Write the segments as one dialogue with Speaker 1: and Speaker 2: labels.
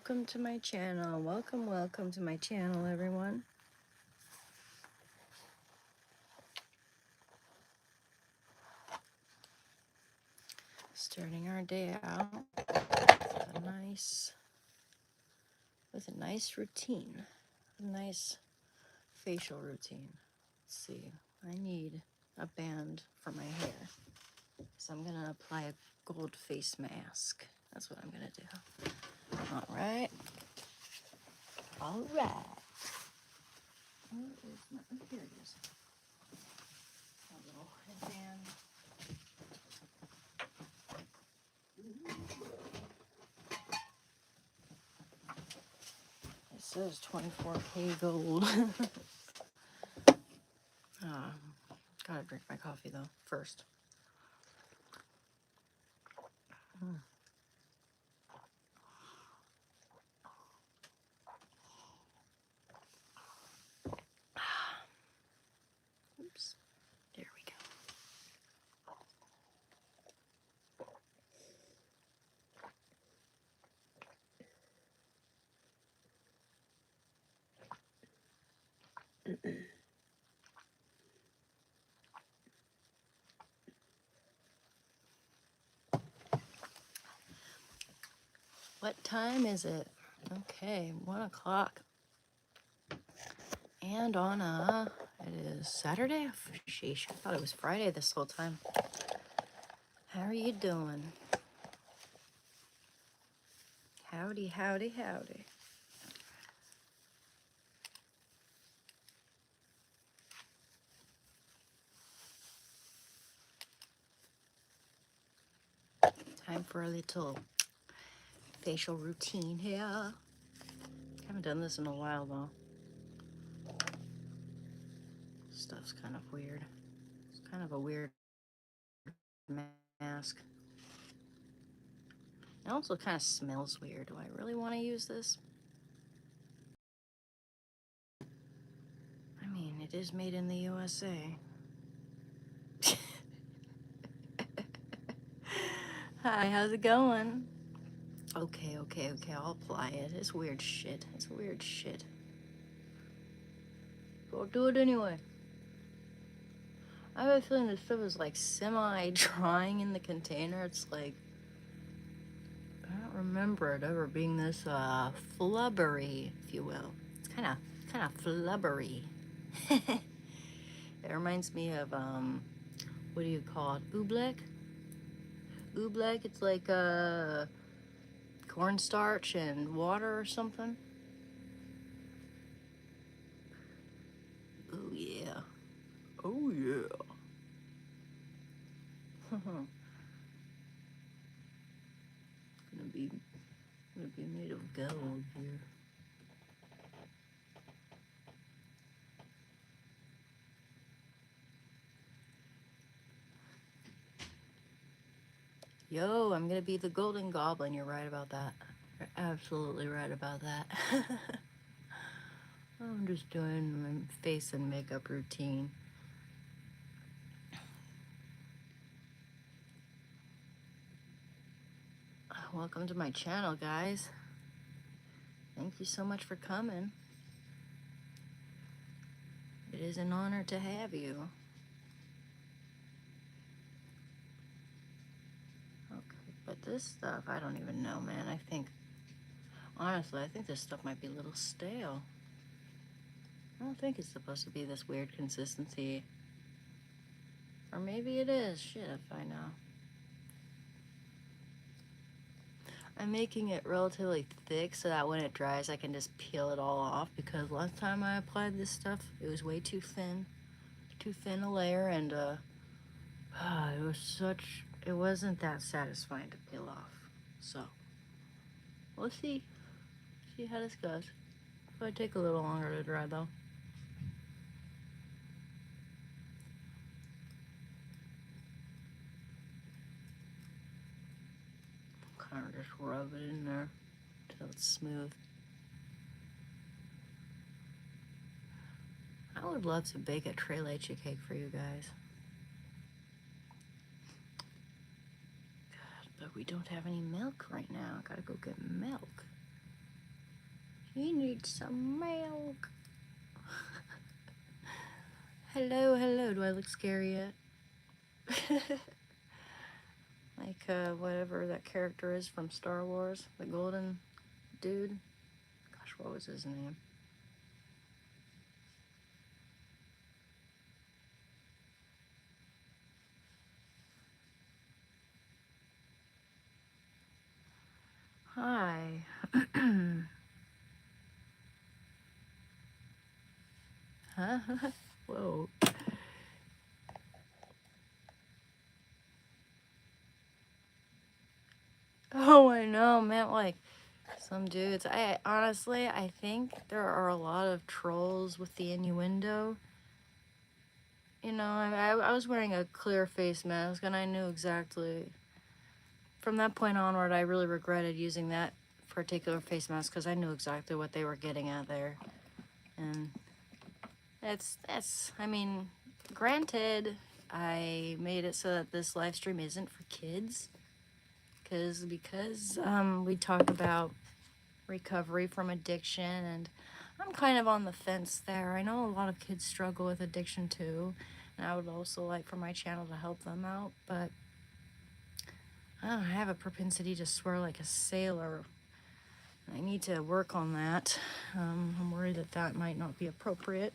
Speaker 1: welcome to my channel. Welcome to my channel, everyone. Starting our day out with a nice routine, a nice facial routine. Let's see, I need a band for my hair, so I'm gonna apply a gold face mask. That's what I'm gonna do. All right. Here it is. A little headband. It says 24K gold. Gotta drink my coffee though first. Oops. There we go. What time is it? Okay, 1 o'clock. And it is Saturday? Sheesh, I thought it was Friday this whole time. How are you doing? Howdy, howdy, howdy. Time for a little facial routine here. Haven't done this in a while though. Stuff's kind of weird. It's kind of a weird mask. It also kind of smells weird. Do I really want to use this? I mean, it is made in the USA. Hi, how's it going? Okay, I'll apply it. It's weird shit. It's weird shit. Go do it anyway. I have a feeling this stuff is like semi-drying in the container. It's like, I don't remember it ever being this flubbery, if you will. It's kind of flubbery. It reminds me of what do you call it? Oobleck? Oobleck, it's like cornstarch and water or something. Oh yeah. Oh yeah. Gonna be made of gold here. Yo, I'm gonna be the Golden Goblin. You're right about that. You're absolutely right about that. I'm just doing my face and makeup routine. Welcome to my channel, guys. Thank you so much for coming. It is an honor to have you. Okay, but this stuff, I don't even know, man. Honestly, I think this stuff might be a little stale. I don't think it's supposed to be this weird consistency. Or maybe it is. Shit, if I know. I'm making it relatively thick so that when it dries, I can just peel it all off, because last time I applied this stuff, it was way too thin a layer, and it wasn't that satisfying to peel off. So, we'll see how this goes. It might take a little longer to dry though. Kind of just rub it in there until it's smooth. I would love to bake a tres leche cake for you guys. God, but we don't have any milk right now. Gotta go get milk. He needs some milk. Hello, hello. Do I look scary yet? Like, whatever that character is from Star Wars, the golden dude. Gosh, what was his name? Hi. Huh? Whoa. Oh, I know, man. Like, some dudes. I honestly, I think there are a lot of trolls with the innuendo. You know, I was wearing a clear face mask, and I knew exactly. From that point onward, I really regretted using that particular face mask because I knew exactly what they were getting at there. And I mean, granted, I made it so that this live stream isn't for kids because we talk about recovery from addiction, and I'm kind of on the fence there. I know a lot of kids struggle with addiction too, and I would also like for my channel to help them out, but I don't know, I have a propensity to swear like a sailor. I need to work on that. I'm worried that that might not be appropriate.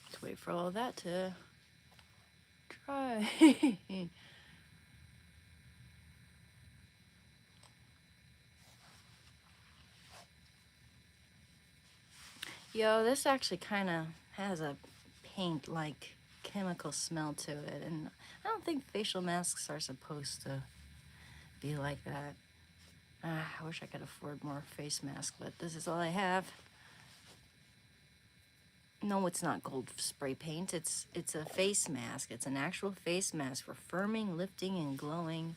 Speaker 1: Let's wait for all of that to dry. Yo, this actually kind of has a paint-like chemical smell to it, and I don't think facial masks are supposed to be like that. I wish I could afford more face masks, but this is all I have. No, it's not gold spray paint. It's a face mask. It's an actual face mask for firming, lifting, and glowing.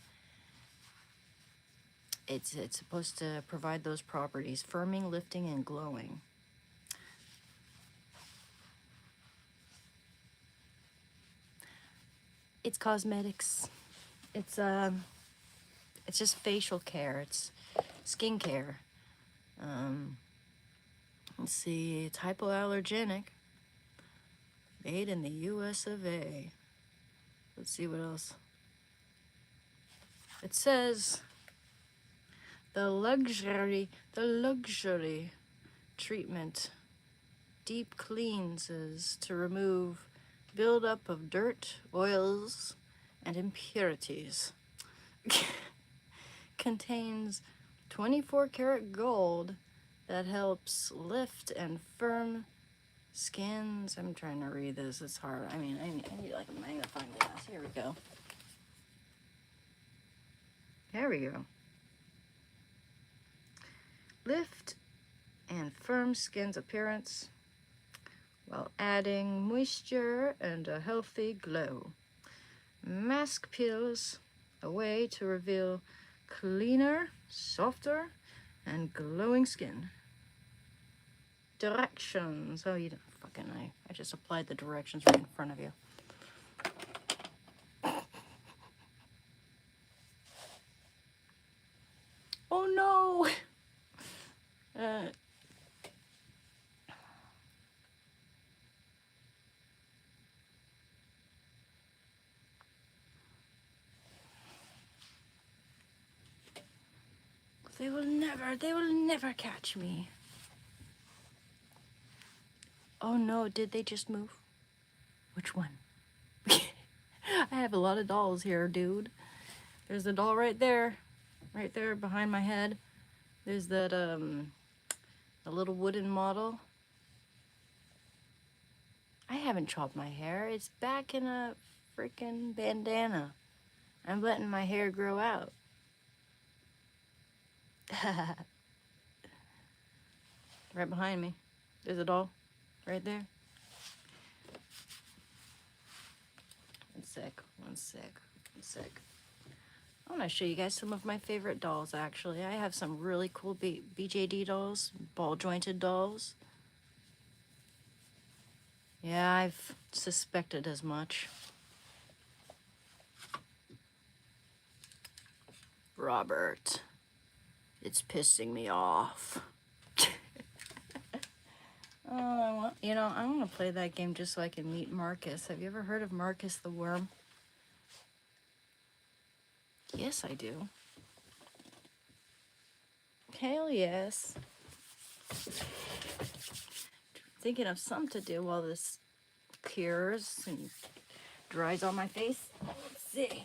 Speaker 1: It's supposed to provide those properties: firming, lifting, and glowing. It's cosmetics. It's just facial care. It's skincare. Let's see. It's hypoallergenic. Made in the U.S. of A. Let's see what else. It says the luxury treatment deep cleanses to remove buildup of dirt, oils, and impurities. Contains 24 karat gold that helps lift and firm skins. I'm trying to read this. It's hard. I mean, I need like a magnifying glass. Here we go. There we go. Lift and firm skin's appearance while adding moisture and a healthy glow. Mask peels a way to reveal cleaner, softer, and glowing skin. Directions. Oh, you don't fucking know. I just applied the directions right in front of you. Oh no! They will never catch me. Oh no, did they just move? Which one? I have a lot of dolls here, dude. There's the doll right there behind my head. There's that, a little wooden model. I haven't chopped my hair. It's back in a freaking bandana. I'm letting my hair grow out. Right behind me. There's a doll. Right there. One sec, one sec, one sec. I want to show you guys some of my favorite dolls, actually. I have some really cool BJD dolls, ball jointed dolls. Yeah, I've suspected as much. Robert, it's pissing me off. Oh, I want to play that game just so I can meet Marcus. Have you ever heard of Marcus the Worm? Yes, I do. Hell yes. Thinking of something to do while this cures and dries on my face. Let's see.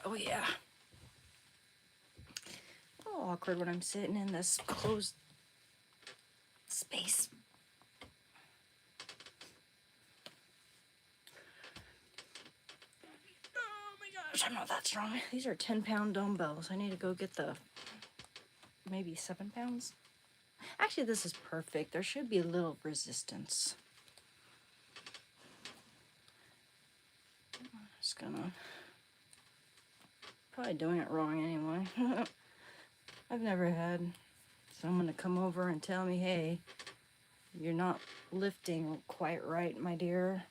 Speaker 1: Oh yeah. A little awkward when I'm sitting in this closed space. Oh my gosh, I know that's wrong. These are 10-pound dumbbells. I need to go get the maybe 7 pounds. Actually, this is perfect. There should be a little resistance. I'm just gonna, probably doing it wrong anyway. I've never had someone to come over and tell me, hey, you're not lifting quite right, my dear.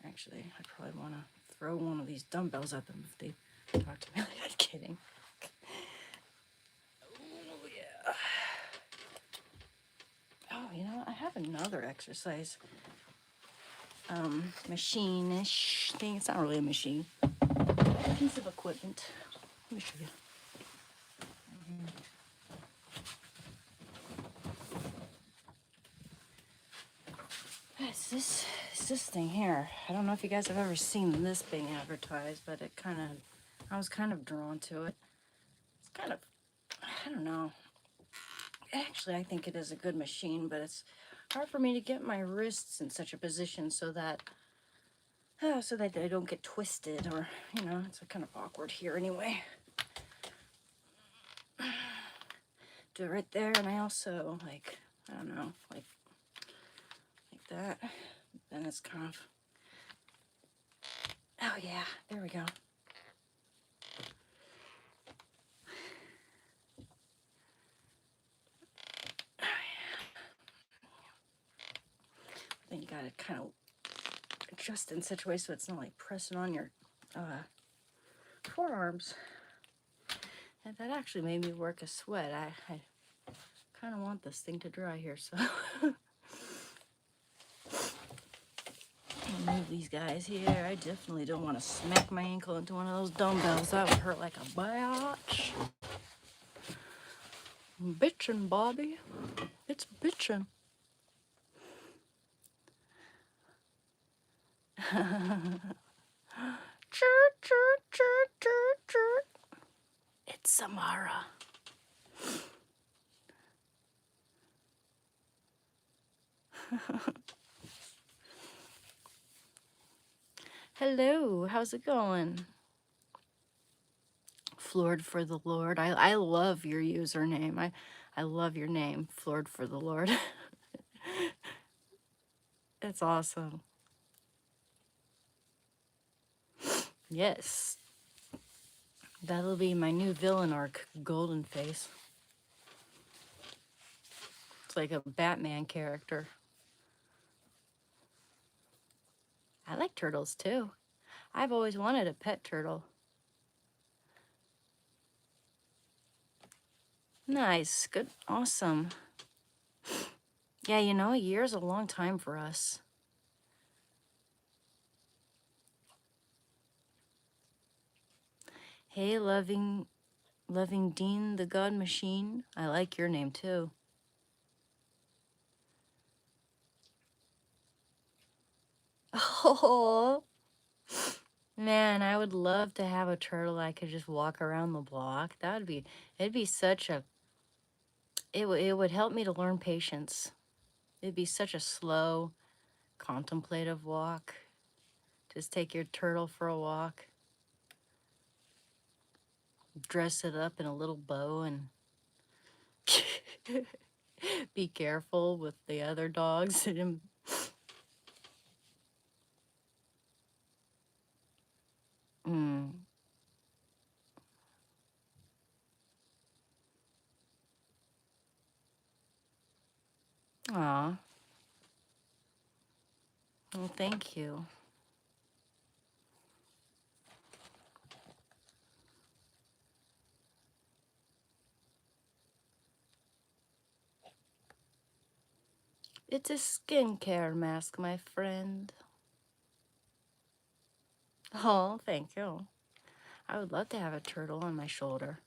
Speaker 1: Actually, I probably want to throw one of these dumbbells at them if they talk to me. I'm kidding. Oh, yeah. Oh, I have another exercise machine-ish thing. It's not really a machine. A piece of equipment. Let me show you. It's this thing here. I don't know if you guys have ever seen this being advertised, but I was kind of drawn to it. It's kind of, I don't know. Actually, I think it is a good machine, but it's hard for me to get my wrists in such a position so that they don't get twisted, or it's kind of awkward here anyway. Do it right there, and I also I don't know, like that. Then it's kind of, oh yeah, there we go. Then you gotta kind of adjust in such a way so it's not like pressing on your forearms. And that actually made me work a sweat. I kind of want this thing to dry here, so I'll move these guys here. I definitely don't want to smack my ankle into one of those dumbbells. That would hurt like a bitch. Bitchin', Bobby. It's bitchin'. Chirr, chirr, chirr, chirr, chirr. It's Samara. Hello, how's it going? Floored for the Lord. I love your username. I love your name, Floored for the Lord. It's awesome. Yes. That'll be my new villain arc, Golden Face. It's like a Batman character. I like turtles too. I've always wanted a pet turtle. Nice. Good. Awesome. Yeah, a year is a long time for us. Hey, loving Dean the God Machine. I like your name too. Oh, man, I would love to have a turtle I could just walk around the block. It'd be such a, it would help me to learn patience. It'd be such a slow, contemplative walk. Just take your turtle for a walk. Dress it up in a little bow and Be careful with the other dogs. Mm. Aw. Well, thank you. It's a skincare mask, my friend. Oh, thank you. I would love to have a turtle on my shoulder.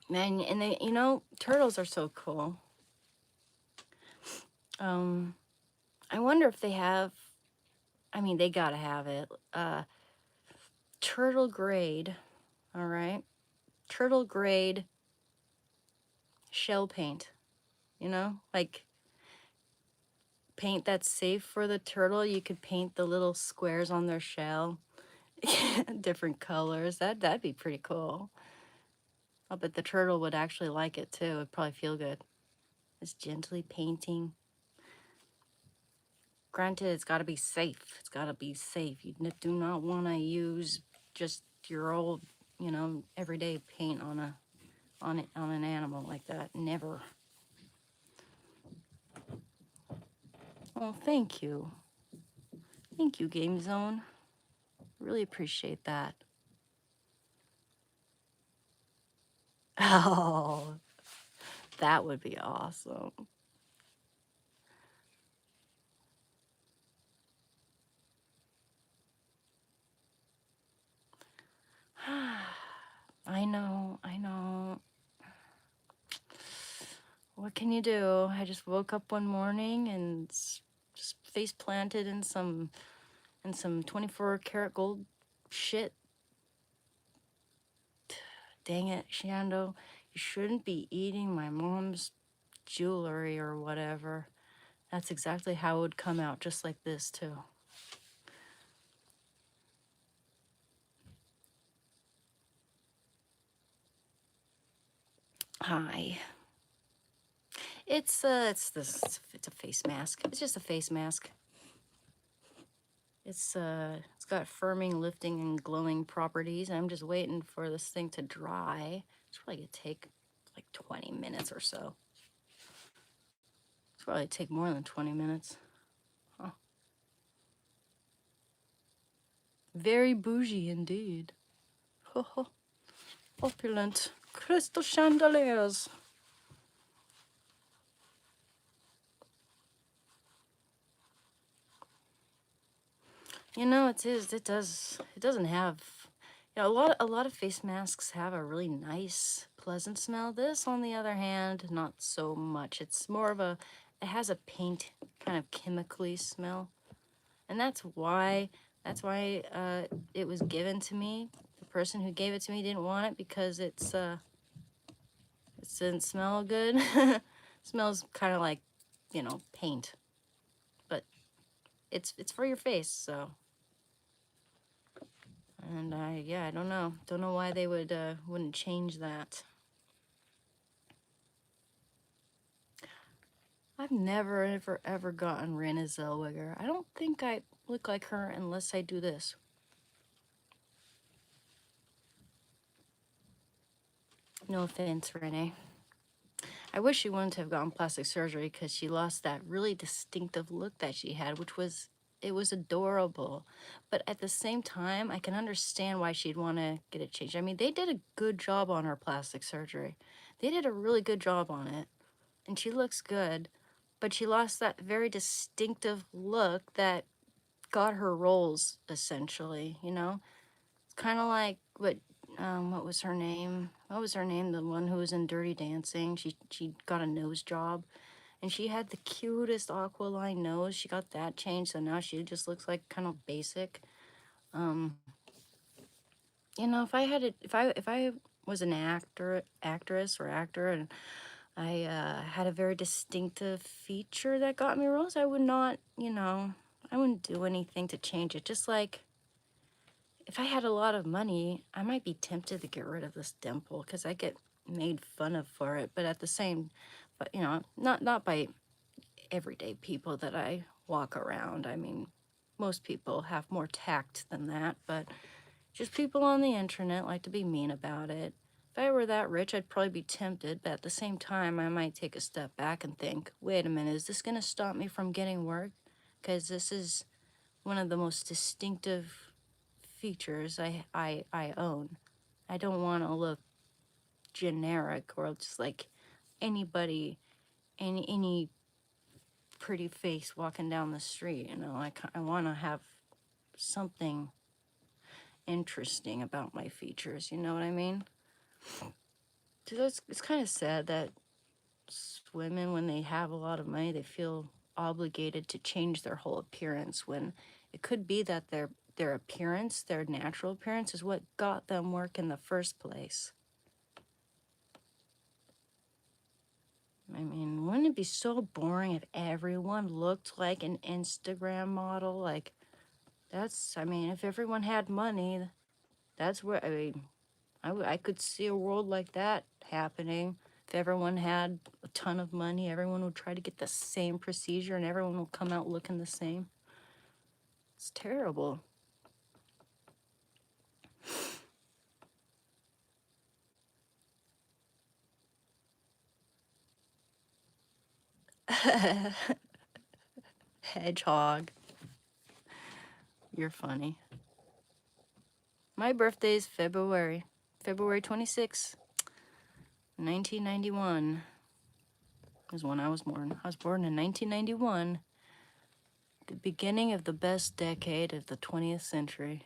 Speaker 1: Man, and they, you know, turtles are so cool. I wonder if they have, I mean, they gotta have it. Turtle grade, all right? Turtle grade shell paint, you know? Like paint that's safe for the turtle. You could paint the little squares on their shell, different colors. That'd be pretty cool. I bet the turtle would actually like it too. It'd probably feel good. Just gently painting. Granted, it's got to be safe. It's got to be safe. You do not want to use just your old, you know, everyday paint on an animal like that. Never. Oh, thank you. Thank you, Game Zone. Really appreciate that. Oh, that would be awesome. I know, I know. What can you do? I just woke up one morning and just face planted in some 24 karat gold shit. Dang it, Shando. You shouldn't be eating my mom's jewelry or whatever. That's exactly how it would come out, just like this, too. Hi. It's it's a face mask. It's just a face mask. It's got firming, lifting, and glowing properties. I'm just waiting for this thing to dry. It's probably gonna take like 20 minutes or so. It's probably take more than 20 minutes. Huh. Very bougie indeed. Ho ho. Opulent crystal chandeliers. You know, it is. It does. It doesn't have. You know, a lot of face masks have a really nice, pleasant smell. This, on the other hand, not so much. It's more of a. It has a paint kind of chemically smell, and that's why. It was given to me. The person who gave it to me didn't want it because it didn't smell good. Smells kind of like, you know, paint, but it's for your face, so. And yeah, I don't know why they wouldn't change that. I've never ever gotten Renée Zellweger. I don't think I look like her unless I do this. No offense, Renée. I wish she wouldn't have gotten plastic surgery because she lost that really distinctive look that she had, which was, it was adorable. But at the same time, I can understand why she'd want to get it changed. I mean, they did a good job on her plastic surgery. They did a really good job on it, and she looks good. But she lost that very distinctive look that got her roles, essentially, you know? It's kind of like what was her name? What was her name? The one who was in Dirty Dancing. She got a nose job, and she had the cutest aquiline nose. She got that changed, so now she just looks like kind of basic. Um, you know, if I was an actress or actor, and I had a very distinctive feature that got me roles, I would not, you know, I wouldn't do anything to change it. Just like if I had a lot of money, I might be tempted to get rid of this dimple because I get made fun of for it. But at the same, but you know, not by everyday people that I walk around. I mean, most people have more tact than that, but just people on the internet like to be mean about it. If I were that rich, I'd probably be tempted, but at the same time, I might take a step back and think, wait a minute, is this going to stop me from getting work? Because this is one of the most distinctive features I own. I don't want to look generic or just like anybody, any pretty face walking down the street. You know, I want to have something interesting about my features. You know what I mean? So it's kind of sad that women, when they have a lot of money, they feel obligated to change their whole appearance when it could be that their appearance, their natural appearance, is what got them work in the first place. I mean, wouldn't it be so boring if everyone looked like an Instagram model? Like, I mean, if everyone had money, that's where, I mean, I could see a world like that happening. If everyone had a ton of money, everyone would try to get the same procedure and everyone will come out looking the same. It's terrible. Hedgehog. You're funny. My birthday's February 26th, 1991 is when I was born. I was born in 1991, the beginning of the best decade of the 20th century.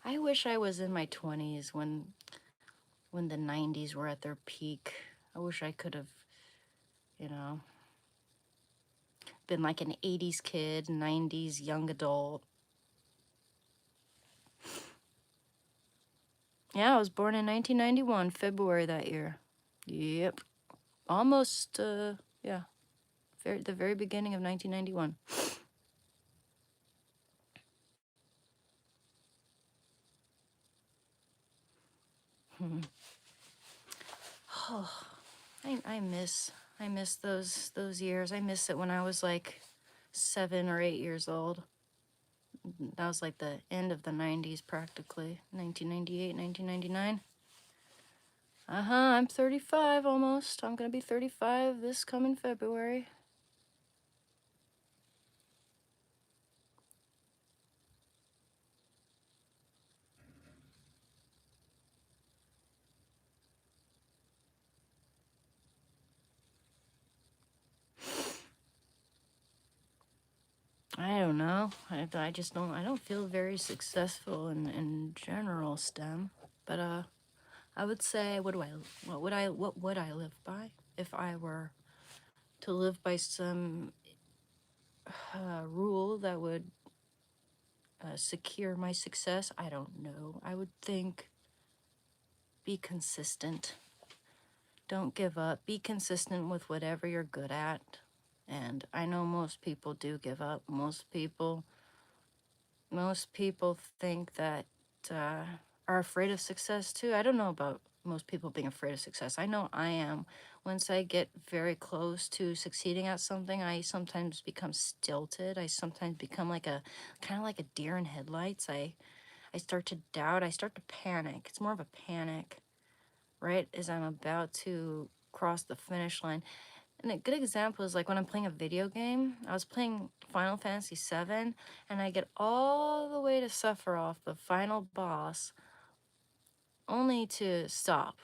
Speaker 1: I wish I was in my 20s when the 90s were at their peak. I wish I could have, you know, been like an 80s kid, 90s young adult. Yeah, I was born in 1991, February that year. Yep. Almost, yeah, the very beginning of 1991. Oh, I miss those years. I miss it when I was like 7 or 8 years old. That was like the end of the 90s practically. 1998, 1999. I'm 35 almost. I'm gonna be 35 this coming February. I don't know. I just don't, I don't feel very successful in general STEM. But I would say, what would I live by if I were to live by some rule that would secure my success? I don't know. I would think be consistent. Don't give up. Be consistent with whatever you're good at. And I know most people do give up. Most people think that are afraid of success too. I don't know about most people being afraid of success. I know I am. Once I get very close to succeeding at something, I sometimes become stilted. I sometimes become like a kind of like a deer in headlights. I start to doubt. I start to panic. It's more of a panic, right as I'm about to cross the finish line. And a good example is like when I'm playing a video game. I was playing Final Fantasy VII, and I get all the way to Sephiroth, the final boss, only to stop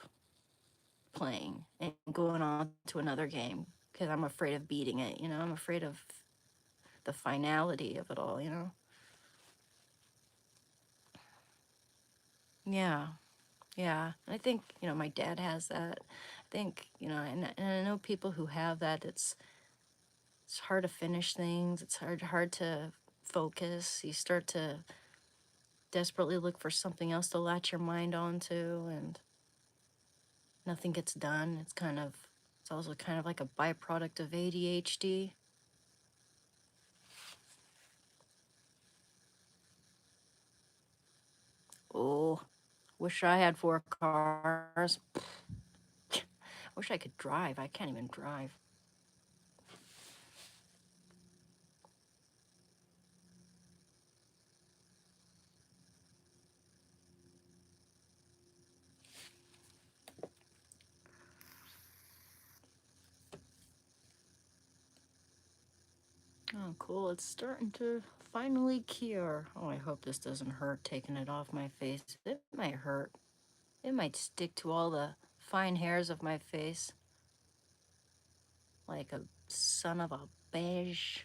Speaker 1: playing and going on to another game because I'm afraid of beating it, you know? I'm afraid of the finality of it all, you know? Yeah, yeah. I think, you know, my dad has that. I think, you know, and I know people who have that. It's hard to finish things. It's hard to focus. You start to desperately look for something else to latch your mind onto, and nothing gets done. It's also kind of like a byproduct of ADHD. Wish I had 4 cars. Wish I could drive. I can't even drive. Oh, cool. It's starting to finally cure. Oh, I hope this doesn't hurt taking it off my face. It might hurt. It might stick to all the fine hairs of my face like a son of a beige.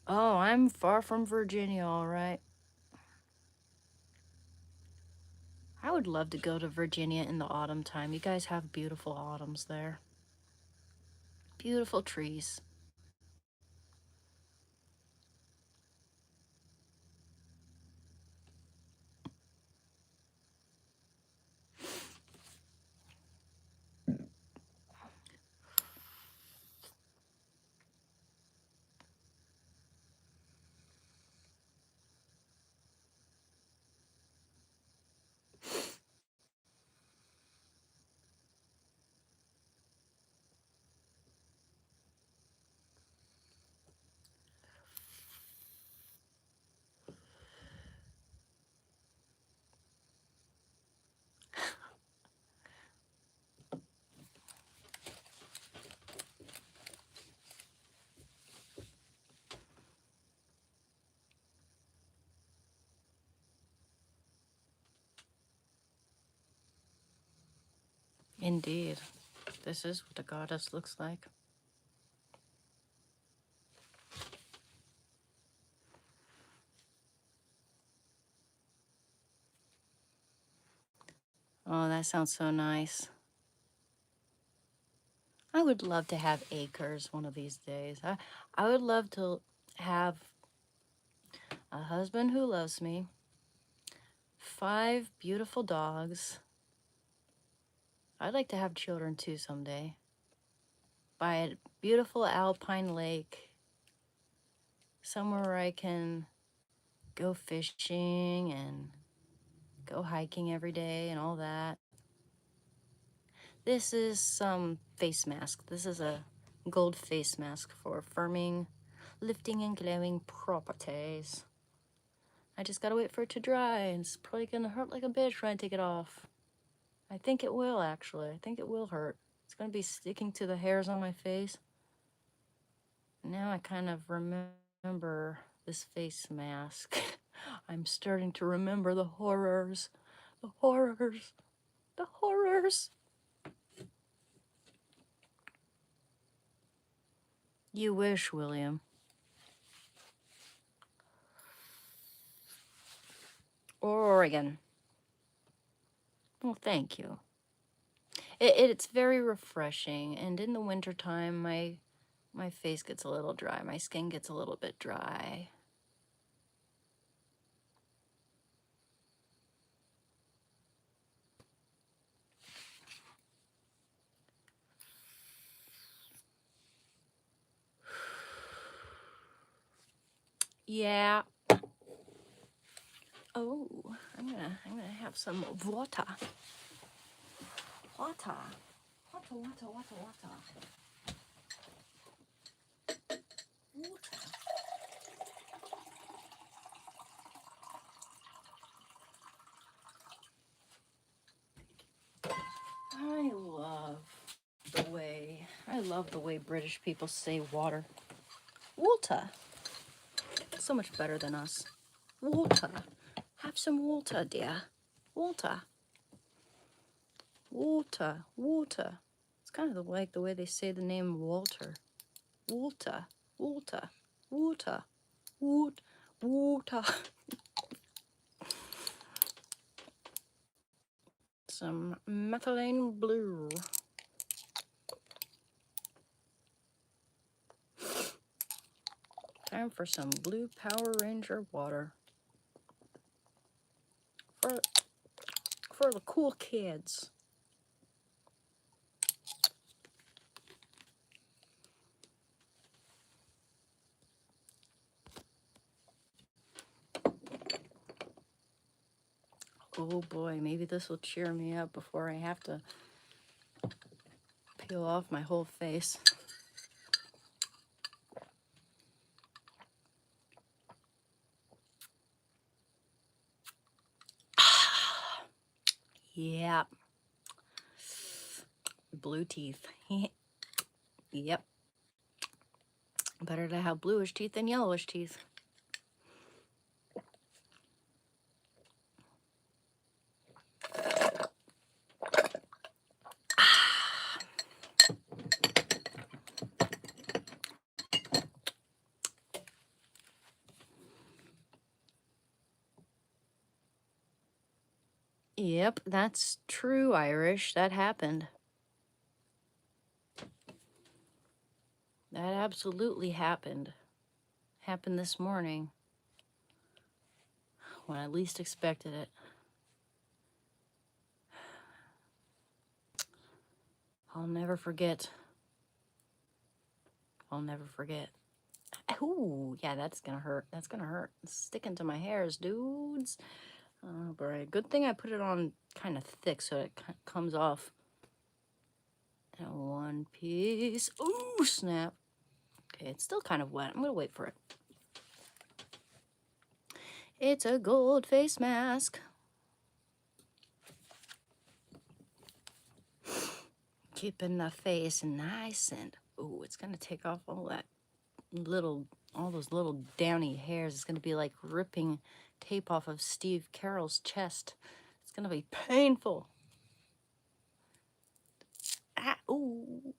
Speaker 1: Oh, I'm far from Virginia, all right. I would love to go to Virginia in the autumn time. You guys have beautiful autumns there. Beautiful trees. Indeed. This is what a goddess looks like. Oh, that sounds so nice. I would love to have acres one of these days. I would love to have a husband who loves me, 5 beautiful dogs. I'd like to have children too someday. By a beautiful alpine lake, somewhere where I can go fishing and go hiking every day and all that. This is some face mask. This is a gold face mask for firming, lifting, and glowing properties. I just gotta wait for it to dry, and it's probably gonna hurt like a bitch trying to take it off. I think it will, actually. I think it will hurt. It's gonna be sticking to the hairs on my face. Now I kind of remember this face mask. I'm starting to remember the horrors. The horrors. The horrors. You wish, William. Oregon. Well, thank you. It's very refreshing, and in the wintertime, my face gets a little dry. My skin gets a little bit dry. Yeah. Oh, I'm gonna have some water. Water. Water, water, water, water. Water. I love the way British people say water. Water. So much better than us. Water. Have some water, dear. Water. Water. Water. It's kind of like the way they say the name Walter. Water. Water. Water. Water. Water. Some methylene blue. Time for some blue Power Ranger water. For the cool kids. Oh boy, maybe this will cheer me up before I have to peel off my whole face. Yeah. Blue teeth. Yep. Better to have bluish teeth than yellowish teeth. Yep, that's true, Irish. That happened. That absolutely happened. Happened this morning when I least expected it. I'll never forget. I'll never forget. Ooh, yeah, that's gonna hurt. That's gonna hurt. It's sticking to my hairs, dudes. Oh, boy. Good thing I put it on kind of thick so it comes off in one piece. Ooh, snap. Okay, it's still kind of wet. I'm gonna wait for it. It's a gold face mask. Keeping the face nice and, ooh, it's gonna take off all those little downy hairs. It's gonna be like ripping tape off of Steve Carell's chest. It's gonna be painful. Ah, ooh.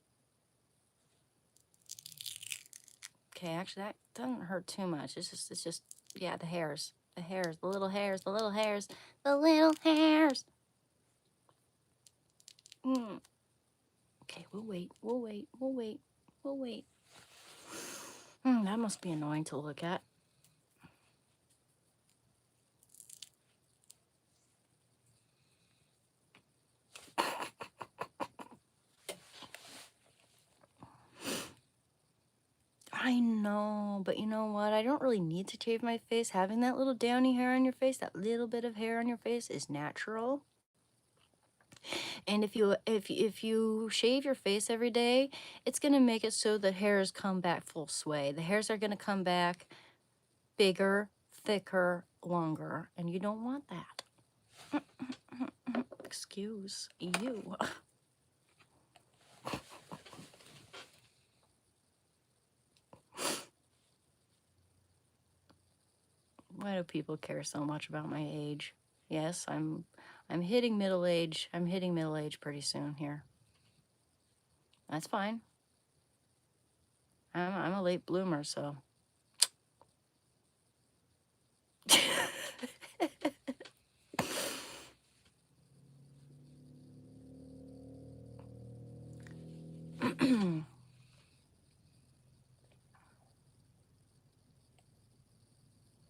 Speaker 1: Okay, actually that doesn't hurt too much. It's just, yeah, the hairs. The hairs, the little hairs, the little hairs, the little hairs. Okay, we'll wait, we'll wait, we'll wait, we'll wait. That must be annoying to look at. I know, but you know what? I don't really need to shave my face. Having that little downy hair on your face, that little bit of hair on your face is natural. And if you shave your face every day, it's gonna make it so the hairs come back full sway. The hairs are gonna come back bigger, thicker, longer, and you don't want that. Excuse you. Why do people care so much about my age? Yes, I'm hitting middle age. I'm hitting middle age pretty soon here. That's fine. I'm a late bloomer, so.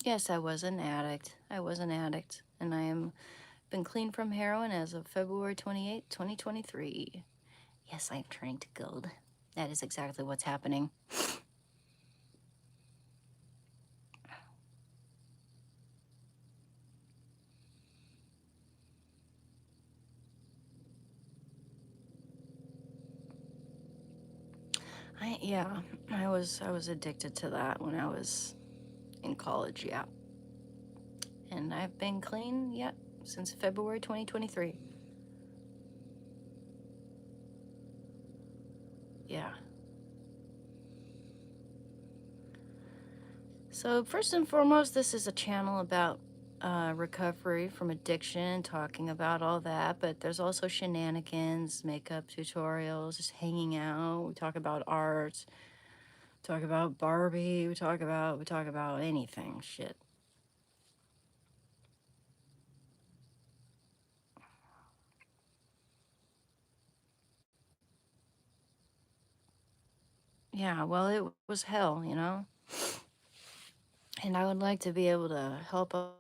Speaker 1: Yes, I was an addict. I was an addict, and I am been clean from heroin as of February 28, 2023. Yes, I am turning to gold. That is exactly what's happening. I was addicted to that when I was in college, yeah. And I've been clean, yet since February 2023. Yeah. So first and foremost, this is a channel about recovery from addiction, talking about all that, but there's also shenanigans, makeup tutorials, just hanging out. We talk about art, talk about Barbie, we talk about anything, shit. Yeah, well, it was hell, you know? And I would like to be able to help out.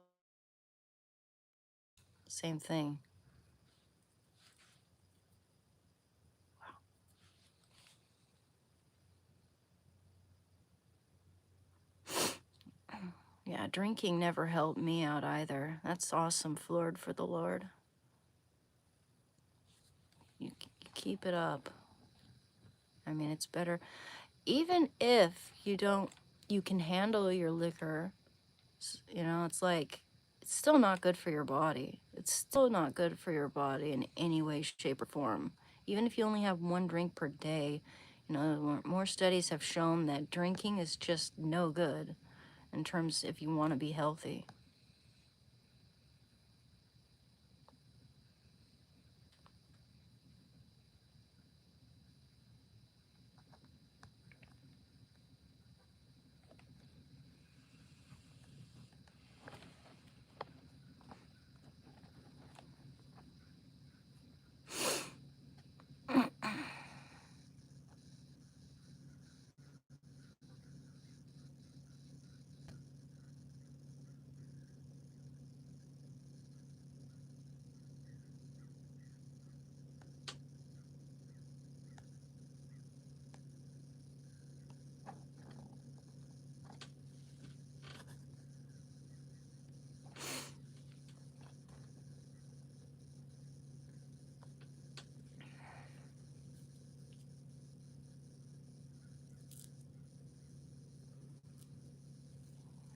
Speaker 1: Same thing. Yeah, drinking never helped me out either. That's awesome, Lord, for the Lord. You keep it up. I mean, it's better. Even if you can handle your liquor, you know, it's like, it's still not good for your body. It's still not good for your body in any way, shape, or form. Even if you only have one drink per day, you know, more studies have shown that drinking is just no good in terms if you want to be healthy.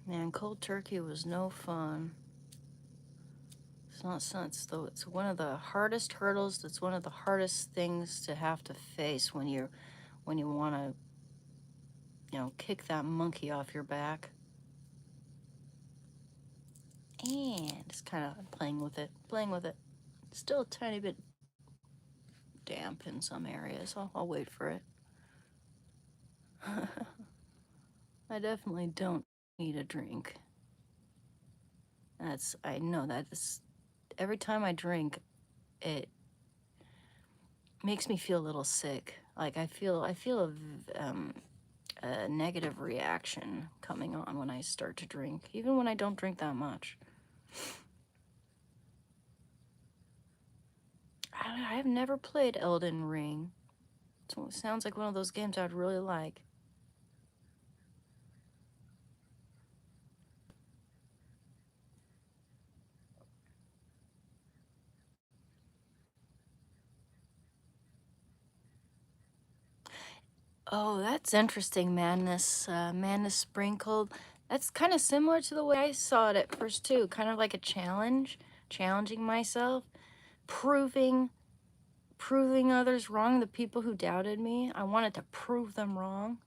Speaker 1: Man, cold turkey was no fun. It's not sense though. It's one of the hardest hurdles. It's one of the hardest things to have to face when you want to, you know, kick that monkey off your back. And just kind of playing with it. Still a tiny bit damp in some areas. I'll wait for it. I definitely don't need a drink. I know that is, every time I drink, it makes me feel a little sick. Like I feel a negative reaction coming on when I start to drink, even when I don't drink that much. I've never played Elden Ring. It sounds like one of those games I'd really like. Oh, that's interesting, Madness Sprinkled. That's kind of similar to the way I saw it at first too, kind of like a challenge, challenging myself, proving others wrong, the people who doubted me. I wanted to prove them wrong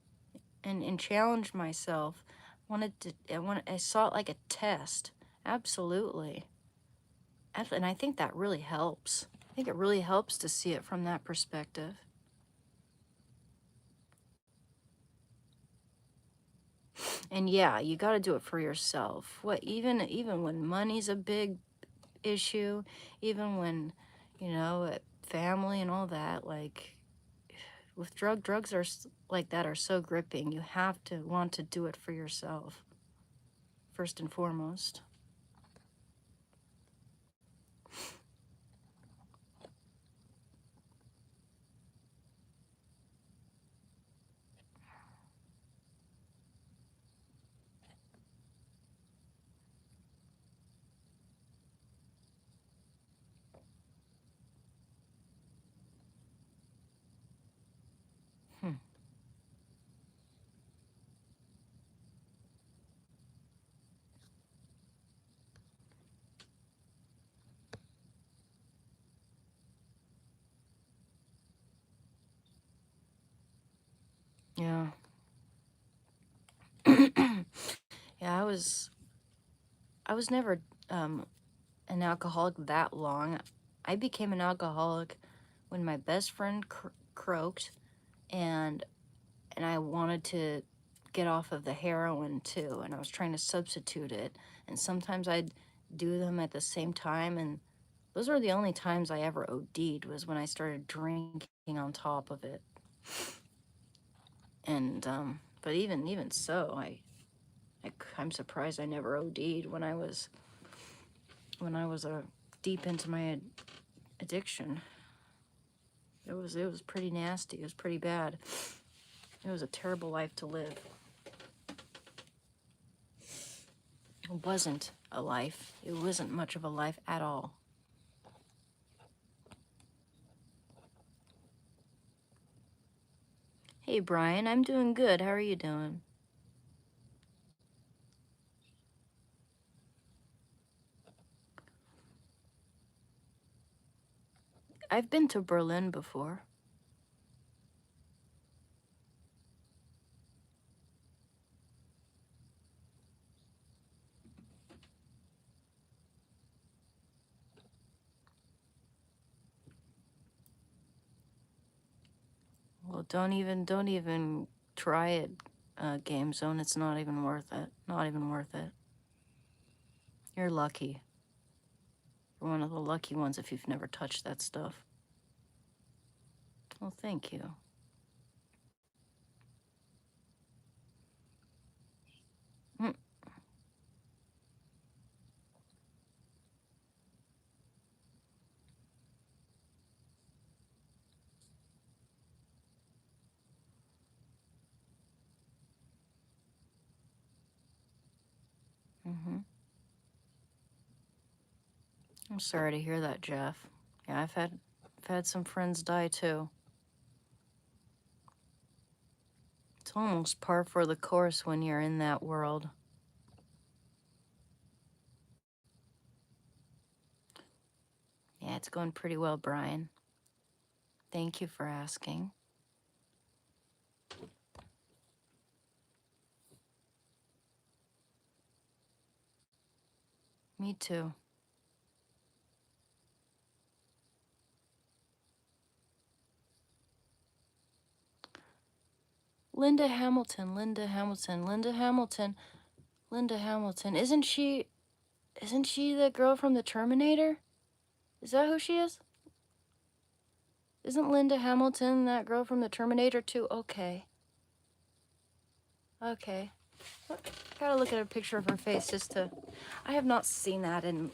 Speaker 1: and challenge myself. I saw it like a test. Absolutely. And I think that really helps. I think it really helps to see it from that perspective. And yeah, you got to do it for yourself. Even when money's a big issue, even when, you know, family and all that, like with drugs are like that are so gripping. You have to want to do it for yourself first and foremost. Hmm. Yeah. Yeah, I was never an alcoholic that long. I became an alcoholic when my best friend croaked, and I wanted to get off of the heroin too, and I was trying to substitute it, and sometimes I'd do them at the same time, and those were the only times I ever OD'd, was when I started drinking on top of it. And but even so, I'm surprised I never OD'd when I was deep into my addiction. It was pretty nasty. It was pretty bad. It was a terrible life to live. It wasn't a life. It wasn't much of a life at all. Hey, Brian, I'm doing good. How are you doing? I've been to Berlin before. Well, don't even try it, Game Zone. It's not even worth it. Not even worth it. You're lucky. You're one of the lucky ones if you've never touched that stuff. Well, thank you. Mm. Mm-hmm. I'm sorry to hear that, Jeff. Yeah, I've had some friends die too. It's almost par for the course when you're in that world. Yeah, it's going pretty well, Brian. Thank you for asking. Me too. Linda Hamilton, Linda Hamilton, Linda Hamilton, Linda Hamilton. Isn't she the girl from the Terminator? Is that who she is? Isn't Linda Hamilton that girl from the Terminator too? Okay. Okay. Gotta look at a picture of her face just to... I have not seen that in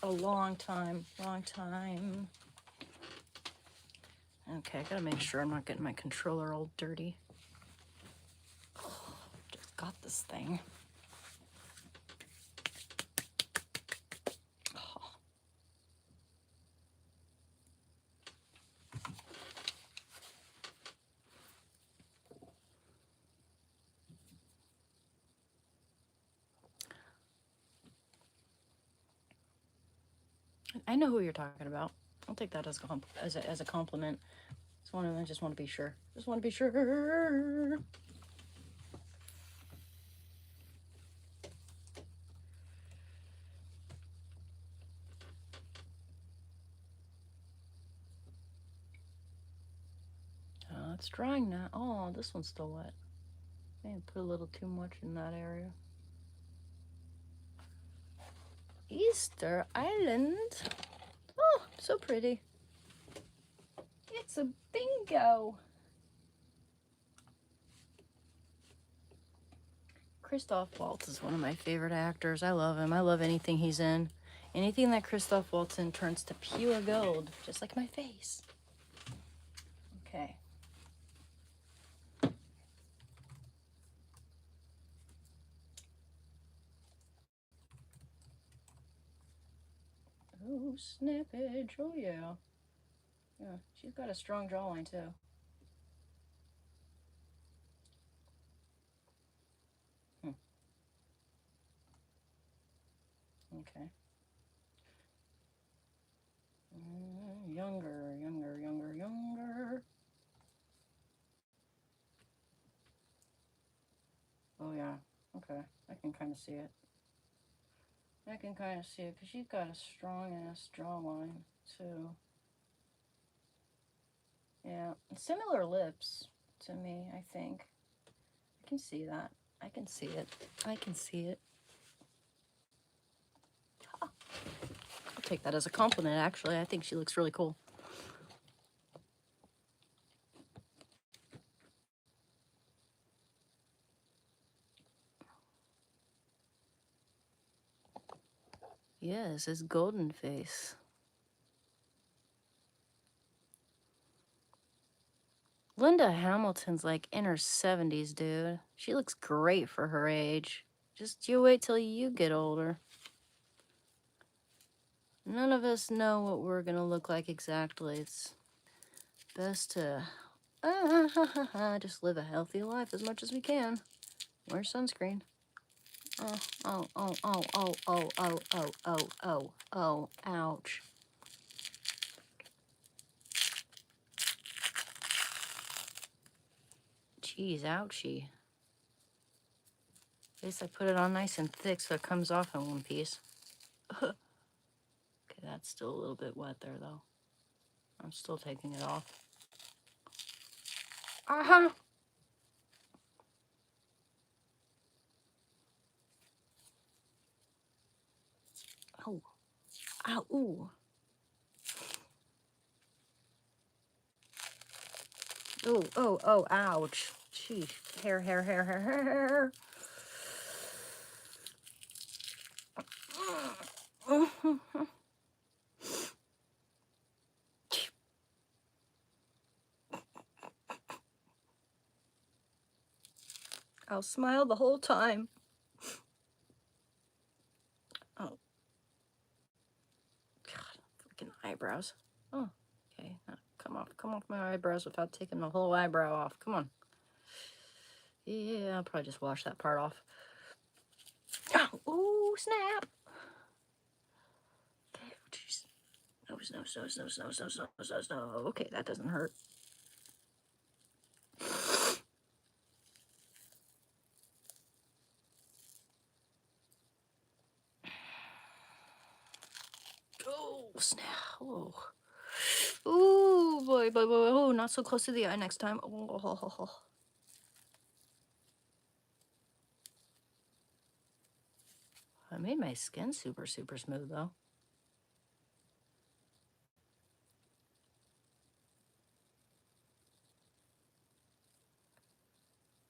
Speaker 1: a long time. Long time. Okay, I gotta make sure I'm not getting my controller all dirty. Oh, just got this thing. Oh. I know who you're talking about. I'll take that as a compliment. I just want to be sure. Just want to be sure. It's drying now. Oh, this one's still wet. Maybe put a little too much in that area. Easter Island. Oh, so pretty. It's a bingo. Christoph Waltz is one of my favorite actors. I love him. I love anything he's in. Anything that Christoph Waltz in turns to pure gold, just like my face. Okay. Oh, snippage. Oh, yeah. Yeah, she's got a strong jawline, too. Okay. Younger, younger, younger, younger. Oh, yeah. Okay. I can kind of see it. I can kind of see it because she's got a strong ass jawline, too. Yeah. Similar lips to me, I think. I can see that. I can see it. I can see it. I'll take that as a compliment, actually. I think she looks really cool. Yes, it's golden face. Linda Hamilton's like in her 70s, dude. She looks great for her age. Just you wait till you get older. None of us know what we're gonna look like exactly. It's best to just live a healthy life as much as we can. Wear sunscreen. Oh, oh, oh, oh, oh, oh, oh, oh, oh, oh, ouch. Jeez, ouchie. At least I put it on nice and thick so it comes off in one piece. Okay, that's still a little bit wet there though. I'm still taking it off. Uh-huh. Oh, ow, ooh. Oh, oh, oh, ouch. Jeez, hair, hair, hair, hair, hair, hair. I'll smile the whole time. Oh, God, freaking eyebrows. Oh, okay, now come off my eyebrows without taking the whole eyebrow off. Come on. Yeah, I'll probably just wash that part off. Oh, ooh, snap. Okay, jeez. Nose, nose, nose, nose, nose, nose, nose, nose, nose. Okay, that doesn't hurt. Oh, snap. Oh. Ooh, boy, boy, boy. Oh, not so close to the eye next time. Oh. I made my skin super, super smooth, though.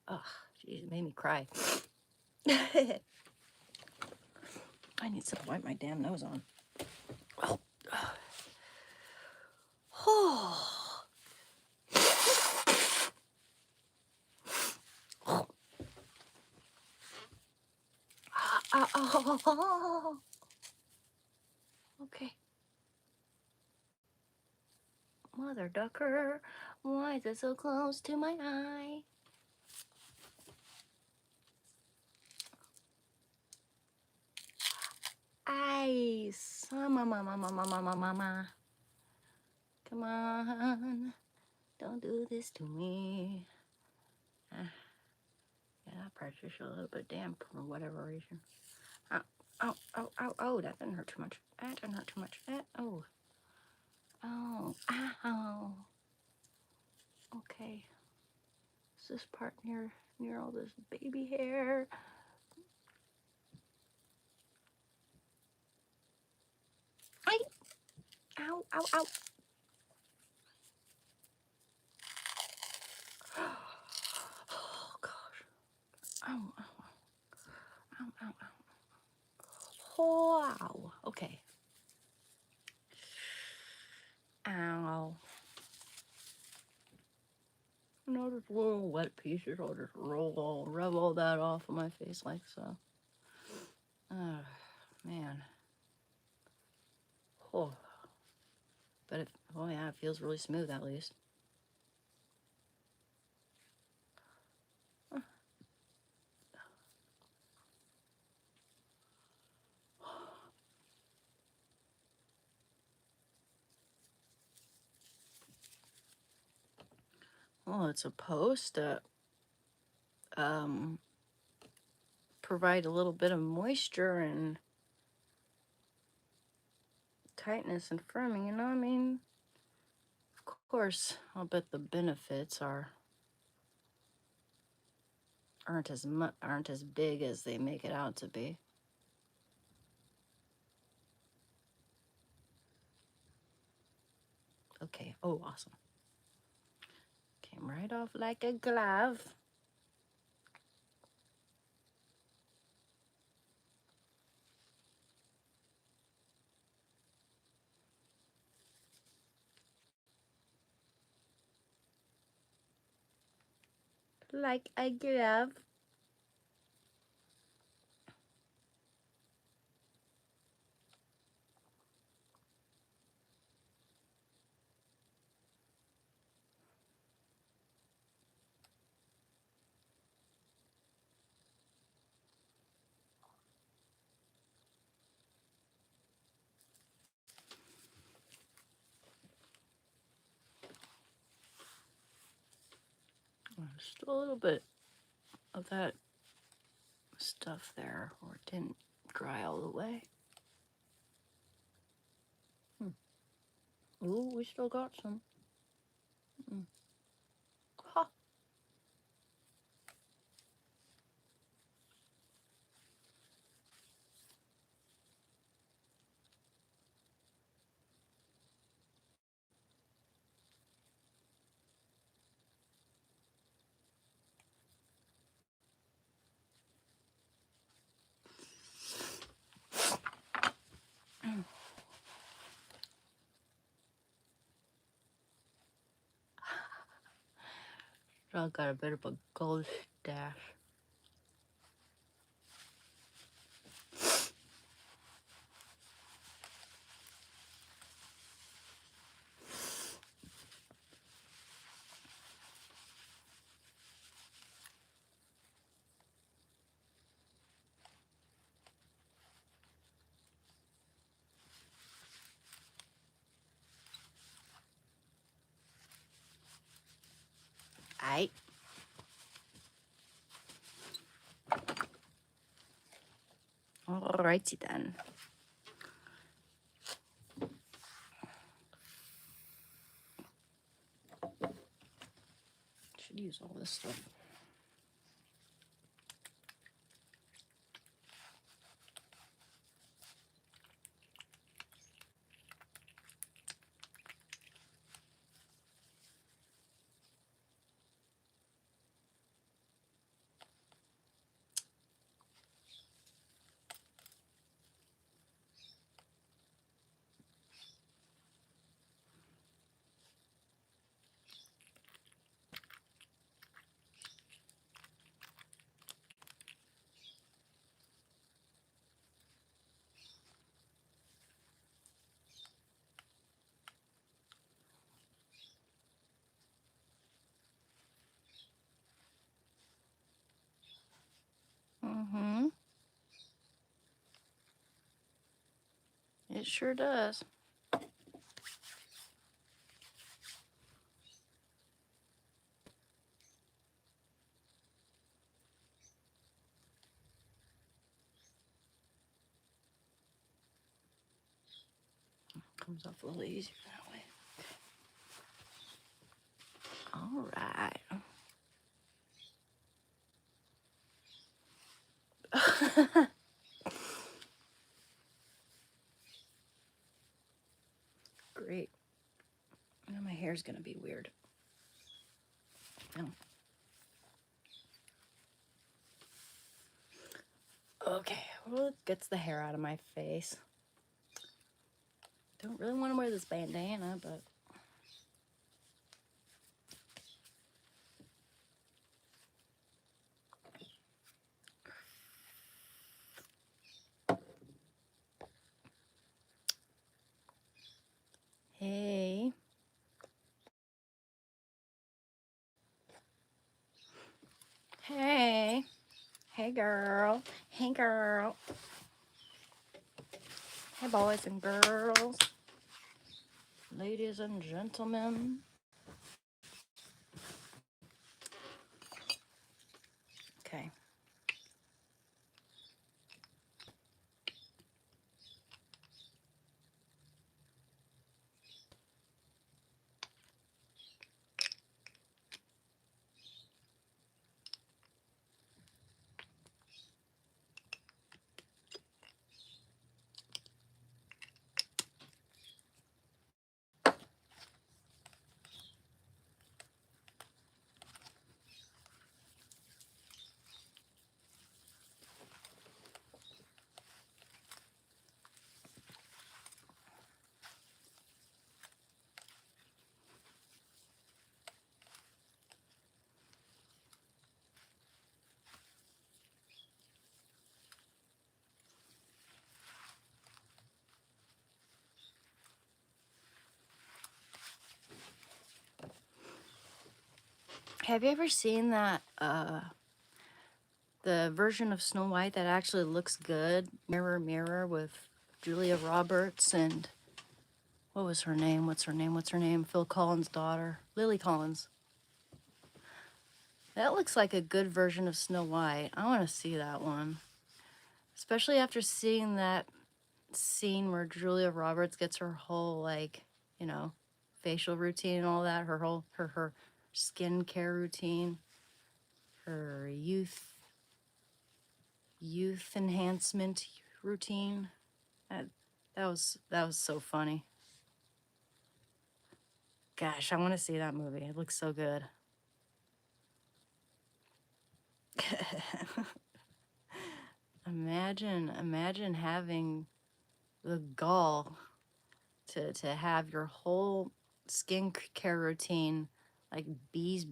Speaker 1: Oh, geez, it made me cry. I need to wipe my damn nose on. Oh. Oh. Oh. Okay. Mother ducker, why is it so close to my eye? Ice. Mama. Come on. Don't do this to me. Yeah, that pressure's a little bit damp for whatever reason. Oh, oh, oh, oh, oh, that didn't hurt too much. That didn't hurt too much. Oh. Oh, ow. Okay. Is this part near all this baby hair? Ow, ow, ow. Oh, gosh. Ow, ow, ow, ow, ow. Wow. Okay. Ow. No, just little wet pieces. I'll just rub all that off of my face like so. Oh, man. Oh. But oh yeah, it feels really smooth at least. Well, it's supposed to provide a little bit of moisture and tightness and firming, you know. I mean, of course, I'll bet the benefits aren't as big as they make it out to be. Okay. Oh, awesome. Came right off like a glove. Like a glove. Still a little bit of that stuff there, or it didn't dry all the way. Ooh, we still got some. Ha. I got a bit of a gold dash. Aight. Alrighty then. Should use all this stuff. Mm-hmm. It sure does. Comes off a little easier that way. All right. Great. Now my hair's gonna be weird. Oh. Okay, well, it gets the hair out of my face. Don't really want to wear this bandana, but hey. Hey. Hey, girl. Hey, girl. Hey, boys and girls. Ladies and gentlemen. Okay. Have you ever seen that, the version of Snow White that actually looks good? Mirror, Mirror with Julia Roberts and what was her name? What's her name? Phil Collins' daughter. Lily Collins. That looks like a good version of Snow White. I want to see that one. Especially after seeing that scene where Julia Roberts gets her whole, like, you know, facial routine and all that, her skincare routine, her youth enhancement routine. That that was so funny. Gosh, I want to see that movie. It looks so good. Imagine having the gall to have your whole skincare routine like bees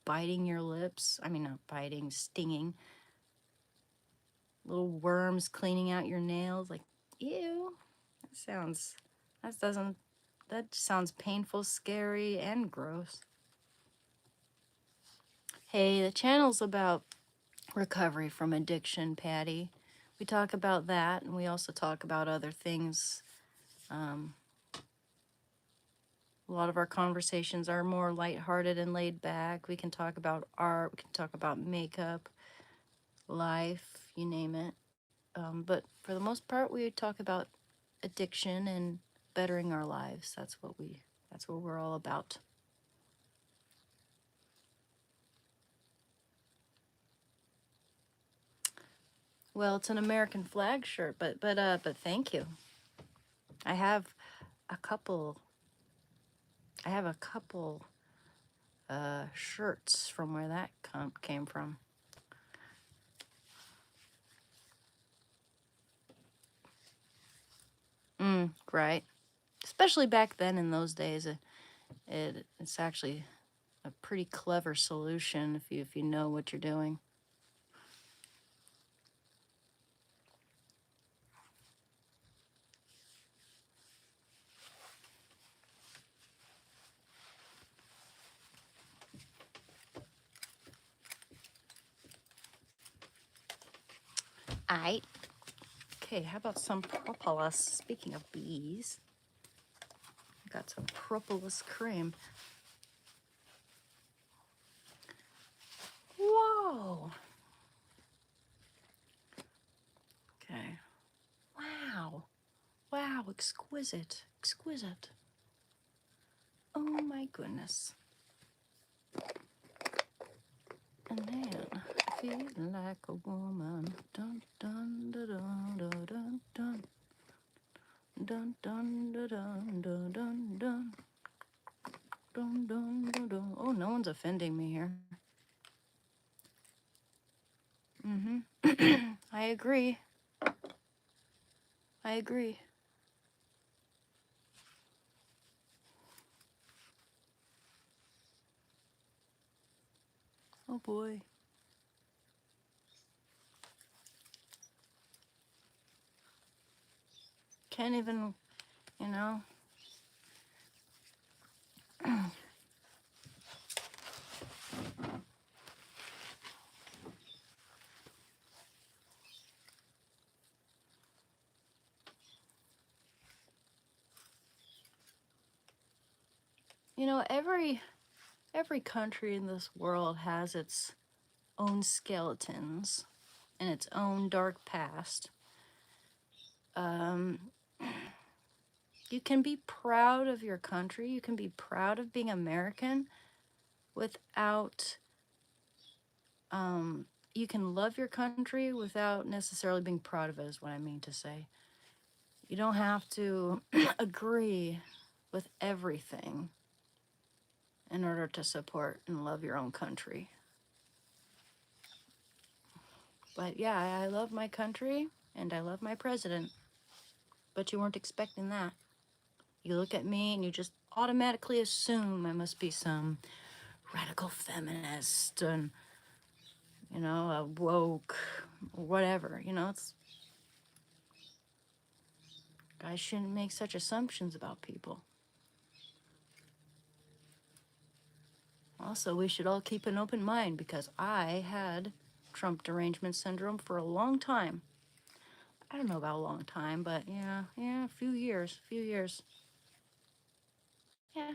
Speaker 1: biting your lips. I mean, not biting, stinging. Little worms cleaning out your nails. Like, ew. That doesn't, that sounds painful, scary, and gross. Hey, the channel's about recovery from addiction, Patty. We talk about that, and we also talk about other things. A lot of our conversations are more lighthearted and laid back. We can talk about art, we can talk about makeup, life, you name it. But for the most part, we talk about addiction and bettering our lives. That's what we're all about. Well, it's an American flag shirt, but thank you. I have a couple. I have a couple shirts from where that came from. Right. Especially back then in those days, it's actually a pretty clever solution if you know what you're doing. Aight. Okay, how about some propolis? Speaking of bees, I got some propolis cream. Whoa. Okay. Wow. Wow, exquisite. Exquisite. Oh my goodness. And then, feeling like a woman. Dun dun dun dun dun dun dun. Dun dun dun dun dun dun dun. Dun dun dun dun. Oh, no one's offending me here. I agree. I agree. Oh boy. Can't even, you know. You know, every country in this world has its own skeletons and its own dark past. You can be proud of your country. You can be proud of being American without, you can love your country without necessarily being proud of it, is what I mean to say. You don't have to agree with everything in order to support and love your own country. But yeah, I love my country and I love my president. But you weren't expecting that. You look at me and you just automatically assume I must be some radical feminist and, you know, a woke, whatever. You know, it's guys shouldn't make such assumptions about people. Also, we should all keep an open mind because I had Trump derangement syndrome for a long time. I don't know about a long time, but yeah, a few years. Yeah,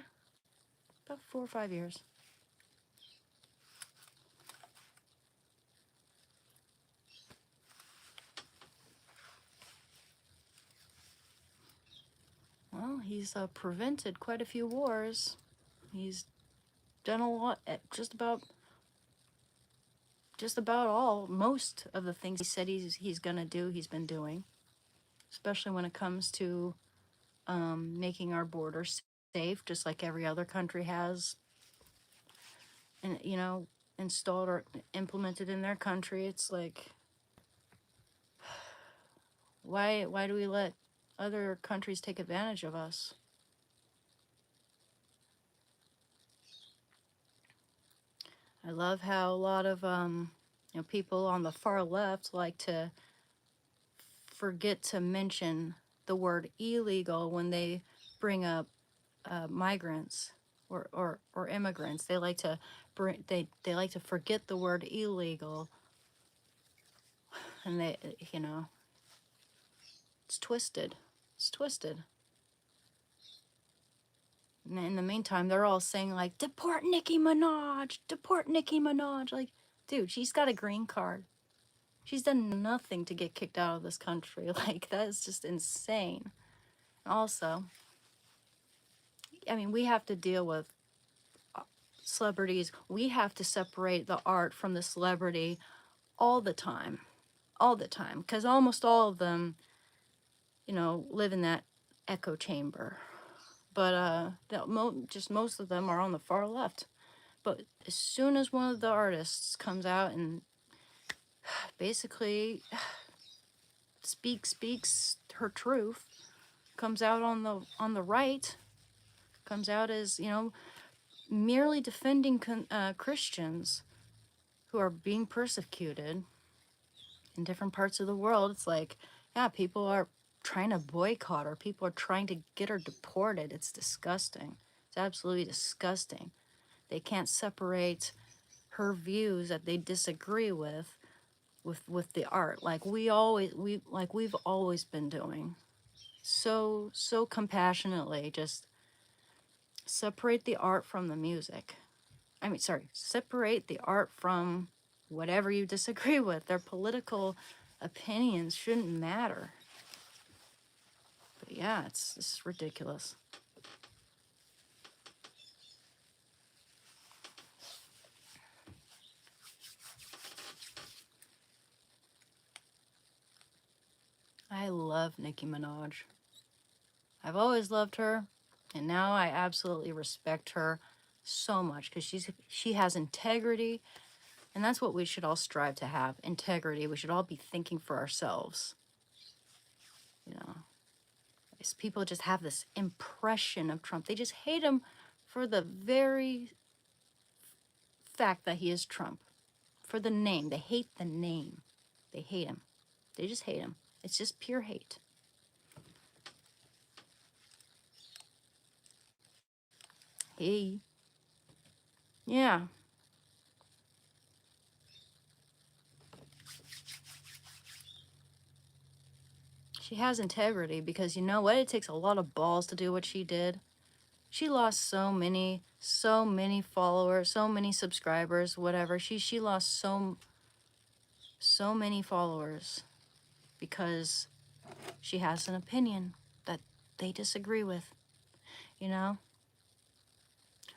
Speaker 1: about 4 or 5 years. he's prevented quite a few wars. He's done a lot, just about most of the things he said he's gonna do, he's been doing, especially when it comes to making our borders safe, just like every other country has, and installed or implemented in their country. It's like, why do we let other countries take advantage of us? I love how a lot of people on the far left like to forget to mention the word illegal when they bring up migrants or immigrants. They like to they like to forget the word illegal, and it's twisted. It's twisted. And in the meantime, they're all saying like, deport Nicki Minaj, deport Nicki Minaj. Like, dude, she's got a green card. She's done nothing to get kicked out of this country. Like, that is just insane. Also, I mean, we have to deal with celebrities. We have to separate the art from the celebrity all the time. All the time. Because almost all of them, live in that echo chamber. But just most of them are on the far left. But as soon as one of the artists comes out and basically speaks her truth, comes out on the right, comes out as merely defending Christians who are being persecuted in different parts of the world, it's like, yeah, people are trying to boycott her. People are trying to get her deported. It's disgusting. It's absolutely disgusting. They can't separate her views that they disagree with the art, like we've always been doing. So compassionately, just separate the art from the music. Separate the art from whatever you disagree with. Their political opinions shouldn't matter. But yeah, this is ridiculous. I love Nicki Minaj. I've always loved her, and now I absolutely respect her so much because she has integrity, and that's what we should all strive to have, integrity. We should all be thinking for ourselves. People just have this impression of Trump. They just hate him for the very fact that he is Trump. For the name. They hate the name. They hate him. They just hate him. It's just pure hate. Hey. Yeah. She has integrity because you know what? It takes a lot of balls to do what she did. She lost so many followers, so many subscribers, whatever. She lost so many followers because she has an opinion that they disagree with, I'm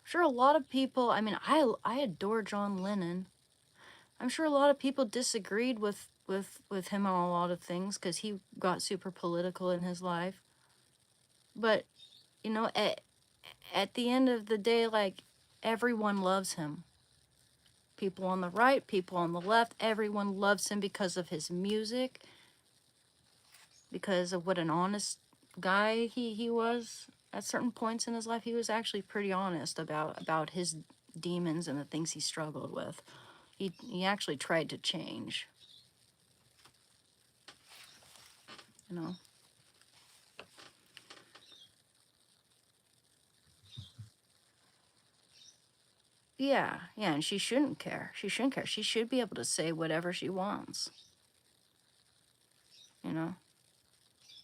Speaker 1: sure a lot of people, I adore John Lennon. I'm sure a lot of people disagreed with him on a lot of things because he got super political in his life. But, at the end of the day, like, everyone loves him. People on the right, people on the left, everyone loves him because of his music, because of what an honest guy he was. At certain points in his life, he was actually pretty honest about his demons and the things he struggled with. He actually tried to change. Yeah, and she shouldn't care. She shouldn't care. She should be able to say whatever she wants.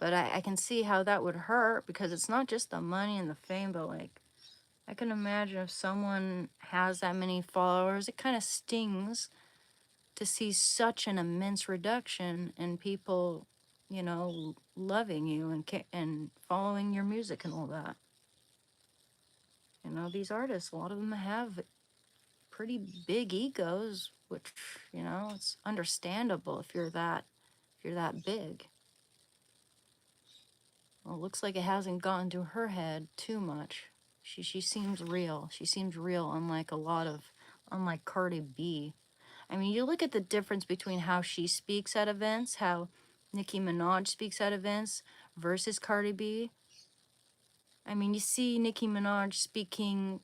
Speaker 1: But I can see how that would hurt because it's not just the money and the fame, but like, I can imagine if someone has that many followers, it kind of stings to see such an immense reduction in people you know, loving you and following your music and all that. You know, these artists, a lot of them have pretty big egos, which, you know, it's understandable if you're that big. Well, it looks like it hasn't gotten to her head too much. She seems real. She seems real, unlike Cardi B. I mean, you look at the difference between how she speaks at events, how Nicki Minaj speaks at events versus Cardi B. I mean, you see Nicki Minaj speaking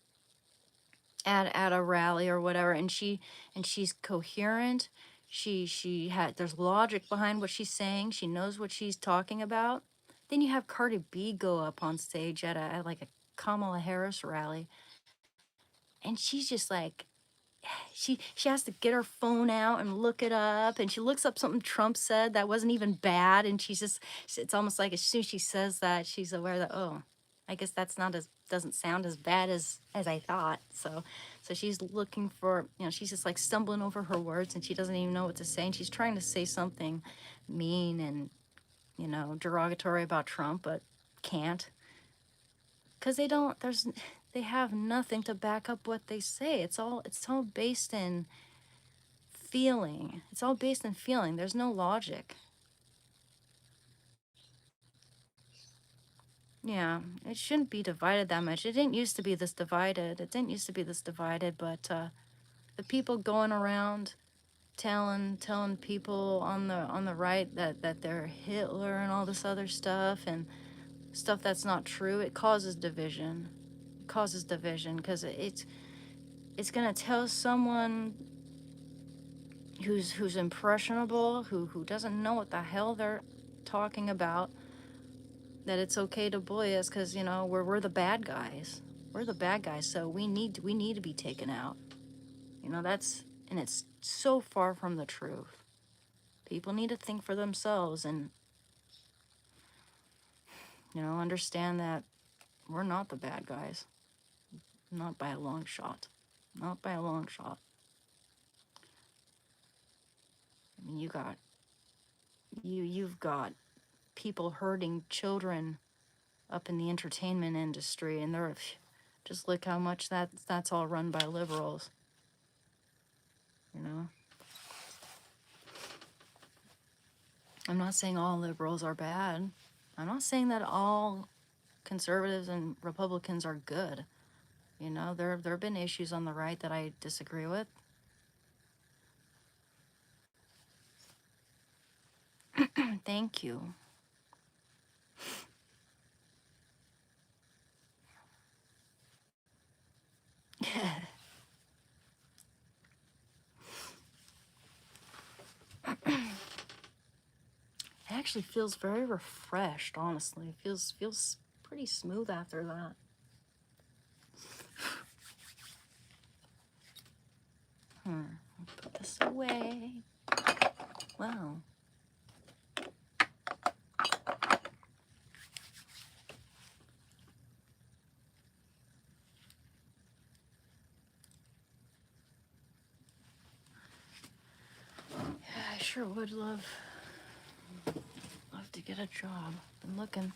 Speaker 1: at a rally or whatever, and she's coherent. She had there's logic behind what she's saying. She knows what she's talking about. Then you have Cardi B go up on stage at like a Kamala Harris rally, and she's just like she has to get her phone out and look it up, and she looks up something Trump said that wasn't even bad, and it's almost like as soon as she says that, she's aware that, oh, I guess that's not as doesn't sound as bad as I thought. So she's looking for, you know, she's just like stumbling over her words, and she doesn't even know what to say, and she's trying to say something mean and, you know, derogatory about Trump, but can't, because they have nothing to back up what they say. It's all based in feeling. It's all based in feeling. There's no logic. Yeah, it shouldn't be divided that much. It didn't used to be this divided. It didn't used to be this divided, but the people going around telling people on the right that they're Hitler and all this other stuff and stuff that's not true, it causes division. It causes division because it's gonna tell someone who's impressionable, who doesn't know what the hell they're talking about, that it's okay to bully us because, you know, we're the bad guys. We're the bad guys, so we need to be taken out. You know, and it's so far from the truth. People need to think for themselves and, you know, understand that we're not the bad guys. Not by a long shot. Not by a long shot. I mean, you've got people hurting children up in the entertainment industry, and they're just look how much that's all run by liberals. You know, I'm not saying all liberals are bad. I'm not saying that all conservatives and Republicans are good. You know, there have been issues on the right that I disagree with. Thank you. It actually feels very refreshed, honestly. It feels pretty smooth after that. Put this away. Wow. Yeah, I sure would love to get a job. Been looking.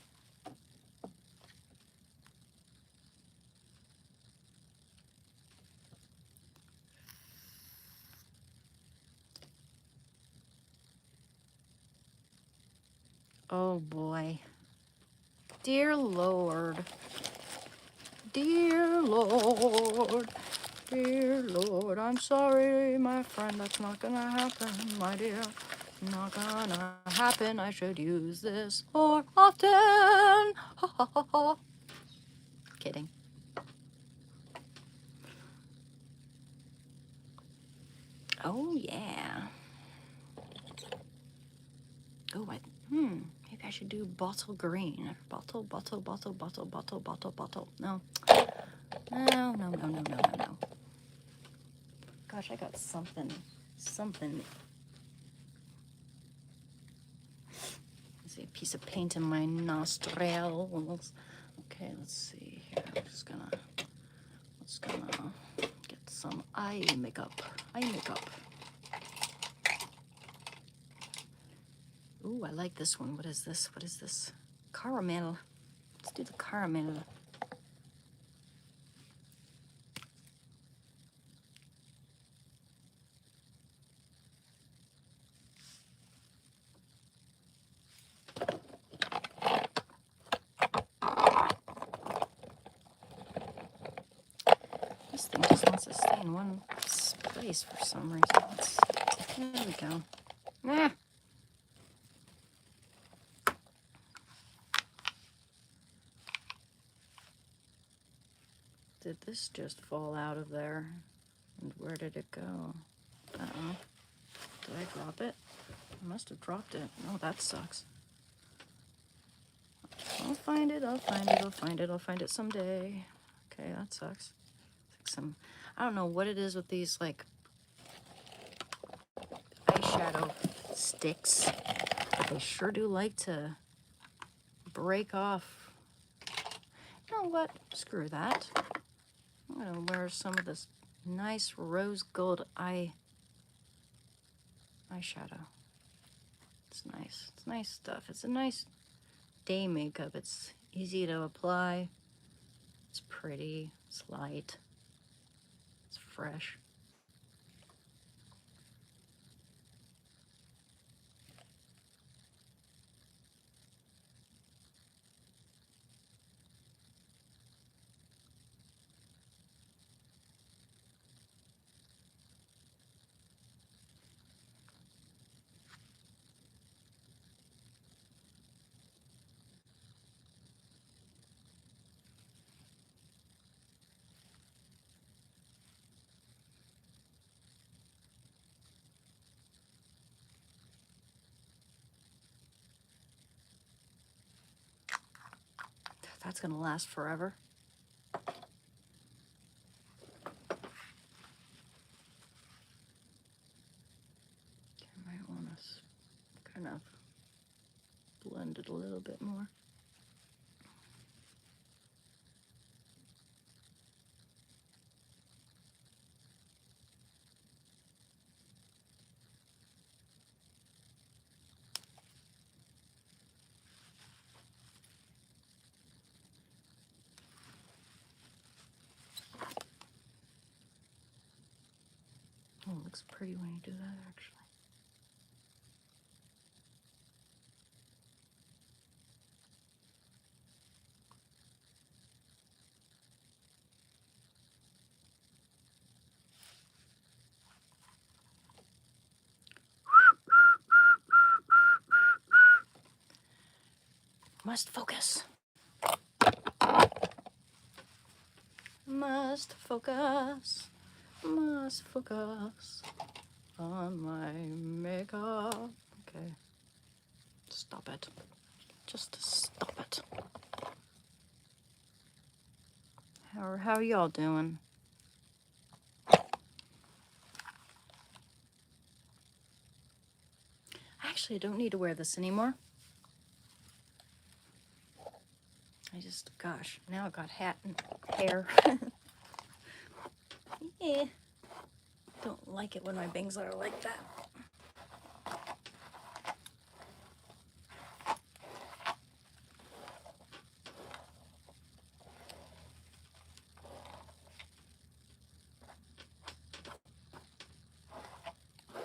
Speaker 1: Oh boy. Dear Lord. Dear Lord. Dear Lord, I'm sorry, my friend, that's not gonna happen, my dear. Not gonna happen. I should use this more often. Ha ha ha ha. Kidding. Oh yeah. Oh, maybe I should do bottle green. Bottle. No. No. Gosh, I got something. Let's see, a piece of paint in my nostrils. Okay, let's see here. I'm just gonna get some eye makeup. Ooh, I like this one. What is this? What is this? Caramel. Let's do the caramel. This thing just wants to stay in one place for some reason. There we go. Ah. Did this just fall out of there? And where did it go? Uh-oh. Did I drop it? I must have dropped it. Oh, that sucks. I'll find it, I'll find it, I'll find it, I'll find it someday. Okay, that sucks. Like I don't know what it is with these, like, eyeshadow sticks. They sure do like to break off. You know what? Screw that. I'm gonna wear some of this nice rose gold eyeshadow. It's nice. It's nice stuff. It's a nice day makeup. It's easy to apply. It's pretty. It's light. It's fresh. That's gonna last forever. I might want to kind of blend it a little bit more. Oh, it looks pretty when you do that, actually. Must focus. Must focus. Must focus on my makeup. Okay. Stop it. Just stop it. How are y'all doing? Actually, I don't need to wear this anymore. I just, gosh, now I got hat and hair. Yeah. Don't like it when my bangs are like that.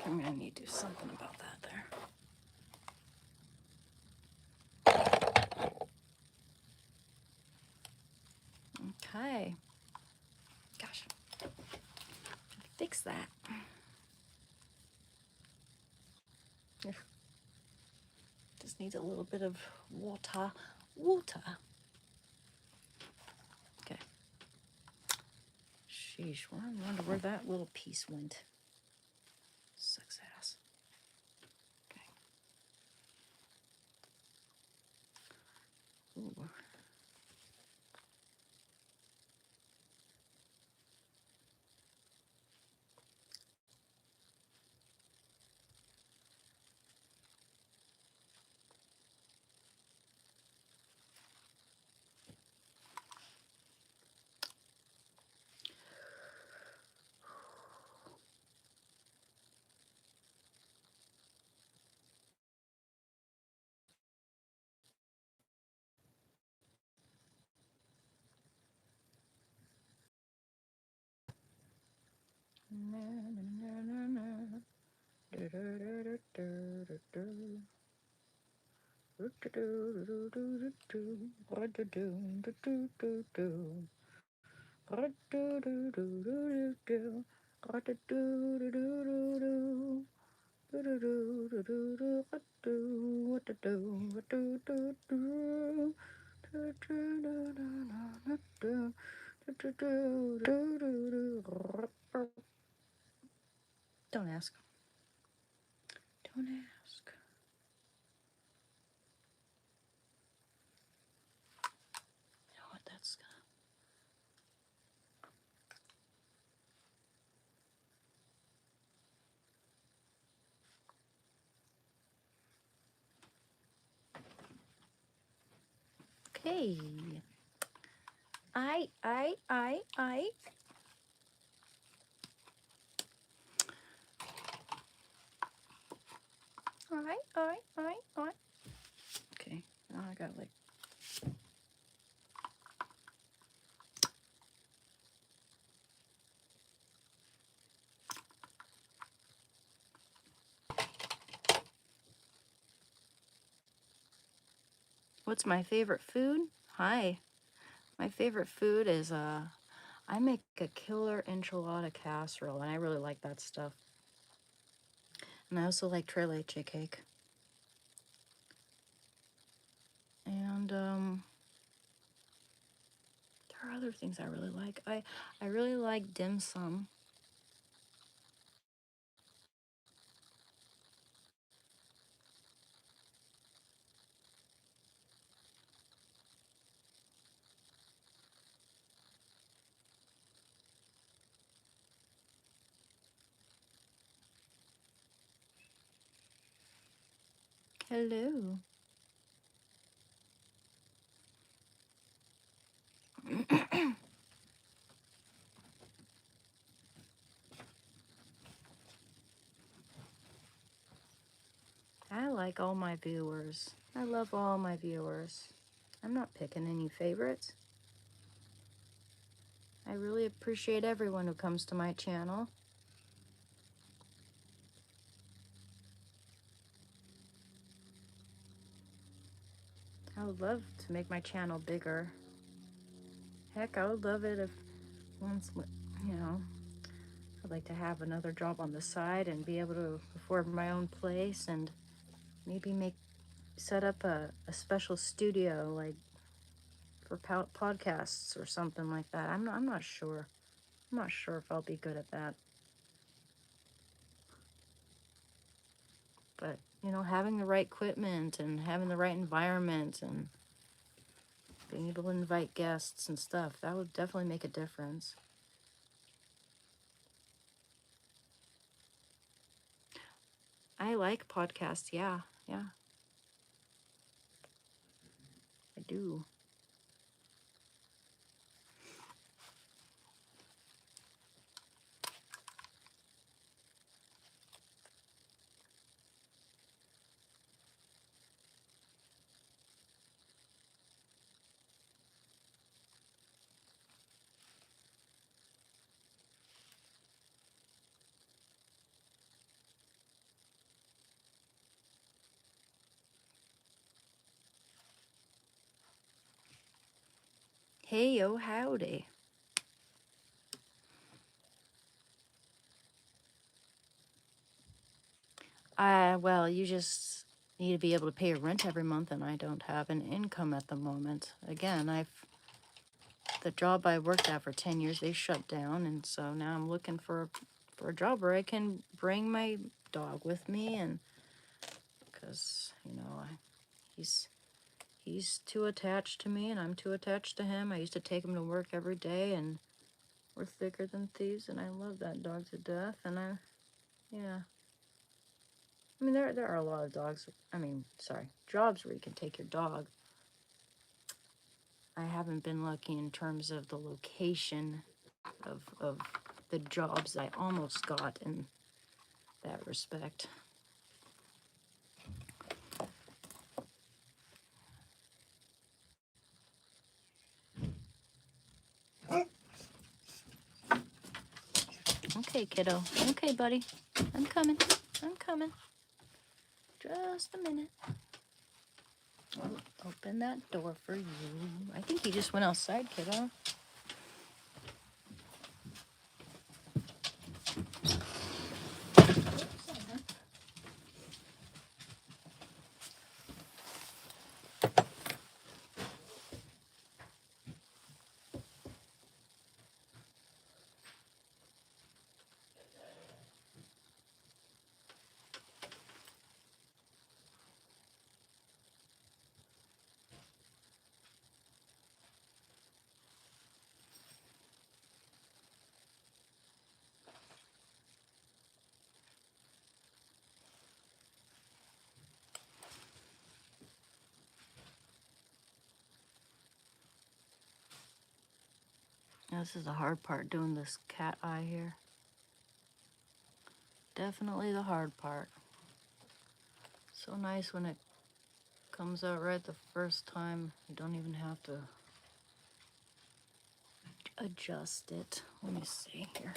Speaker 1: I'm gonna need to do something about that there. Okay. Gosh. Fix that. Just needs a little bit of water. Water. Okay. Sheesh, I wonder where that little piece went. Sucks ass. Okay. Ooh. Don't ask. Don't ask. You know what that's gonna. Okay. I. Okay. Now I got like. What's my favorite food? Hi. My favorite food is I make a killer enchilada casserole, and I really like that stuff. And I also like tres leche cake. And there are other things I really like. I really like dim sum. Hello. I like all my viewers. I love all my viewers. I'm not picking any favorites. I really appreciate everyone who comes to my channel. I would love to make my channel bigger. Heck, I would love it if once, you know, I'd like to have another job on the side and be able to afford my own place and maybe set up a special studio like for podcasts or something like that. I'm not sure. I'm not sure if I'll be good at that. But, you know, having the right equipment and having the right environment and being able to invite guests and stuff, that would definitely make a difference. I like podcasts. Yeah. I do. Hey, yo, howdy. Well, you just need to be able to pay your rent every month, and I don't have an income at the moment. Again, the job I worked at for 10 years, they shut down, and so now I'm looking for a job where I can bring my dog with me, and because, you know, he's too attached to me, and I'm too attached to him. I used to take him to work every day, and we're thicker than thieves, and I love that dog to death, and yeah. I mean, there are a lot of jobs where you can take your dog. I haven't been lucky in terms of the location of the jobs I almost got in that respect. Okay, kiddo. Okay, buddy. I'm coming. Just a minute. Open that door for you. I think he just went outside, kiddo. This is the hard part, doing this cat eye here. Definitely the hard part. So nice when it comes out right the first time. You don't even have to adjust it. Let me see here.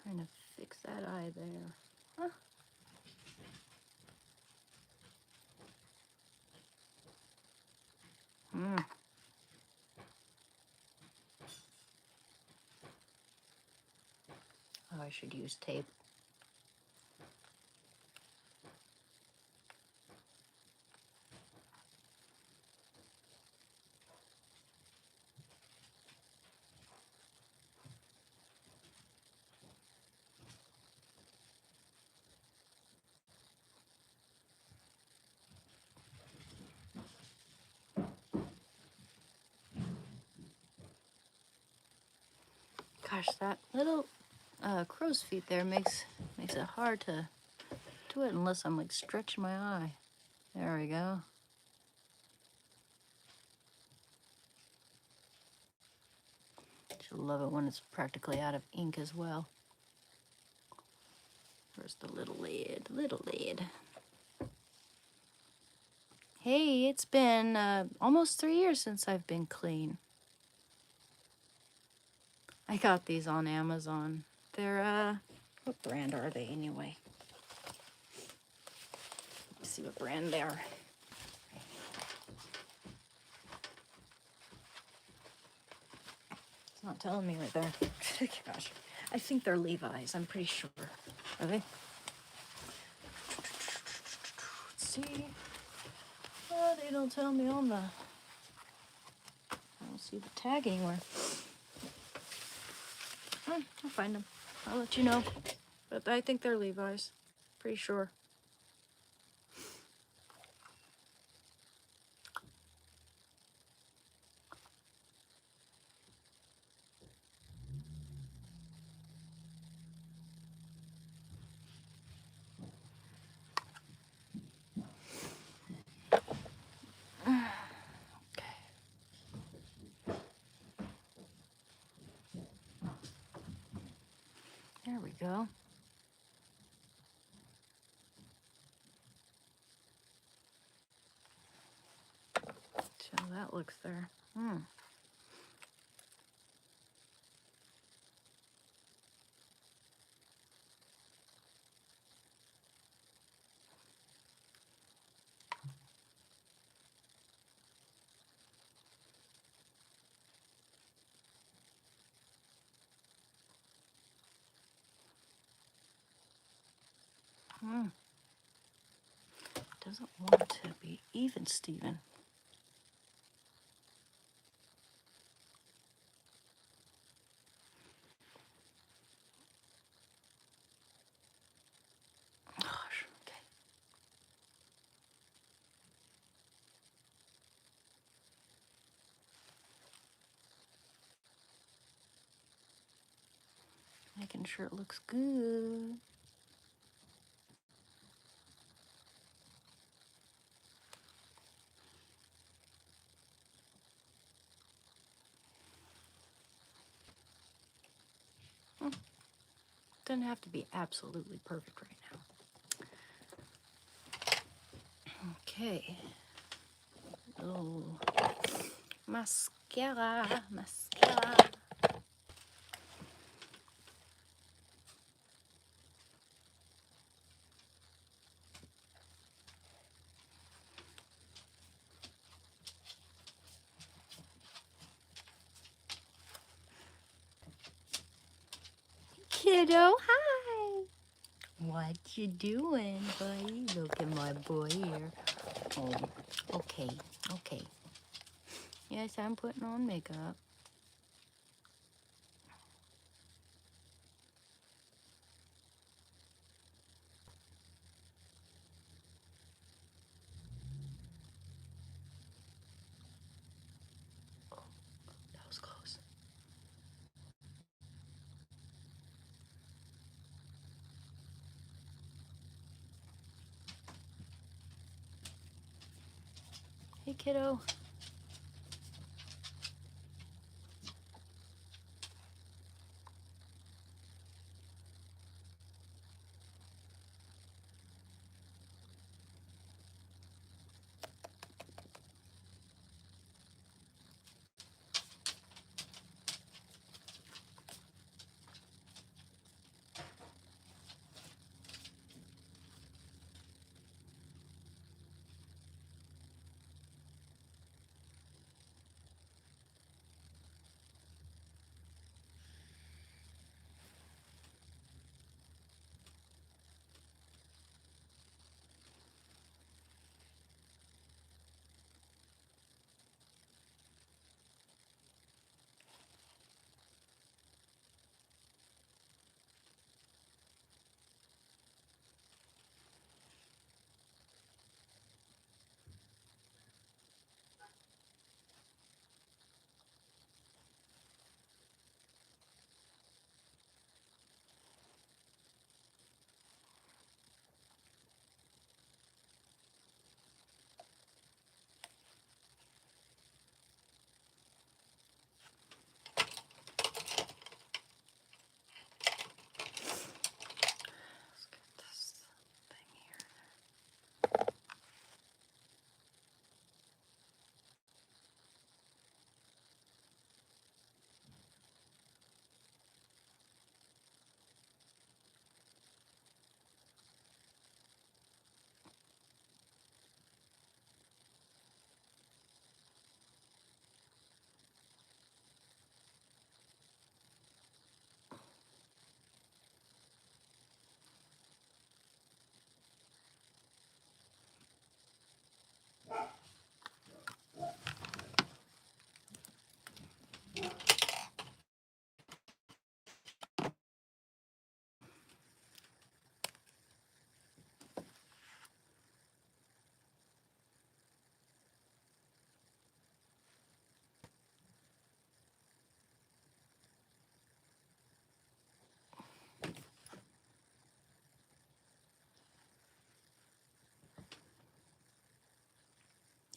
Speaker 1: Trying to fix that eye there. Huh? Mm. Oh, I should use tape. Gosh, that little crow's feet there makes it hard to do it unless I'm like stretching my eye. There we go. She'll love it when it's practically out of ink as well. Where's the little lid? Little lid. Hey, it's been almost 3 years since I've been clean. I got these on Amazon. They're, what brand are they anyway? Let's see what brand they are. It's not telling me right there. Gosh, I think they're Levi's. I'm pretty sure. Are they? Let's see. Oh, they don't tell me on the... I don't see the tag anywhere. I'll find them. I'll let you know. But I think they're Levi's. Pretty sure. There we go. So that looks there. Doesn't want to be even, Steven. Gosh, okay. Making sure it looks good. Doesn't have to be absolutely perfect right now. Okay. Oh, mascara, mascara. Kiddo, hi. What you doing, buddy? Look at my boy here. Oh, okay, okay. Yes, I'm putting on makeup. Oh, that was close. Hey, kiddo. Let's get this thing here.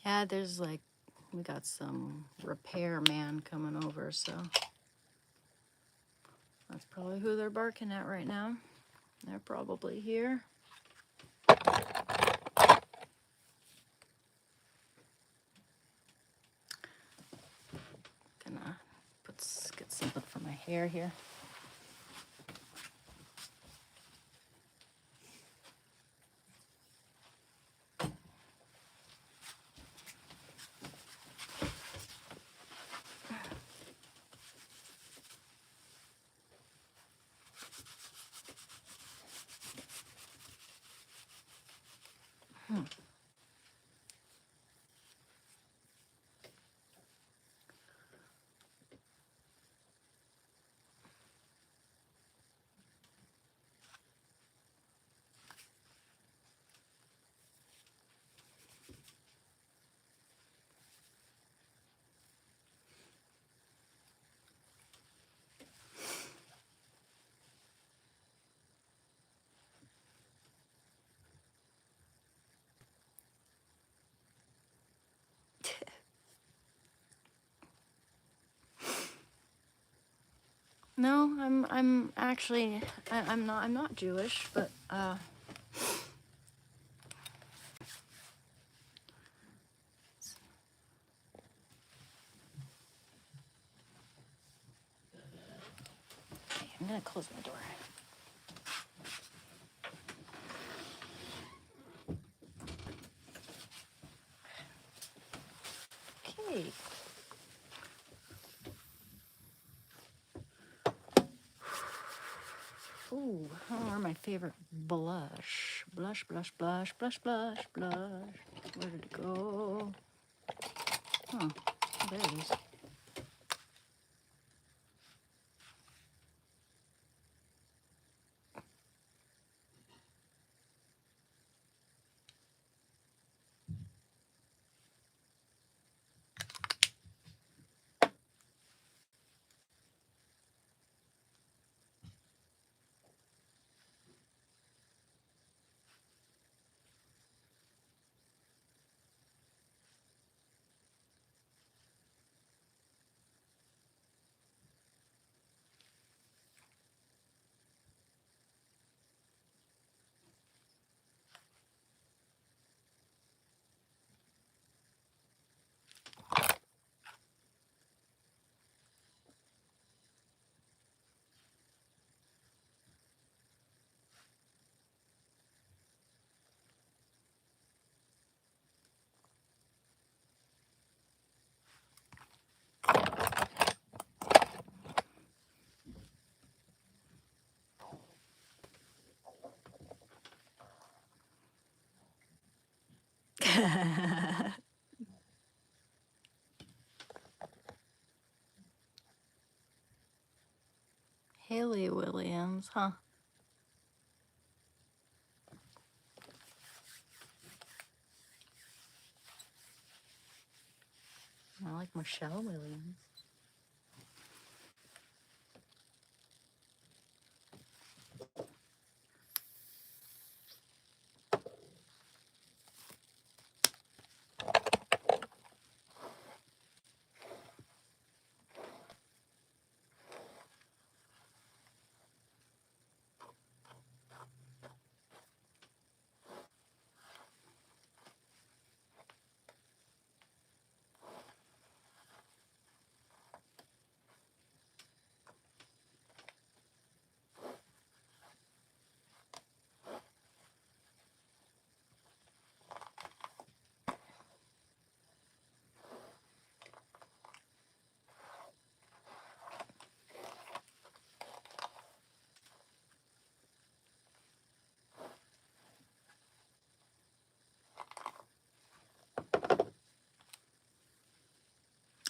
Speaker 1: Yeah, there's like, we got some repair man coming over, so that's probably who they're barking at right now. They're probably here. Gonna get something for my hair here. No, I'm actually I'm not Jewish, but okay, I'm gonna close my door. Okay. Ooh, oh, my favorite blush. Blush, blush, blush, blush, blush, blush. Where did it go? Oh, there it is. Haley Williams, huh? I like Michelle Williams.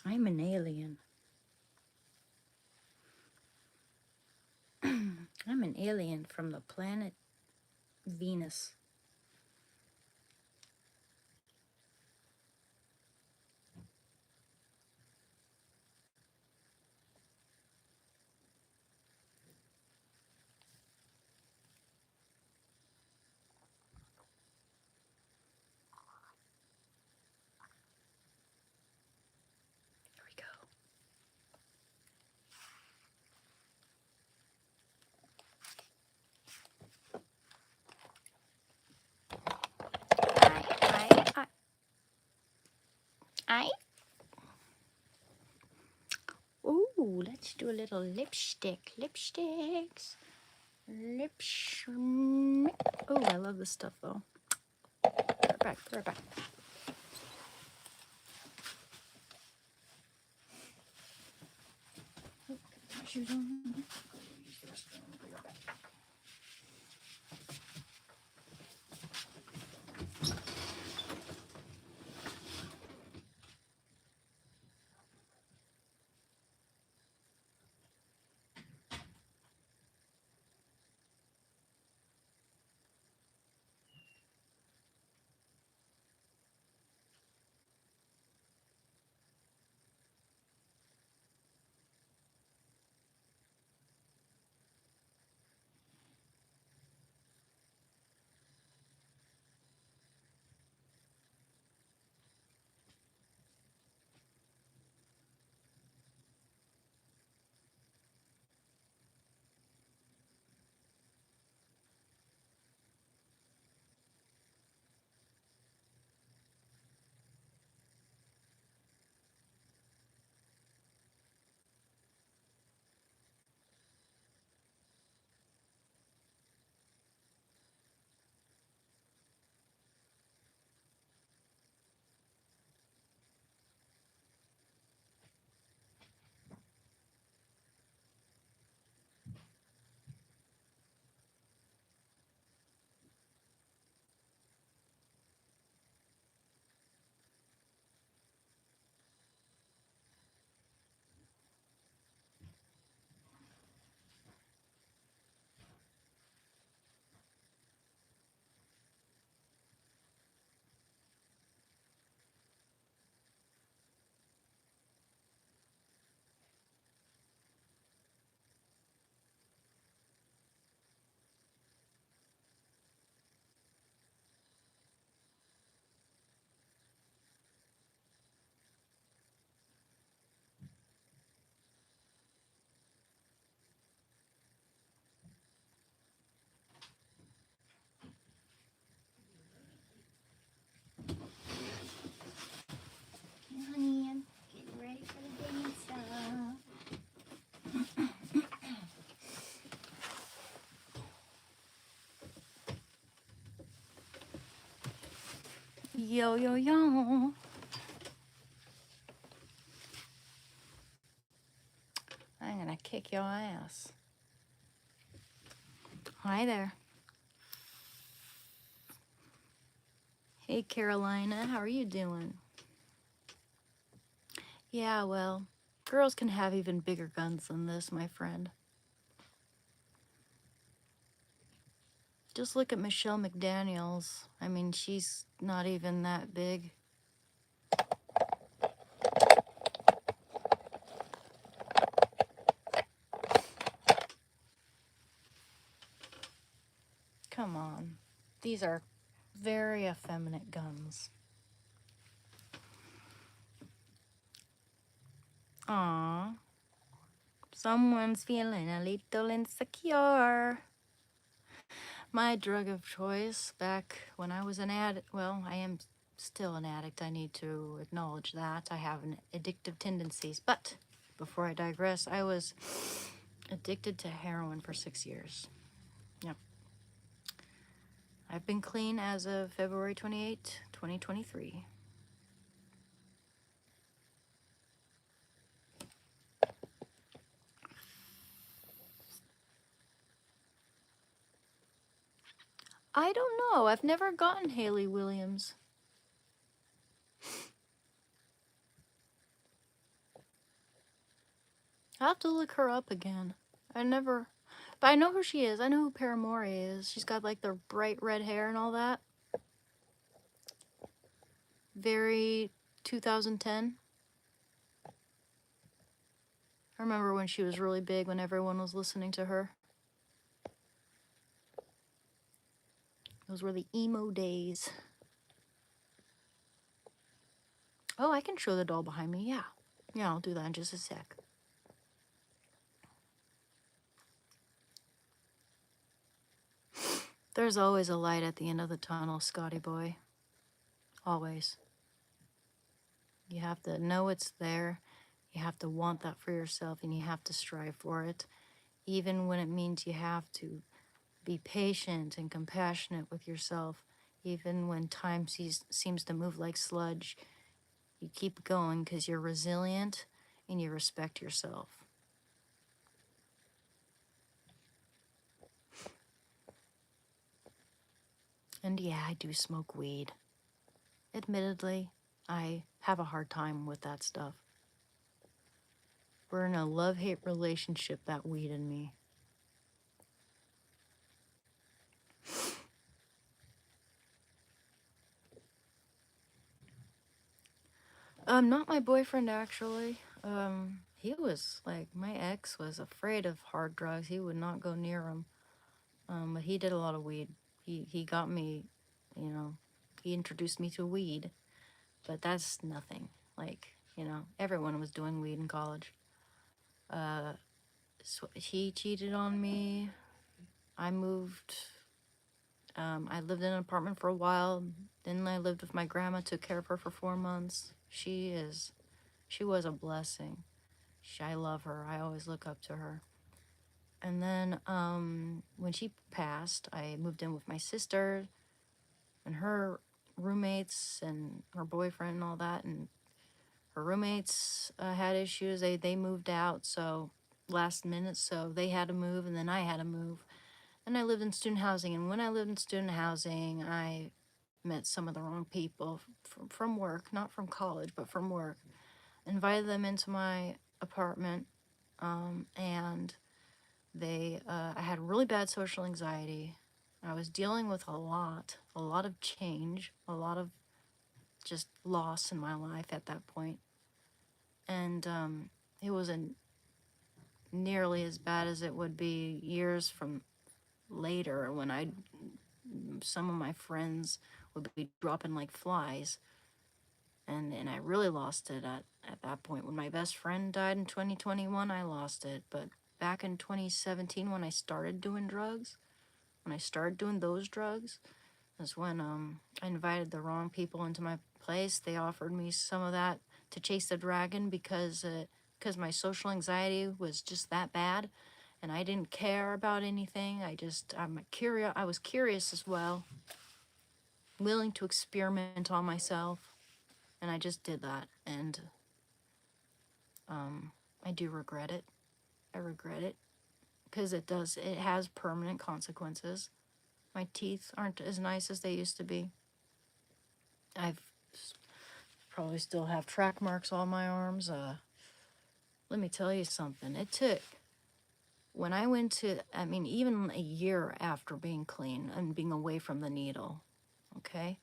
Speaker 1: I'm an alien. I'm an alien from the planet Venus. Here we go. I. Ooh, let's do a little lipstick. Lipsticks. Oh, I love this stuff though. Put it back, put it back. Oh, my shoes on. Yo, yo, yo. I'm gonna kick your ass. Hi there. Hey, Carolina, how are you doing? Yeah, well, girls can have even bigger guns than this, my friend. Just look at Michelle McDaniels. I mean, she's not even that big. Come on. These are very effeminate guns. Aww. Someone's feeling a little insecure. My drug of choice back when I was an addict, well, I am still an addict. I need to acknowledge that. I have an addictive tendencies. But before I digress, I was addicted to heroin for 6 years. Yep. I've been clean as of February 28, 2023. I don't know. I've never gotten Haley Williams. I'll have to look her up again. But I know who she is. I know who Paramore is. She's got like the bright red hair and all that. Very 2010. I remember when she was really big, when everyone was listening to her. Those were the emo days. Oh, I can show the doll behind me. Yeah. Yeah, I'll do that in just a sec. There's always a light at the end of the tunnel, Scotty boy. Always. You have to know it's there. You have to want that for yourself, and you have to strive for it. Even when it means you have to be patient and compassionate with yourself. Even when time seems to move like sludge, you keep going because you're resilient and you respect yourself. And yeah, I do smoke weed. Admittedly, I have a hard time with that stuff. We're in a love-hate relationship, that weed and me. Not my boyfriend, actually. He was, like, my ex was afraid of hard drugs. He would not go near them. But he did a lot of weed. He got me, you know, he introduced me to weed. But that's nothing. Like, you know, everyone was doing weed in college. So he cheated on me. I moved. I lived in an apartment for a while. Then I lived with my grandma, took care of her for 4 months. She was a blessing. I love her. I always look up to her. And then when she passed, I moved in with my sister and her roommates and her boyfriend and all that. And her roommates had issues. They moved out, so last minute, so they had to move, and then I had to move. And I lived in student housing, and when I lived in student housing, I met some of the wrong people from work, not from college, but from work. Invited them into my apartment, and I had really bad social anxiety. I was dealing with a lot of change, a lot of just loss in my life at that point. And it wasn't nearly as bad as it would be years from later when some of my friends would be dropping like flies. And I really lost it at that point. When my best friend died in 2021, I lost it. But back in 2017, when I started doing drugs, when I started doing those drugs, is when I invited the wrong people into my place. They offered me some of that to chase the dragon because my social anxiety was just that bad, and I didn't care about anything. I was curious as well. willing to experiment on myself, and I just did that, and I do regret it. I regret it because it has permanent consequences. My teeth aren't as nice as they used to be. I've probably still have track marks on my arms. Let me tell you something. It took, when I went to, I mean, even a year after being clean and being away from the needle, okay?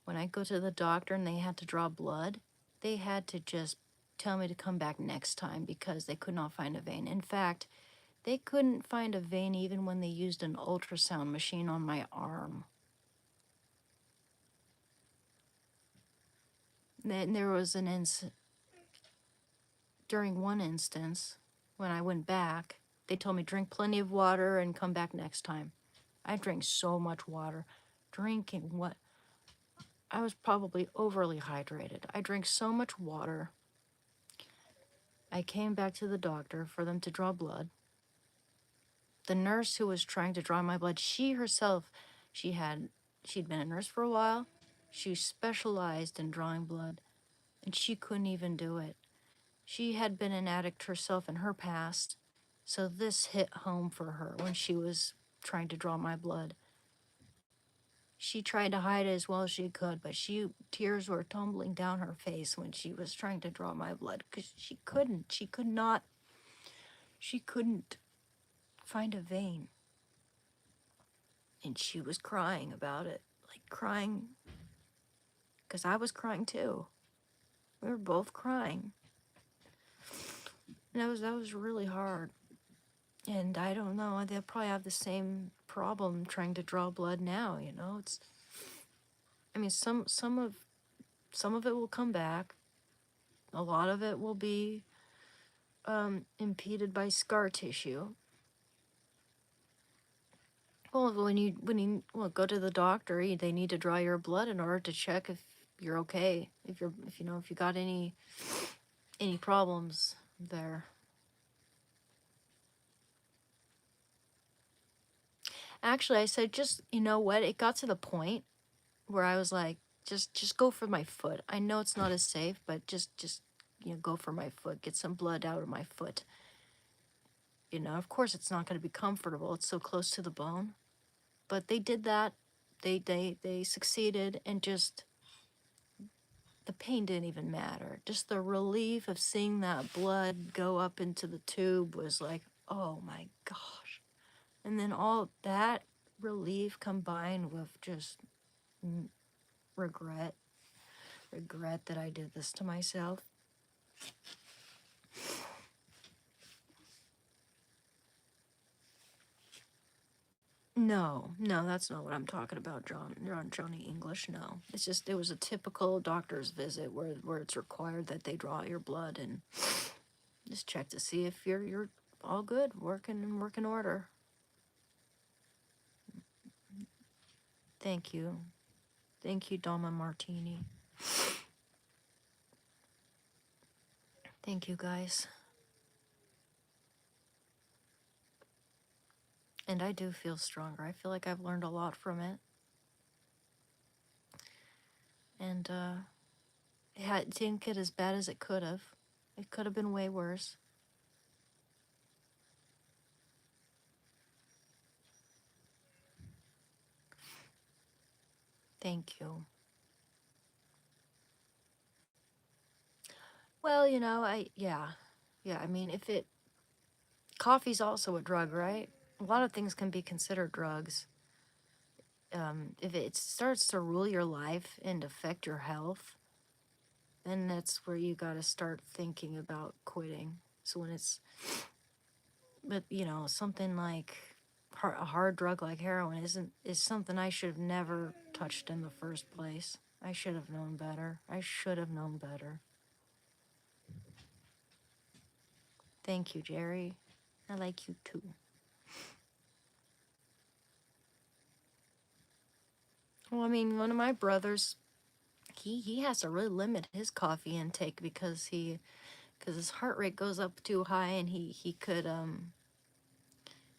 Speaker 1: When I go to the doctor and they had to draw blood, they had to just tell me to come back next time because they could not find a vein. In fact, they couldn't find a vein even when they used an ultrasound machine on my arm. Then there was during one instance, when I went back, they told me drink plenty of water and come back next time. I drank so much water. Drinking what? I was probably overly hydrated. I drank so much water. I came back to the doctor for them to draw blood. The nurse who was trying to draw my blood, she herself, she'd been a nurse for a while. She specialized in drawing blood, and she couldn't even do it. She had been an addict herself in her past, so this hit home for her when she was trying to draw my blood. She tried to hide it as well as she could, but tears were tumbling down her face when she was trying to draw my blood because she couldn't find a vein. And she was crying about it, like crying because I was crying too. We were both crying. And that was really hard. And I don't know, they'll probably have the same problem trying to draw blood now, you know? I mean, some of it will come back. A lot of it will be impeded by scar tissue. Well, when you go to the doctor, they need to draw your blood in order to check if you're okay, if you got any problems there. Actually, I said, just, you know what? It got to the point where I was like, just go for my foot. I know it's not as safe, but just go for my foot. Get some blood out of my foot. You know, of course, it's not going to be comfortable. It's so close to the bone. But they did that. They succeeded, and just the pain didn't even matter. Just the relief of seeing that blood go up into the tube was like, oh my gosh. And then all that relief combined with just regret that I did this to myself. No, that's not what I'm talking about, Johnny English. No, it's just, it was a typical doctor's visit where it's required that they draw your blood and just check to see if you're all good, working order. Thank you, Dama Martini. Thank you, guys. And I do feel stronger. I feel like I've learned a lot from it. And it didn't get as bad as it could have. It could have been way worse. Thank you. Well, you know, I mean, coffee's also a drug, right? A lot of things can be considered drugs. If it starts to rule your life and affect your health, then that's where you got to start thinking about quitting. So but you know, something like a hard drug like heroin is something I should have never touched in the first place. I should have known better. Thank you, Jerry. I like you too. Well, I mean, one of my brothers, he has to really limit his coffee intake because his heart rate goes up too high, and he could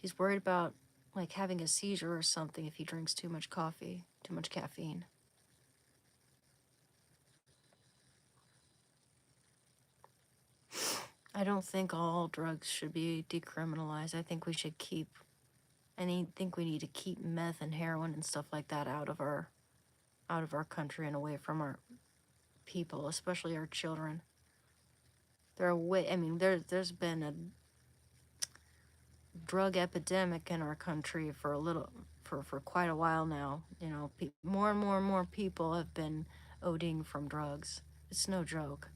Speaker 1: he's worried about like having a seizure or something if he drinks too much coffee, too much caffeine. I don't think all drugs should be decriminalized. I think we should keep, think we need to keep meth and heroin and stuff like that out of our country and away from our people, especially our children. There are way, I mean, there's been a drug epidemic in our country for quite a while now. You know, more and more and more people have been ODing from drugs. It's no joke.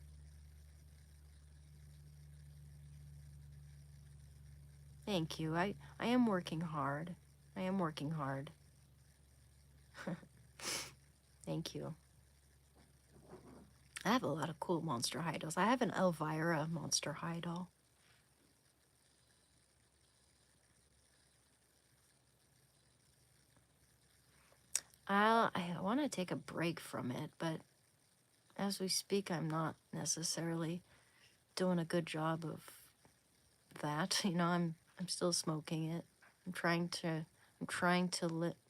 Speaker 1: Thank you. I am working hard. I am working hard. Thank you. I have a lot of cool Monster High dolls. I have an Elvira Monster High doll. I want to take a break from it, but as we speak, I'm not necessarily doing a good job of that. You know, I'm still smoking it. I'm trying to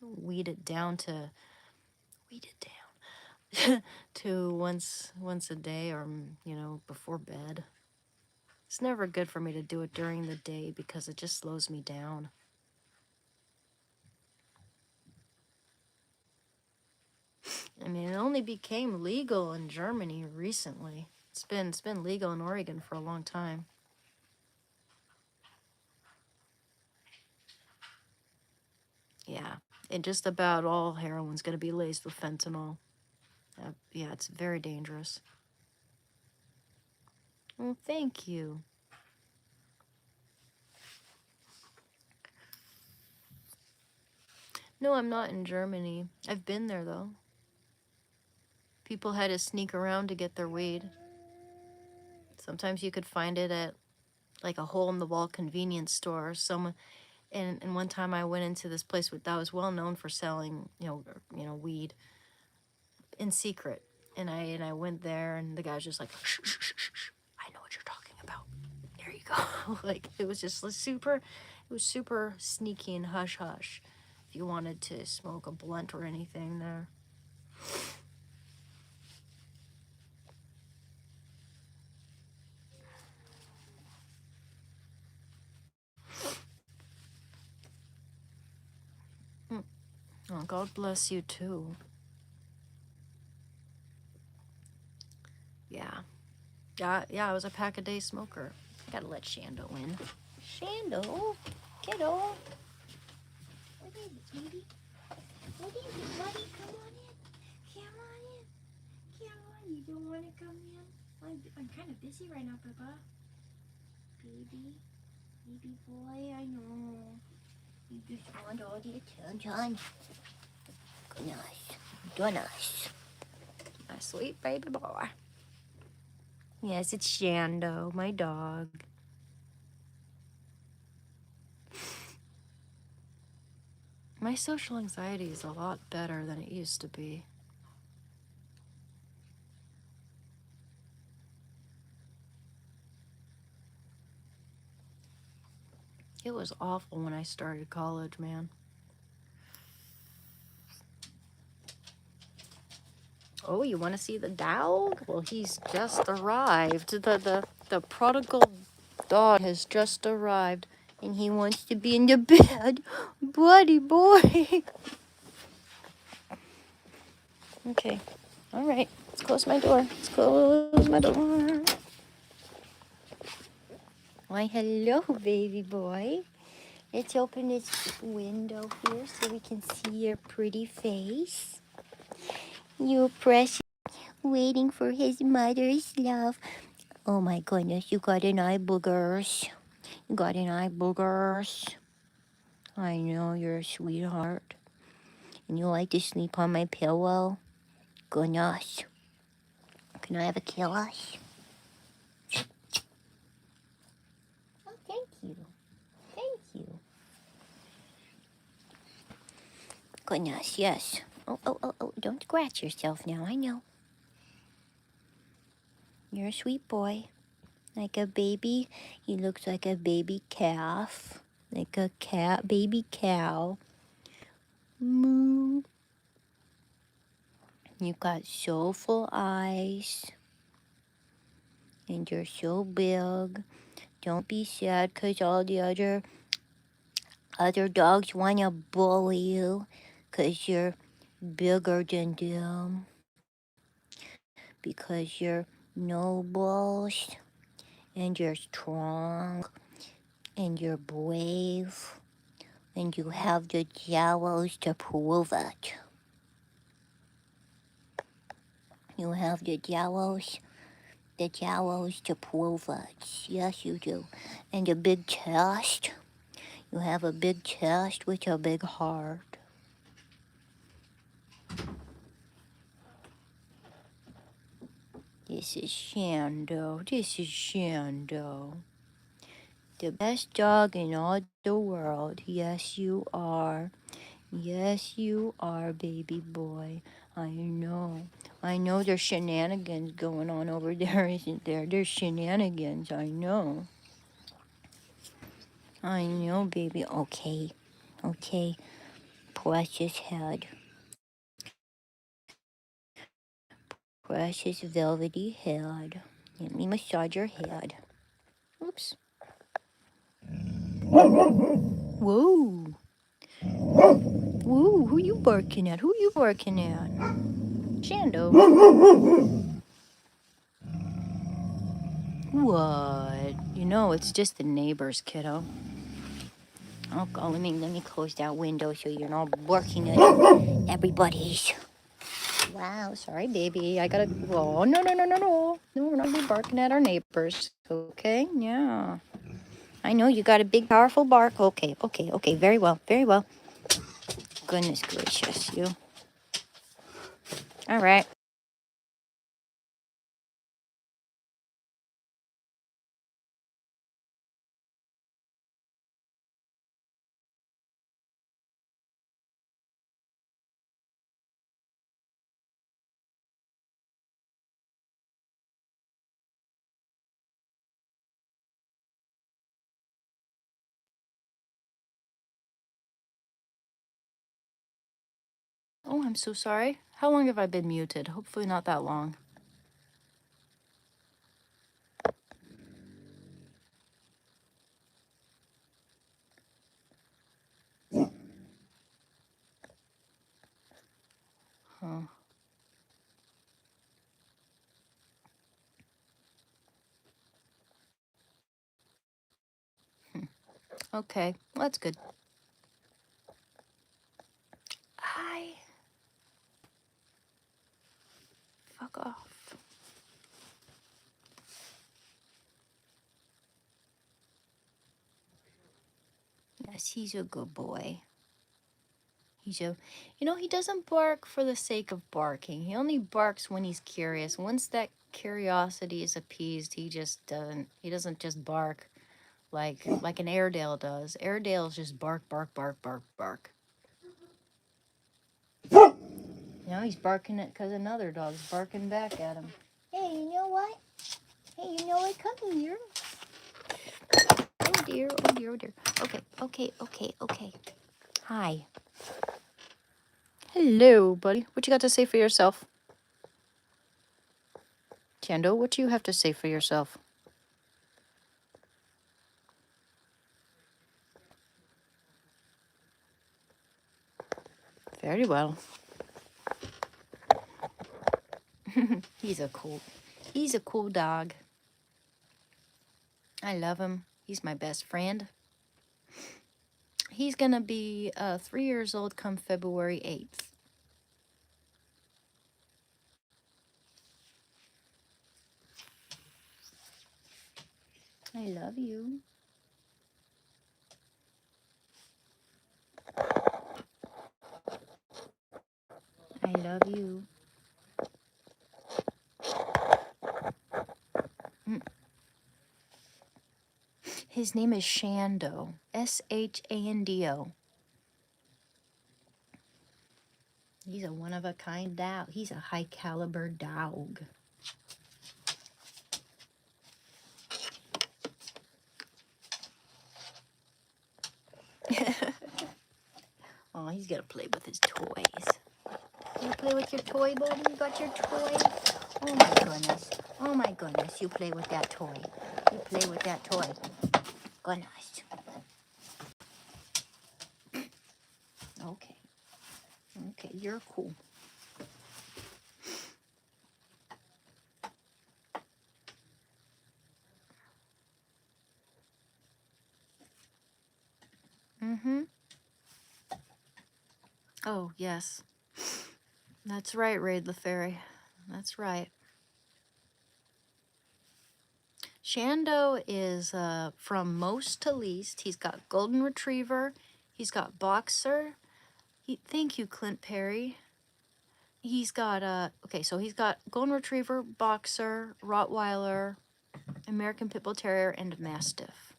Speaker 1: weed it down to once a day, or you know, before bed. It's never good for me to do it during the day because it just slows me down. I mean, it only became legal in Germany recently. It's been legal in Oregon for a long time. Yeah, and just about all heroin's gonna be laced with fentanyl. Yeah, it's very dangerous. Well, thank you. No, I'm not in Germany. I've been there though. People had to sneak around to get their weed. Sometimes you could find it at like a hole-in-the-wall convenience store. And one time I went into this place that was well known for selling, you know, weed in secret. And I went there, and the guy was just like, shh, shh, shh, shh, shh. I know what you're talking about. There you go. Like, it was just super sneaky and hush hush. If you wanted to smoke a blunt or anything there. Oh, God bless you too. Yeah. Yeah, I was a pack-a-day smoker. Gotta let Shando in. Shando, kiddo. What is it, baby? What is it, buddy? Come on in. Come on in. Come on. You don't want to come in? I'm kind of busy right now, Papa. Baby boy, I know. You just want all the attention. Goodness. Goodness. My sweet baby boy. Yes, it's Shando, my dog. My social anxiety is a lot better than it used to be. It was awful when I started college, man. Oh, you want to see the dog? Well, he's just arrived. The prodigal dog has just arrived, and he wants to be in the bed. Buddy boy. Okay. All right. Let's close my door. Let's close my door. Why, hello, baby boy. Let's open this window here so we can see your pretty face. You precious, waiting for his mother's love. Oh my goodness, you got an eye boogers. You got an eye boogers. I know you're a sweetheart. And you like to sleep on my pillow. Goodness. Can I have a kiss? Oh, thank you. Thank you. Goodness, yes. Oh, don't scratch yourself now, I know. You're a sweet boy. Like a baby. He looks like a baby calf.
Speaker 2: like a cat, baby cow. Moo. You got soulful eyes, and you're so big. Don't be sad, 'cause all the other dogs wanna bully you, 'cause you're bigger than them, because you're nobles, and you're strong, and you're brave, and you have the jowls to prove it. You have the jowls to prove it. Yes, you do. And a big chest. You have a big chest with a big heart. This is Shando. This is Shando. The best dog in all the world. Yes, you are. Yes, you are, baby boy. I know. I know there's shenanigans going on over there, isn't there? There's shenanigans. I know. I know, baby. Okay. Okay. Precious head. Precious velvety head. Let me massage your head. Oops. Whoa. Whoa, who you barking at? Who you barking at? Shando. What? You know, it's just the neighbors, kiddo. Oh, God, let me close that window so you're not barking at everybody's. Wow, sorry, baby. I gotta. Oh, no, no, no, no, no. No, we're not gonna be barking at our neighbors. Okay? Yeah. I know you got a big, powerful bark. Okay, okay, okay. Very well, very well. Goodness gracious, you. All right. Oh, I'm so sorry. How long have I been muted? Hopefully not that long. Huh. Okay, well, that's good. Hi. Fuck off. Yes, he's a good boy. He doesn't bark for the sake of barking. He only barks when he's curious. Once that curiosity is appeased, he doesn't just bark like an Airedale does. Airedales just bark, bark, bark, bark, bark. Now he's barking it because another dog's barking back at him. Hey, you know what? Hey, you know what? Come here. Oh dear, oh dear, oh dear. Okay, okay, okay, okay. Hi. Hello, buddy. What you got to say for yourself? Chando, what do you have to say for yourself? Very well. He's a cool dog. I love him. He's my best friend. He's gonna be 3 years old come February 8th. I love you. I love you. Mm. His name is Shando. Shando. He's a one of a kind dog. He's a high caliber dog. gonna play with his toys. You play with your toy, buddy? You got your toy? Oh my goodness. Oh my goodness. You play with that toy. You play with that toy. Goodness. Okay. Okay, you're cool. Mm-hmm. Oh, yes. That's right, Raid the Fairy. That's right. Shando is from most to least. He's got Golden Retriever. He's got Boxer. Thank you, Clint Perry. He's got, okay, so he's got Golden Retriever, Boxer, Rottweiler, American Pit Bull Terrier, and Mastiff.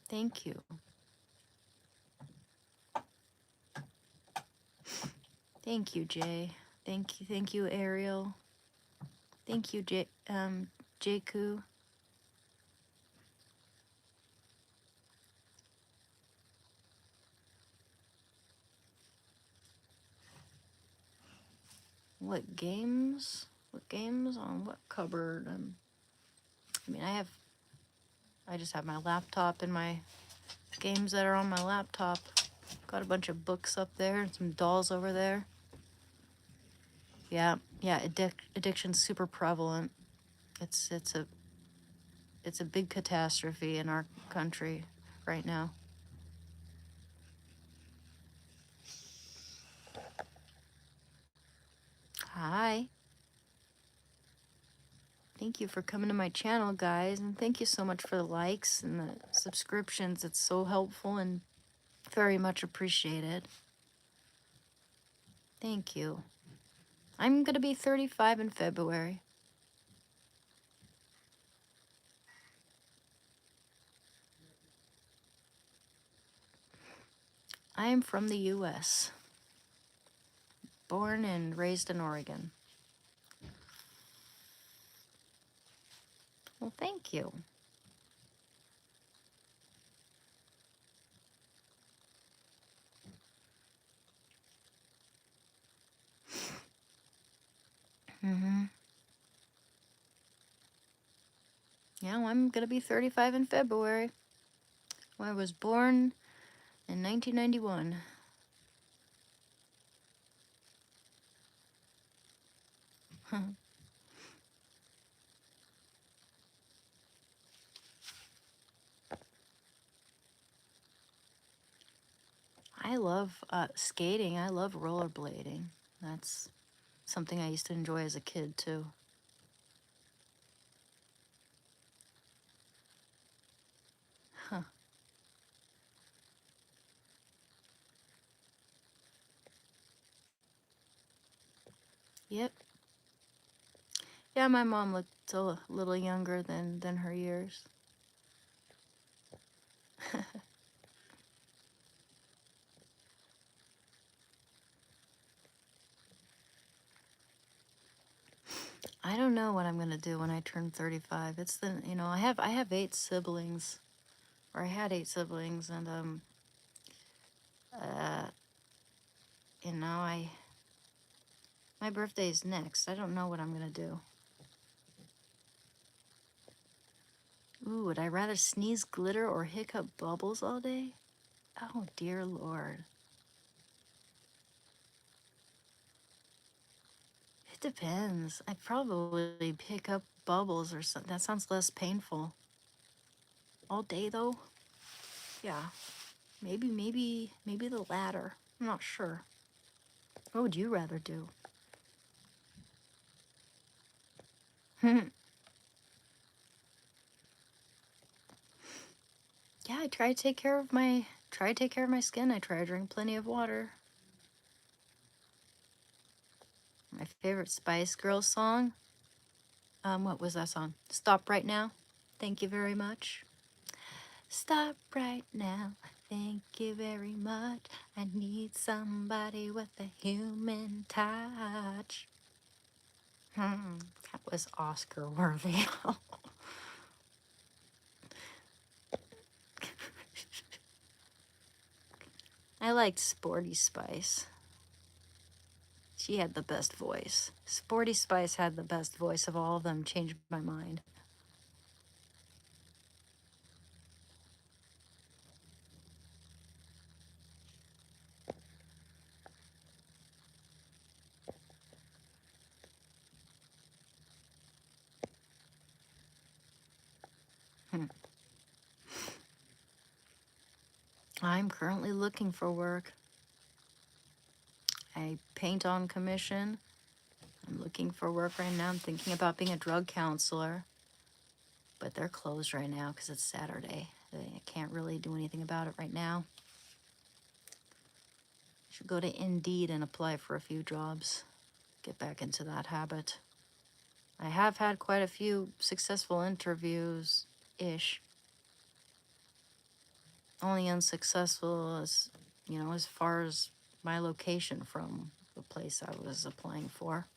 Speaker 2: Thank you. Thank you, Jay. Thank you, Ariel. Thank you, Jaku. What games? What games on what cupboard? I mean, I just have my laptop and my games that are on my laptop. Got a bunch of books up there and some dolls over there. Yeah, addiction's super prevalent. It's a big catastrophe in our country right now. Hi. Thank you for coming to my channel, guys, and thank you so much for the likes and the subscriptions. It's so helpful and very much appreciated. Thank you. I'm gonna be 35 in February. I am from the US. Born and raised in Oregon. Well, thank you. Yeah, well, I'm gonna be 35 in February. Well, I was born in 1991. I love skating. I love rollerblading. That's something I used to enjoy as a kid, too. Huh. Yep. Yeah, my mom looked a little younger than her years. I don't know what I'm gonna do when I turn 35. It's the, I have 8 siblings, or I had 8 siblings, and uh, my birthday's next. I don't know what I'm gonna do. Ooh, would I rather sneeze glitter or hiccup bubbles all day? Oh, dear Lord. It depends. I'd probably pick up bubbles or something. That sounds less painful. All day, though? Yeah. Maybe the latter. I'm not sure. What would you rather do? Yeah, I try to take care of my skin. I try to drink plenty of water. My favorite Spice Girls song. What was that song? Stop Right Now. Thank you very much. Stop right now. Thank you very much. I need somebody with a human touch. That was Oscar worthy.
Speaker 1: I liked Sporty Spice. She had the best voice. Sporty Spice had the best voice of all of them. Changed my mind. Hmm. I'm currently looking for work. I paint on commission. I'm looking for work right now. I'm thinking about being a drug counselor, but they're closed right now because it's Saturday. I can't really do anything about it right now. Should go to Indeed and apply for a few jobs. Get back into that habit. I have had quite a few successful interviews-ish. Only unsuccessful as, as far as my location from the place I was applying for.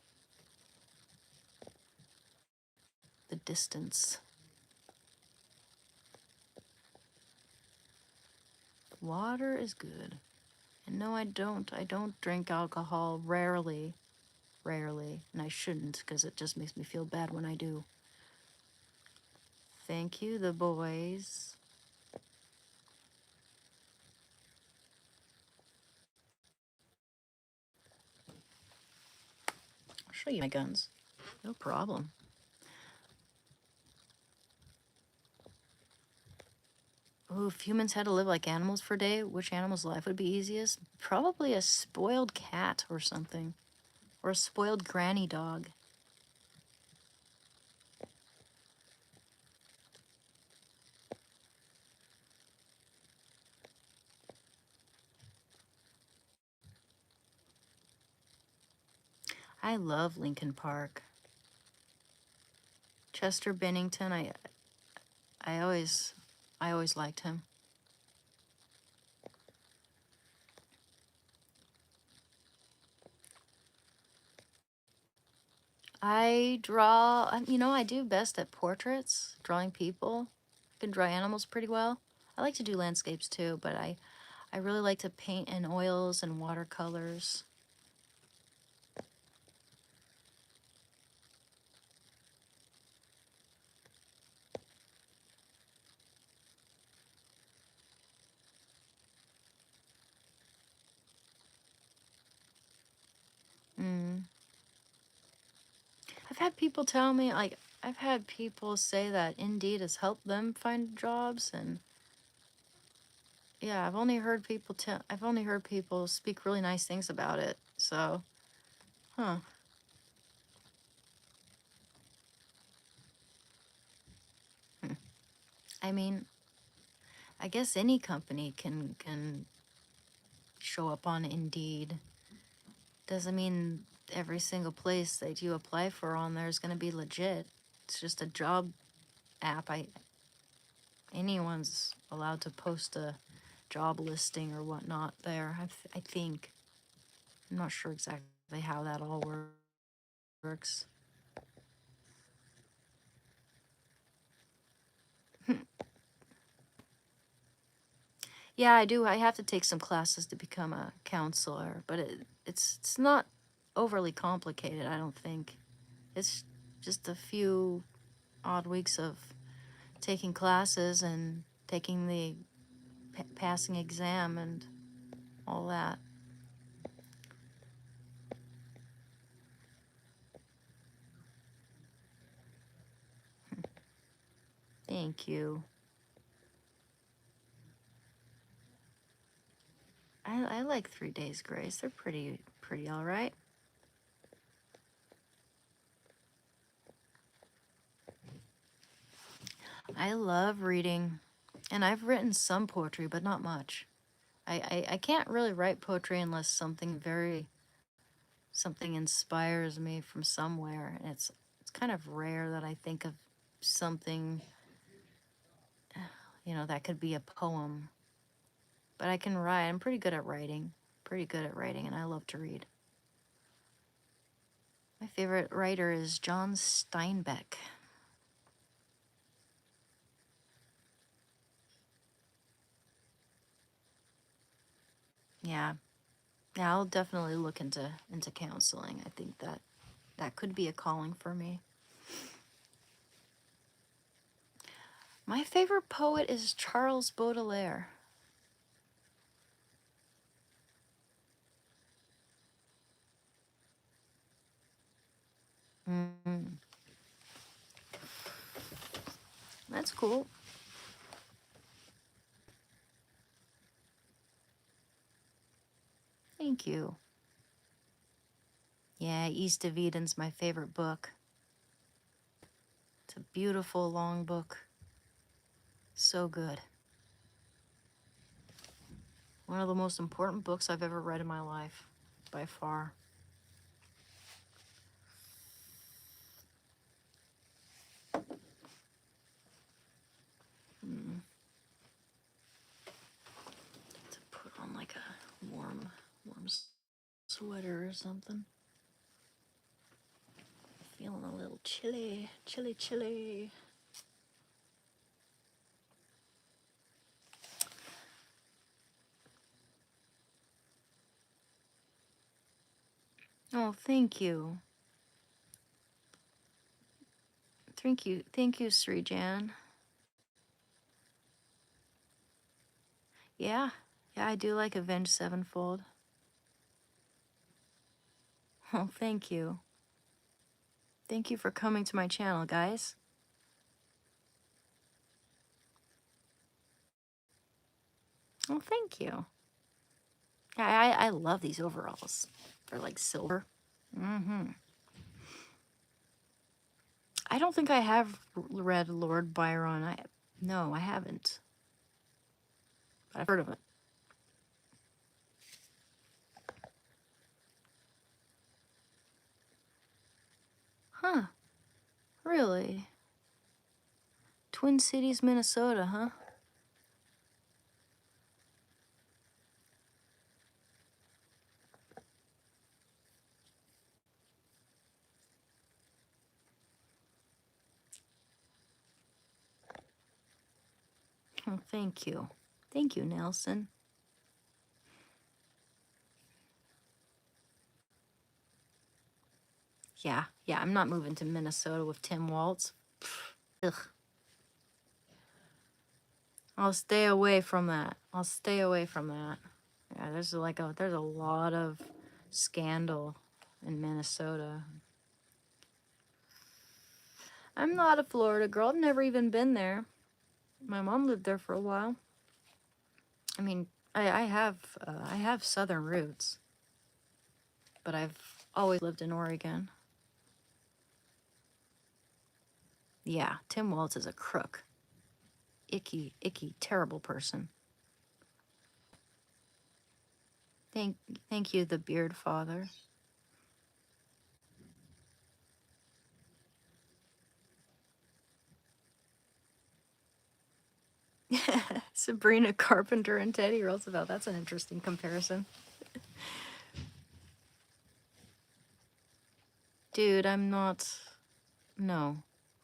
Speaker 1: The distance. Water is good. And no, I don't. I don't drink alcohol rarely. Rarely. And I shouldn't because it just makes me feel bad when I do. Thank you, the boys. I'll show you my guns. No problem. Oh, if humans had to live like animals for a day, which animal's life would be easiest? Probably a spoiled cat or something. Or a spoiled granny dog. I love Lincoln Park. Chester Bennington, I always liked him. I draw, I do best at portraits, drawing people. I can draw animals pretty well. I like to do landscapes too, but I really like to paint in oils and watercolors. Mm. I've had people tell me, I've had people say that Indeed has helped them find jobs, and yeah, I've only heard people speak really nice things about it. So, huh. Hmm. I mean, I guess any company can show up on Indeed. Doesn't mean every single place that you apply for on there is going to be legit. It's just a job app. Anyone's allowed to post a job listing or whatnot there. I think. I'm not sure exactly how that all works. Yeah, I do. I have to take some classes to become a counselor, but it's not overly complicated, I don't think. It's just a few odd weeks of taking classes and taking the passing exam and all that. Thank you. I like 3 Days Grace. They're pretty all right. I love reading, and I've written some poetry, but not much. I can't really write poetry unless something inspires me from somewhere. And it's kind of rare that I think of something, that could be a poem. But I can write. I'm pretty good at writing. Pretty good at writing, and I love to read. My favorite writer is John Steinbeck. Yeah. Yeah, I'll definitely look into counseling. I think that could be a calling for me. My favorite poet is Charles Baudelaire. Mm, that's cool. Thank you. Yeah, East of Eden's my favorite book. It's a beautiful long book. So good. One of the most important books I've ever read in my life, by far. Mm. To put on like a warm sweater or something. Feeling a little chilly, chilly. Oh, thank you. Thank you, Srijan. Yeah, I do like Avenged Sevenfold. Oh, thank you. Thank you for coming to my channel, guys. Oh, thank you. Yeah, I love these overalls. They're like silver. Mm-hmm. I don't think I have read Lord Byron. No, I haven't. But I've heard of it. Huh? Really? Twin Cities, Minnesota, huh? Oh, thank you. Thank you, Nelson. Yeah, I'm not moving to Minnesota with Tim Waltz. Ugh. I'll stay away from that. Yeah, there's a lot of scandal in Minnesota. I'm not a Florida girl. I've never even been there. My mom lived there for a while. I mean, I have southern roots, but I've always lived in Oregon. Yeah, Tim Waltz is a crook. Icky, terrible person. Thank you, the Beard Father. Sabrina Carpenter and Teddy Roosevelt. That's an interesting comparison. Dude, I'm not. No,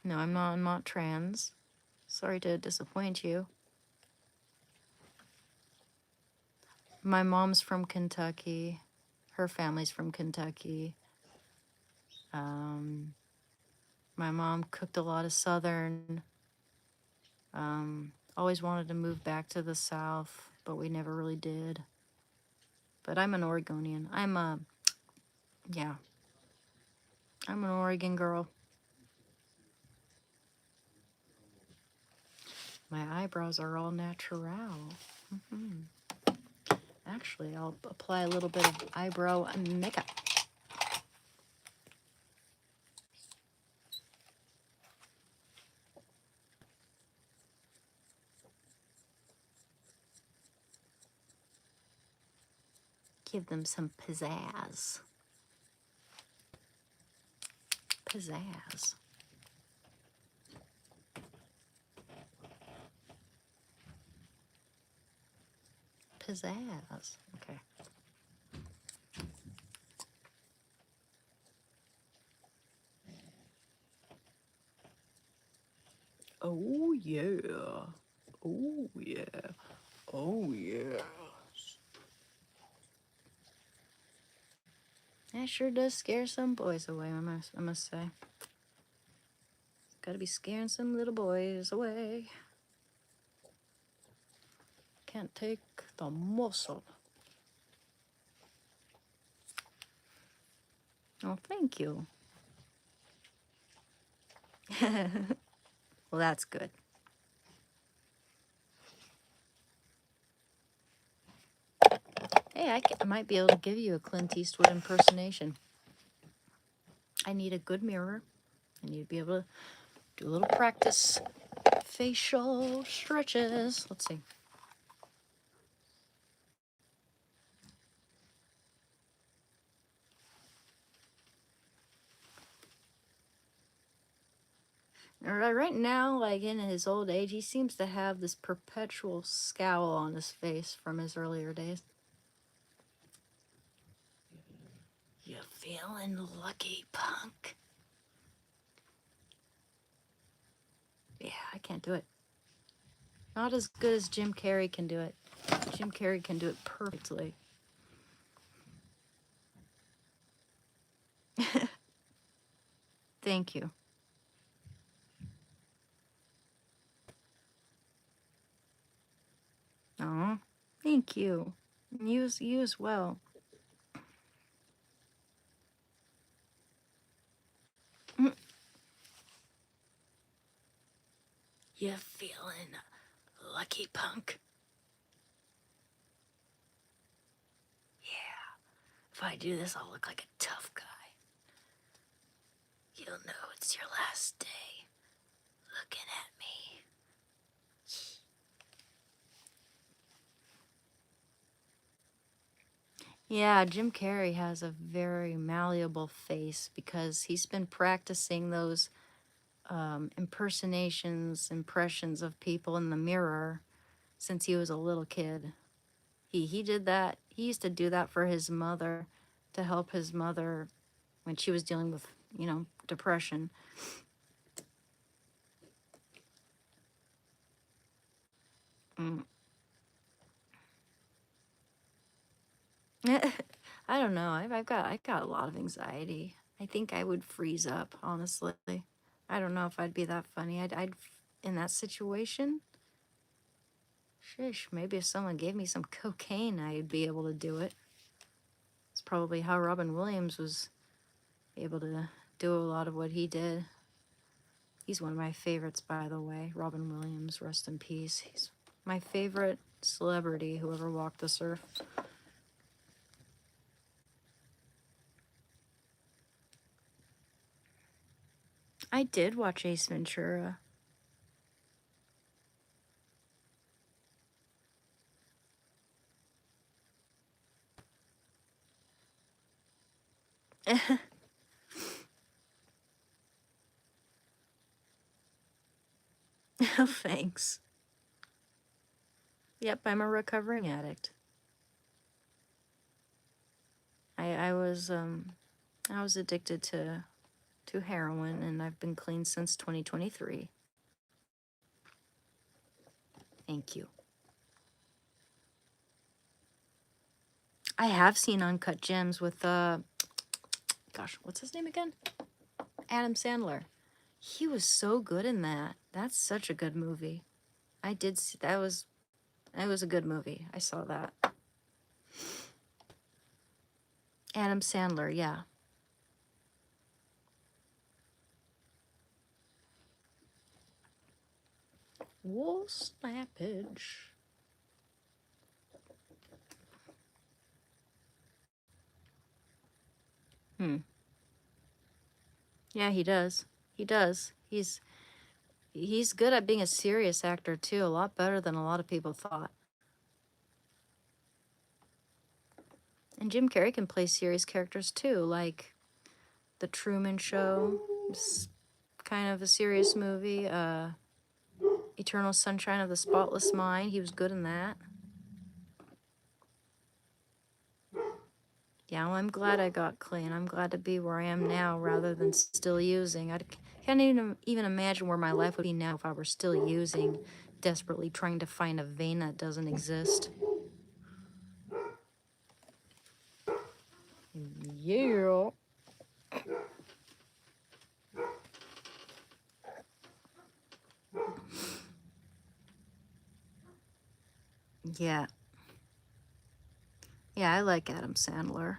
Speaker 1: I'm not. I'm not trans. Sorry to disappoint you. My mom's from Kentucky. Her family's from Kentucky. My mom cooked a lot of Southern. Always wanted to move back to the South, but we never really did. But I'm an Oregonian. I'm an Oregon girl. My eyebrows are all natural. Actually, I'll apply a little bit of eyebrow makeup. Give them some pizzazz. Pizzazz. Pizzazz. Okay. Oh, yeah. Oh, yeah. Oh, yeah. That sure does scare some boys away, I must say. Gotta be scaring some little boys away. Can't take the muscle. Oh, thank you. Well, that's good. Hey, I might be able to give you a Clint Eastwood impersonation. I need a good mirror. I need to be able to do a little practice. Facial stretches. Let's see. Right now, like in his old age, he seems to have this perpetual scowl on his face from his earlier days. You feeling lucky, punk? Yeah, I can't do it. Not as good as Jim Carrey can do it. Jim Carrey can do it perfectly. Thank you. Oh, thank you. You as well. You feeling lucky, punk? Yeah. If I do this, I'll look like a tough guy. You'll know it's your last day looking at me. Yeah, Jim Carrey has a very malleable face because he's been practicing those impressions of people in the mirror since he was a little kid. He did that. He used to do that for his mother to help his mother when she was dealing with, depression. Mm. I don't know. I got a lot of anxiety. I think I would freeze up, honestly. I don't know if I'd be that funny. I'd in that situation. Shish, maybe if someone gave me some cocaine, I'd be able to do it. It's probably how Robin Williams was able to do a lot of what he did. He's one of my favorites, by the way. Robin Williams, rest in peace. He's my favorite celebrity who ever walked this earth. I did watch Ace Ventura. Oh, thanks. Yep, I'm a recovering addict. I was addicted to heroin, and I've been clean since 2023. Thank you. I have seen Uncut Gems with gosh, what's his name again? Adam Sandler. He was so good in that. That's such a good movie. I did see that was a good movie. I saw that. Adam Sandler, yeah. Wool snappage. Yeah, he does. He does. He's good at being a serious actor too, a lot better than a lot of people thought. And Jim Carrey can play serious characters too, like The Truman Show. It's kind of a serious movie. Eternal Sunshine of the Spotless Mind. He was good in that. Yeah, well, I'm glad I got clean. I'm glad to be where I am now rather than still using. I can't even imagine where my life would be now if I were still using, desperately trying to find a vein that doesn't exist. Yeah. Yeah. Yeah, I like Adam Sandler.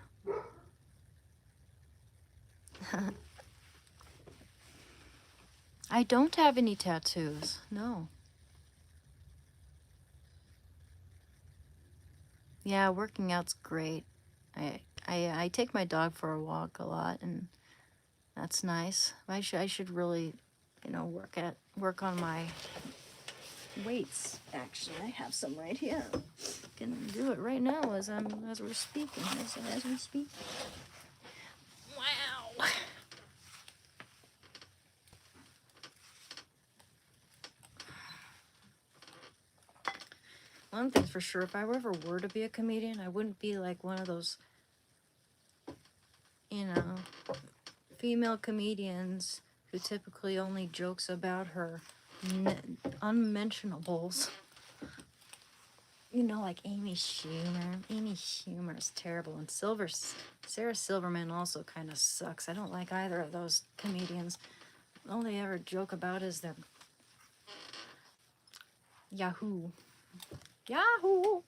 Speaker 1: I don't have any tattoos. No. Yeah, working out's great. I take my dog for a walk a lot, and that's nice. I should really, work on my weights. Actually, I have some right here. Can do it right now as we're speaking. As we speak. Wow. One thing's for sure, if I ever were to be a comedian, I wouldn't be like one of those, you know, female comedians who typically only jokes about her unmentionables. You know, like Amy Schumer. Amy Schumer is terrible, and Sarah Silverman also kind of sucks. I don't like either of those comedians. All they ever joke about is their Yahoo. Yahoo!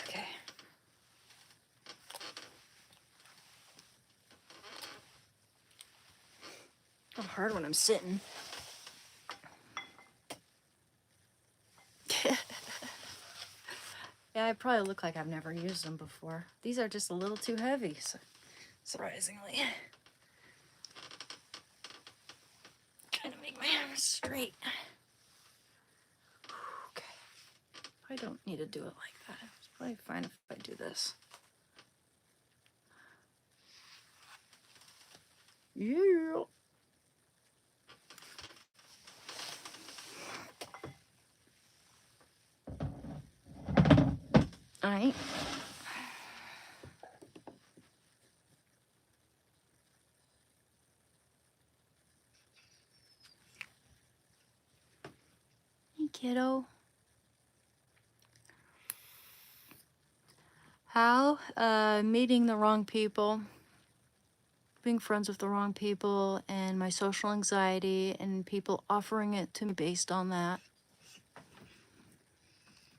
Speaker 1: Okay. Oh, hard when I'm sitting. Yeah, I probably look like I've never used them before. These are just a little too heavy, surprisingly. Trying to make my arms straight. Okay. I don't need to do it like that. It's probably fine if I do this. Yeah. All right. Hey, kiddo. How? Meeting the wrong people, being friends with the wrong people, and my social anxiety, and people offering it to me based on that.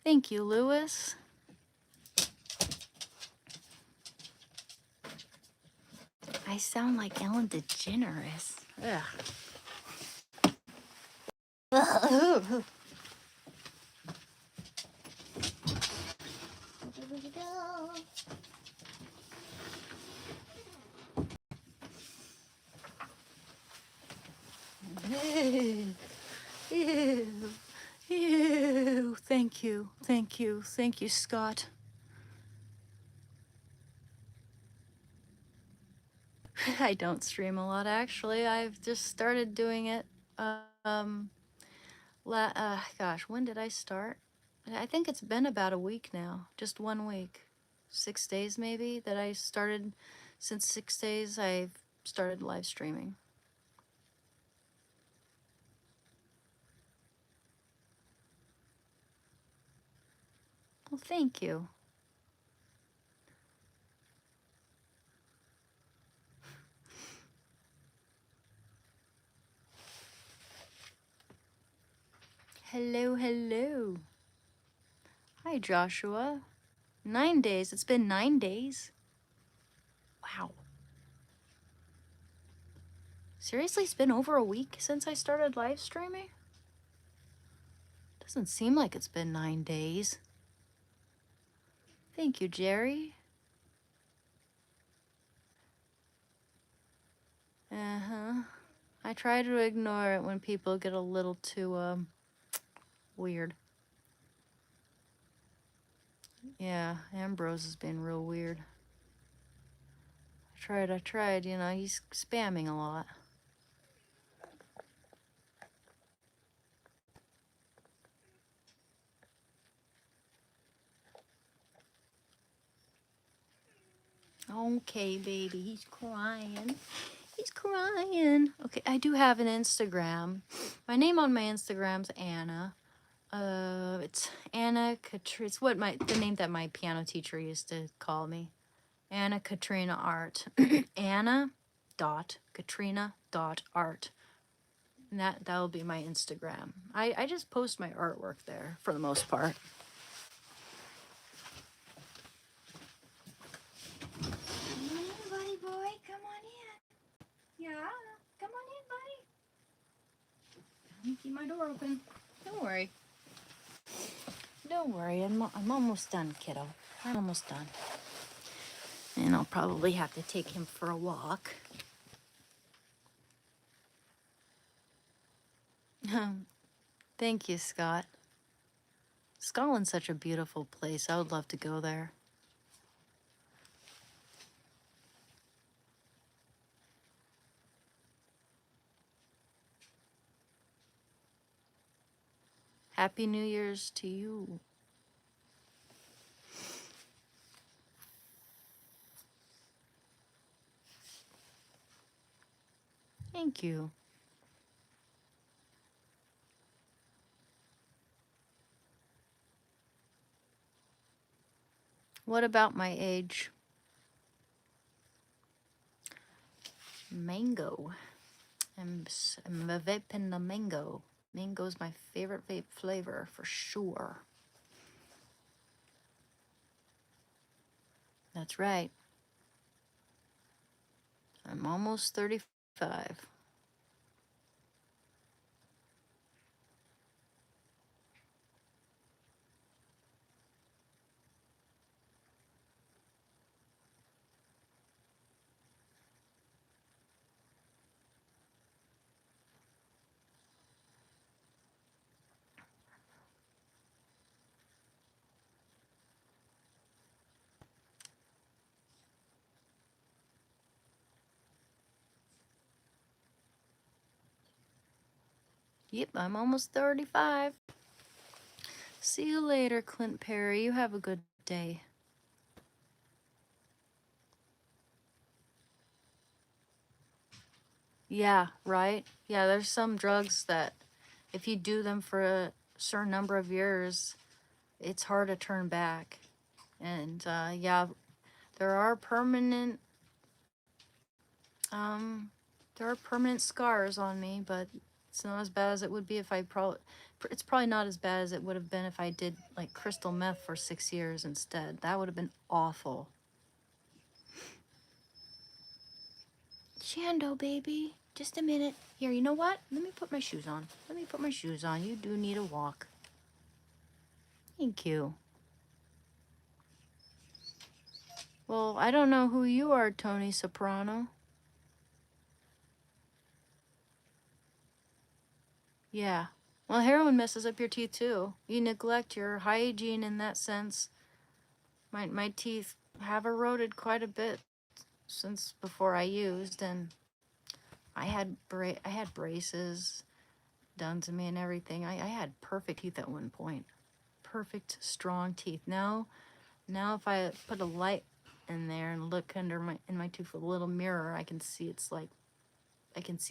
Speaker 1: Thank you, Lewis. I sound like Ellen DeGeneres. Ugh. Ew. Ew. Ew. Thank you. Thank you. Thank you, Scott. I don't stream a lot, actually. I've just started doing it. Gosh, when did I start? I think it's been about a week now. Just 1 week. 6 days, maybe, that I started. Since 6 days, I've started live streaming. Well, thank you. Hello, hello. Hi, Joshua. 9 days. It's been 9 days. Wow. Seriously, it's been over a week since I started live streaming? Doesn't seem like it's been 9 days. Thank you, Jerry. Uh-huh. I try to ignore it when people get a little too, weird. Yeah, Ambrose has been real weird. I tried, he's spamming a lot. Okay, baby, he's crying. He's crying. Okay, I do have an Instagram. My name on my Instagram's Anna. It's Anna Katrina. It's the name that my piano teacher used to call me. Anna Katrina Art. Anna dot Katrina dot art. And that'll be my Instagram. I just post my artwork there for the most part. Come on in, buddy boy. Come on in. Yeah, come on in, buddy. Let me keep my door open. Don't worry. Don't worry. I'm almost done, kiddo. I'm almost done. And I'll probably have to take him for a walk. Thank you, Scott. Scotland's such a beautiful place. I would love to go there. Happy New Year's to you. Thank you. What about my age? Mango. I'm vaping the mango. Mango's my favorite vape flavor for sure. That's right. I'm almost 35. Yep, I'm almost 35. See you later, Clint Perry. You have a good day. Yeah, right? Yeah, there's some drugs that if you do them for a certain number of years, it's hard to turn back. And yeah, there are permanent scars on me, but it's not as bad as it would be if it's probably not as bad as it would have been if I did like crystal meth for 6 years instead. That would have been awful. Shando, baby, just a minute. Here, you know what? Let me put my shoes on. You do need a walk. Thank you. Well, I don't know who you are, Tony Soprano. Yeah. Well, heroin messes up your teeth too. You neglect your hygiene in that sense. My teeth have eroded quite a bit since before I used, and I had braces done to me and everything. I had perfect teeth at one point. Perfect, strong teeth. Now if I put a light in there and look under my tooth with a little mirror, I can see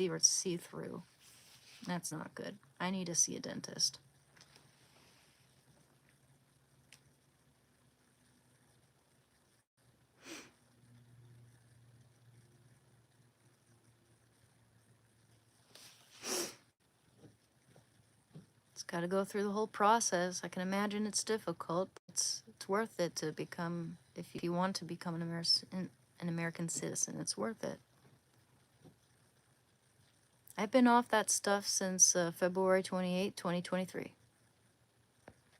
Speaker 1: where it's see-through. That's not good. I need to see a dentist. It's got to go through the whole process. I can imagine it's difficult. It's worth it to become, if you want to become an American citizen, it's worth it. I've been off that stuff since February 28, 2023.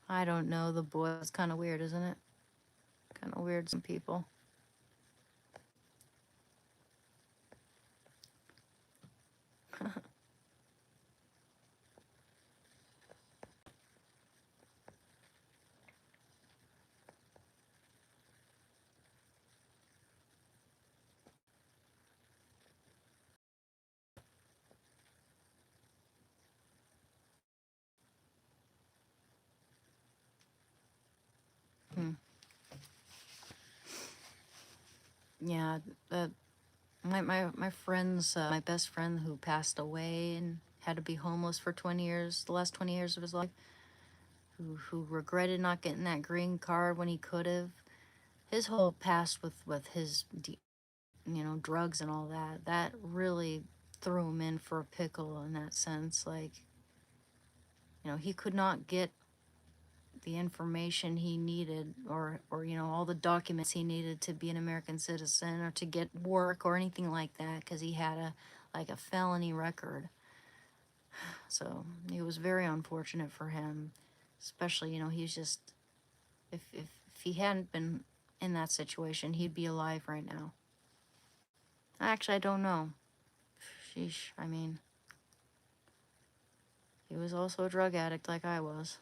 Speaker 1: I don't know, the boy. It's kind of weird, isn't it? Kind of weird, some people. yeah, the my friend's my best friend who passed away and had to be homeless for 20 years, the last 20 years of his life, who regretted not getting that green card when he could have. His whole past with his drugs and all that, that really threw him in for a pickle in that sense. Like, he could not get the information he needed, or all the documents he needed to be an American citizen or to get work or anything like that, because he had a felony record. So it was very unfortunate for him, especially, he's just, if he hadn't been in that situation, he'd be alive right now. Actually, I don't know. Sheesh, I mean, he was also a drug addict like I was.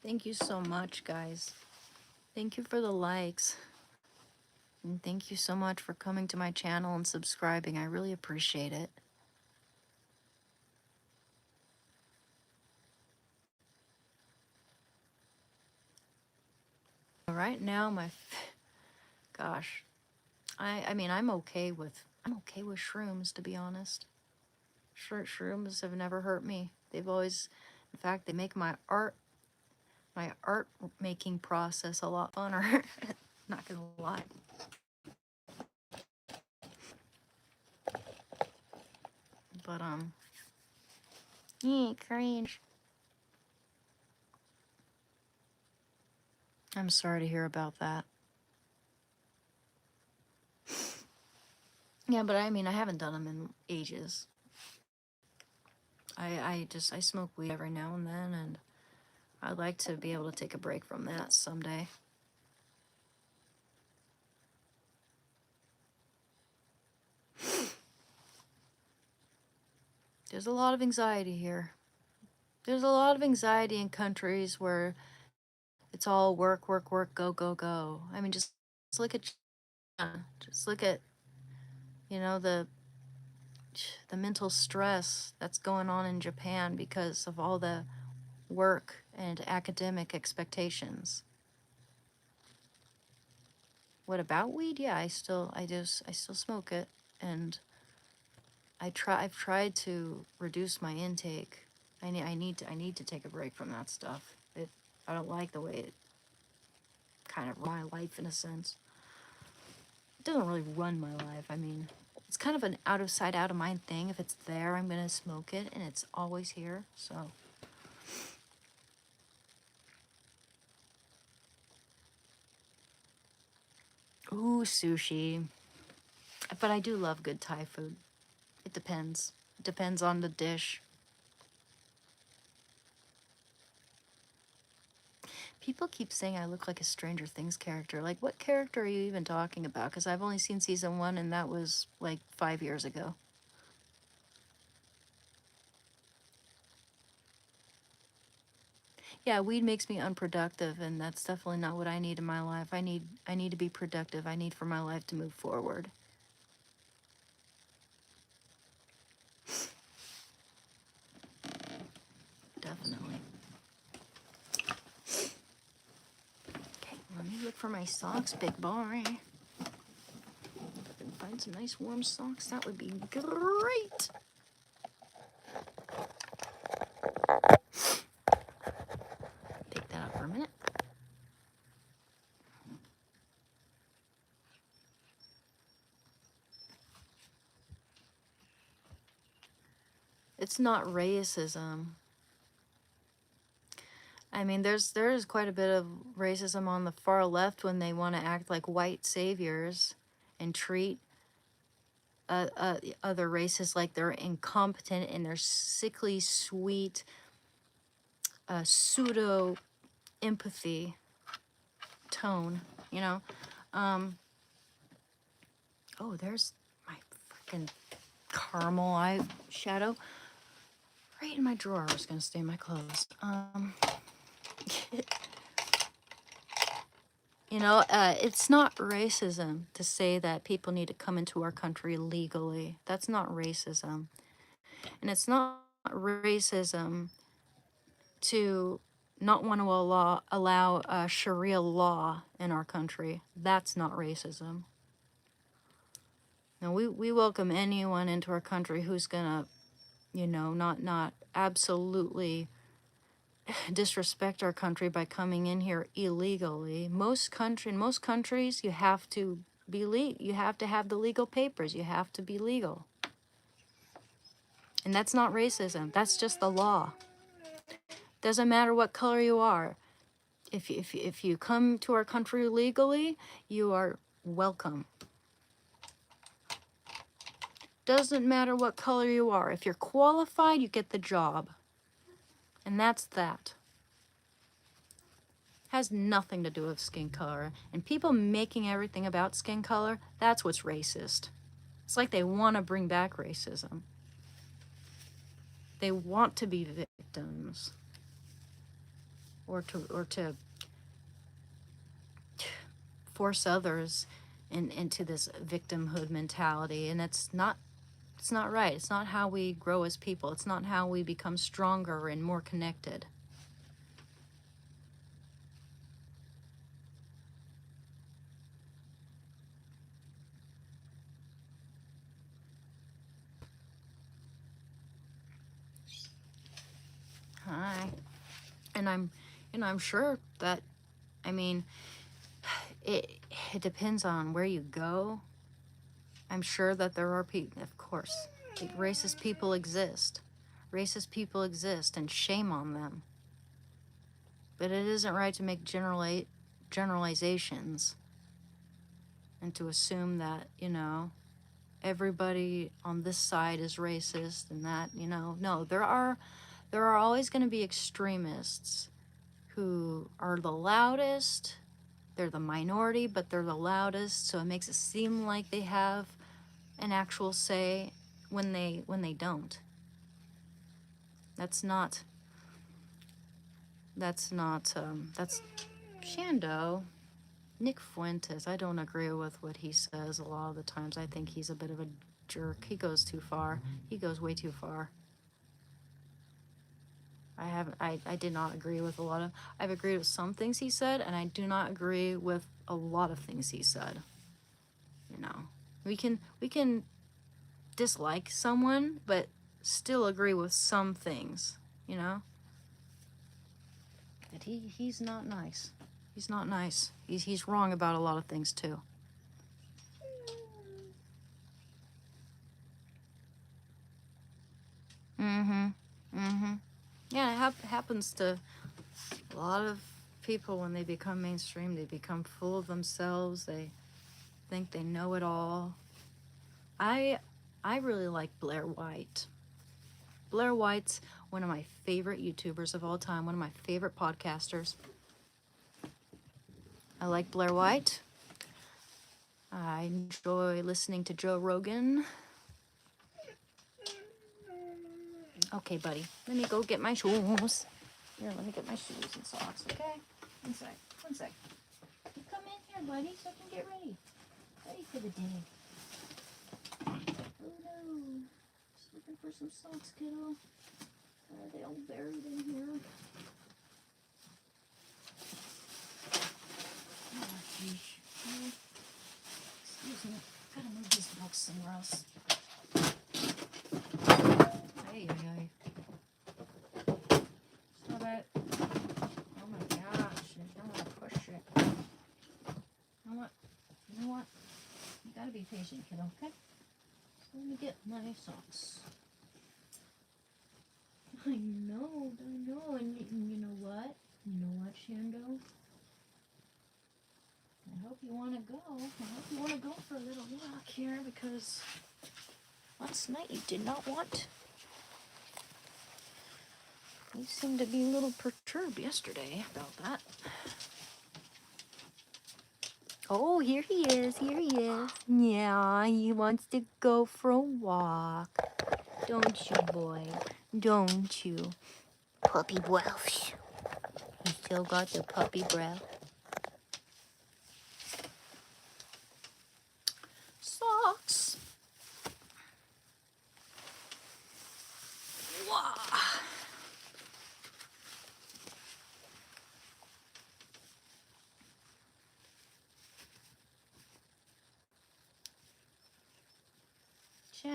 Speaker 1: Thank you so much, guys. Thank you for the likes. And thank you so much for coming to my channel and subscribing. I really appreciate it. Right now, gosh, I mean, I'm okay with shrooms, to be honest. Shrooms have never hurt me. They've always, in fact, they make my art making process a lot funner. Not gonna lie. But cringe. I'm sorry to hear about that. Yeah, but I mean, I haven't done them in ages. I smoke weed every now and then, and I'd like to be able to take a break from that someday. There's a lot of anxiety here. There's a lot of anxiety in countries where it's all work, work, work, go, go, go. I mean, just look at China. Just look at, the mental stress that's going on in Japan because of all the work and academic expectations. What about weed? Yeah, I still smoke it, and I've tried to reduce my intake. I need to take a break from that stuff. I don't like the way it kind of run my life in a sense. It doesn't really run my life. I mean, it's kind of an out of sight, out of mind thing. If it's there, I'm gonna smoke it, and it's always here. So. Ooh, sushi. But I do love good Thai food. It depends. It depends on the dish. People keep saying I look like a Stranger Things character. Like, what character are you even talking about? Because I've only seen season 1, and that was like 5 years ago. Yeah, weed makes me unproductive, and that's definitely not what I need in my life. I need to be productive. I need for my life to move forward. Definitely. Okay, let me look for my socks, big boy. If I can find some nice warm socks, that would be great. Pick that up for a minute. It's not racism. I mean, there's quite a bit of racism on the far left when they want to act like white saviors and treat other races like they're incompetent and they're sickly sweet pseudo empathy tone, Oh, there's my freaking caramel eye shadow right in my drawer. I was gonna stay in my clothes. You know, it's not racism to say that people need to come into our country legally. That's not racism. And it's not racism to not want to allow Sharia law in our country. That's not racism. Now, we welcome anyone into our country who's gonna, you know, not absolutely disrespect our country by coming in here illegally. In most countries, you have to you have to have the legal papers. You have to be legal. And that's not racism. That's just the law. Doesn't matter what color you are. If you come to our country legally, you are welcome. Doesn't matter what color you are. If you're qualified, you get the job. And that's that. Has nothing to do with skin color. And people making everything about skin color, that's what's racist. It's like they want to bring back racism. They want to be victims. Or to force others into this victimhood mentality. And it's not right. It's not how we grow as people. It's not how we become stronger and more connected. Hi. And I'm sure that, I mean, it depends on where you go. I'm sure that there are people, of course, racist people exist. Racist people exist, and shame on them. But it isn't right to make generalizations and to assume that, you know, everybody on this side is racist and that, you know, no, there are always going to be extremists who are the loudest. They're the minority, but they're the loudest, so it makes it seem like they have an actual say when they don't. That's Shando. Nick Fuentes, I don't agree with what he says a lot of the times. I think he's a bit of a jerk. He goes too far. He goes way too far. I did not agree with I've agreed with some things he said, and I do not agree with a lot of things he said. You know, we can dislike someone, but still agree with some things, you know? But he's not nice. He's not nice. He's wrong about a lot of things too. Yeah, it happens to a lot of people when they become mainstream. They become full of themselves. They think they know it all. I really like Blair White. Blair White's one of my favorite YouTubers of all time, one of my favorite podcasters. I like Blair White. I enjoy listening to Joe Rogan. Okay, buddy, let me go get my shoes. Here, let me get my shoes and socks, okay? One sec. You come in here, buddy, so I can get ready. Ready for the day. Oh no. Just looking for some socks, kiddo. Are they all buried in here? Oh, geez. Excuse me. Gotta move these books somewhere else. Hey. Stop it. Oh my gosh. I don't want to push it. You know what? You gotta be patient, kiddo, okay? So let me get my socks. I know. And you know what? Shando? I hope you want to go. I hope you want to go for a little walk here, because last night you did not want. You seemed to be a little perturbed yesterday about that. Oh, here he is. Yeah, he wants to go for a walk. Don't you, boy? Don't you? Puppy breath. He still got the puppy breath.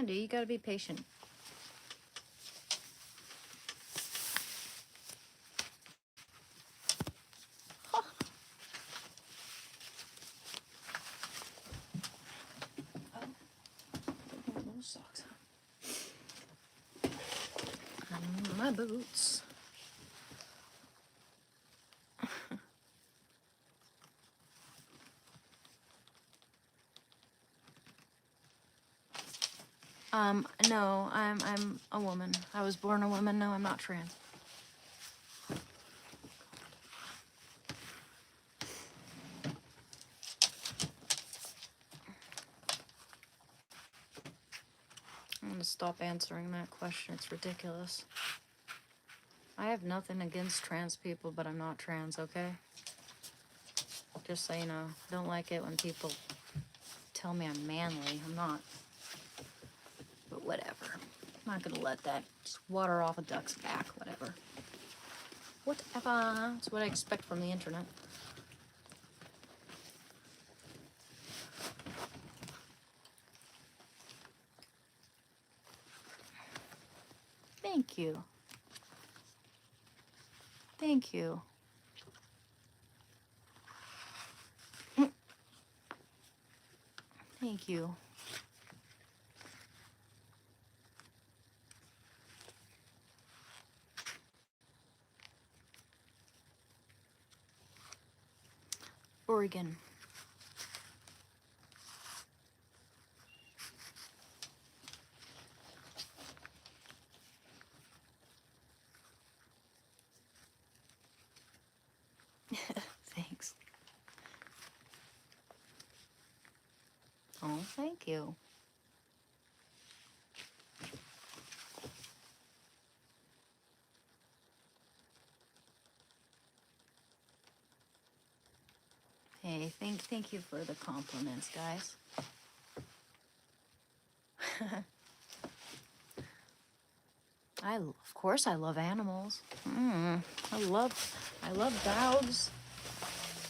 Speaker 1: Sandy, you gotta be patient. Those socks. My boots. No, I'm a woman. I was born a woman. No, I'm not trans. I'm gonna stop answering that question. It's ridiculous. I have nothing against trans people, but I'm not trans, okay? Just so you know. Don't like it when people tell me I'm manly. I'm not. But whatever. I'm not gonna let that just water off a duck's back. Whatever. Whatever. That's what I expect from the internet. Thank you. Thank you. Thank you. Oregon. Thanks. Oh, thank you. Hey, thank you for the compliments, guys. Of course I love animals. I love dogs.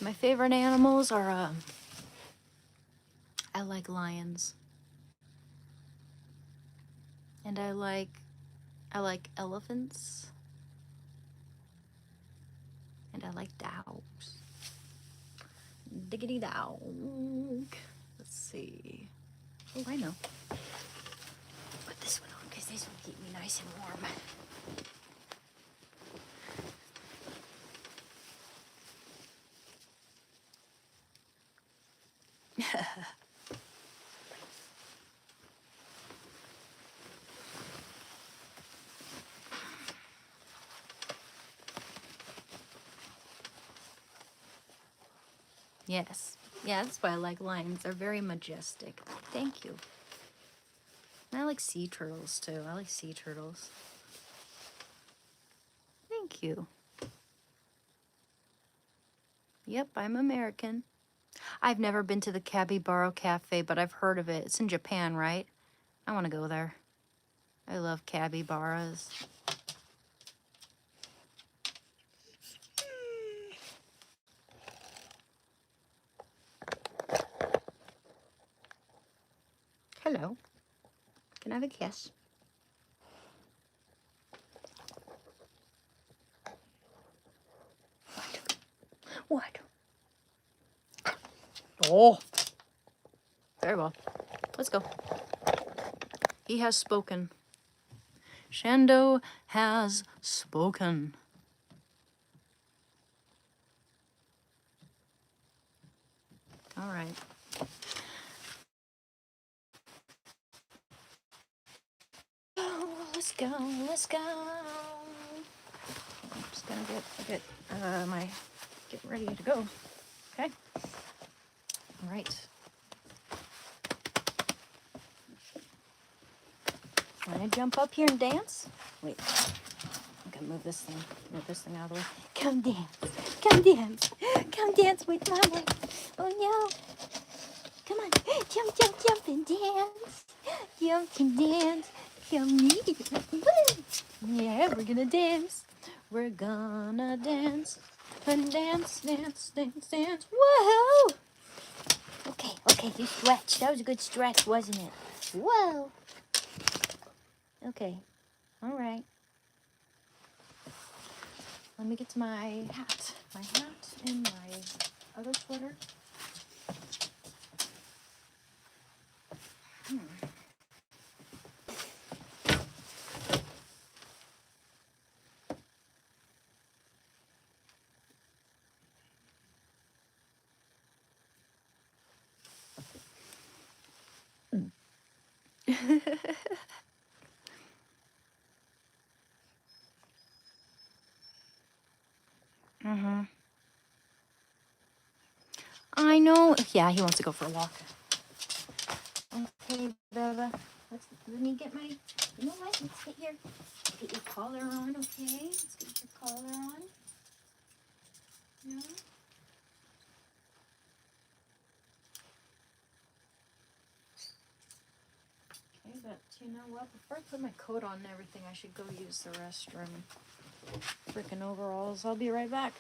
Speaker 1: My favorite animals are I like lions. And I like elephants. And I like dogs. Diggity dog. Let's see. Oh, I know. Put this one on because this will keep me nice and warm. Yes. Yeah, that's why I like lions. They're very majestic. Thank you. And I like sea turtles, too. I like sea turtles. Thank you. Yep, I'm American. I've never been to the Capybara Cafe, but I've heard of it. It's in Japan, right? I want to go there. I love capybaras. Hello. Can I have a kiss? What? Oh. Very well. Let's go. He has spoken. Shando has spoken. All right. Oh, let's go. Let's go. I'm just gonna get my getting ready to go. Okay. All right. Want to jump up here and dance? Wait. I'm gonna move this thing out of the way. Come dance. Come dance. Come dance with mama. Oh no. Come on. Jump, jump, jump and dance. Jump and dance. Come me. Yeah, we're gonna dance. We're gonna dance. And dance, dance, dance, dance. Whoa! Okay, you stretch. That was a good stretch, wasn't it? Whoa! Okay. All right. Let me get to my hat. My hat and my other sweater. Mm-hmm. I know. Yeah, he wants to go for a walk. Okay, Bella. Let me get my. You know what? Let's get your collar on. Okay. Let's get your collar on. Yeah. Okay, but you know what? Before I put my coat on and everything, I should go use the restroom. Freaking overalls. I'll be right back.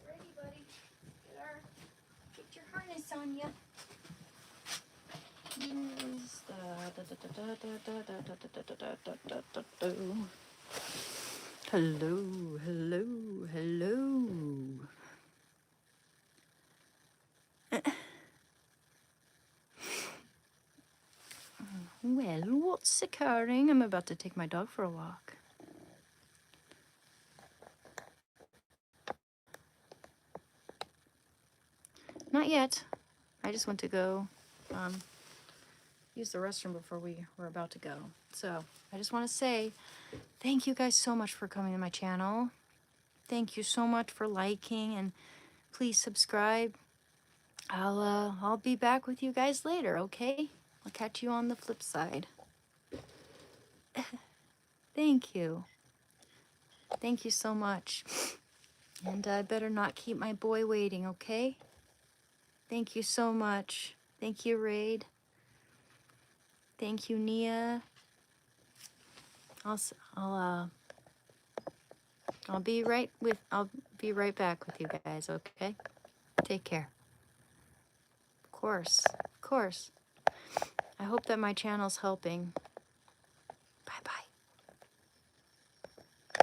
Speaker 1: Ready, buddy? Get your harness on ya. Here's the hello, hello, hello. Well, what's occurring? I'm about to take my dog for a walk. Not yet. I just went to go use the restroom before we were about to go. So I just want to say thank you guys so much for coming to my channel. Thank you so much for liking, and please subscribe. I'll be back with you guys later, okay? I'll catch you on the flip side. Thank you. Thank you so much. And I better not keep my boy waiting, okay? Thank you so much. Thank you, Raid. Thank you, Nia. I'll be right back with you guys, okay? Take care. Of course. I hope that my channel's helping.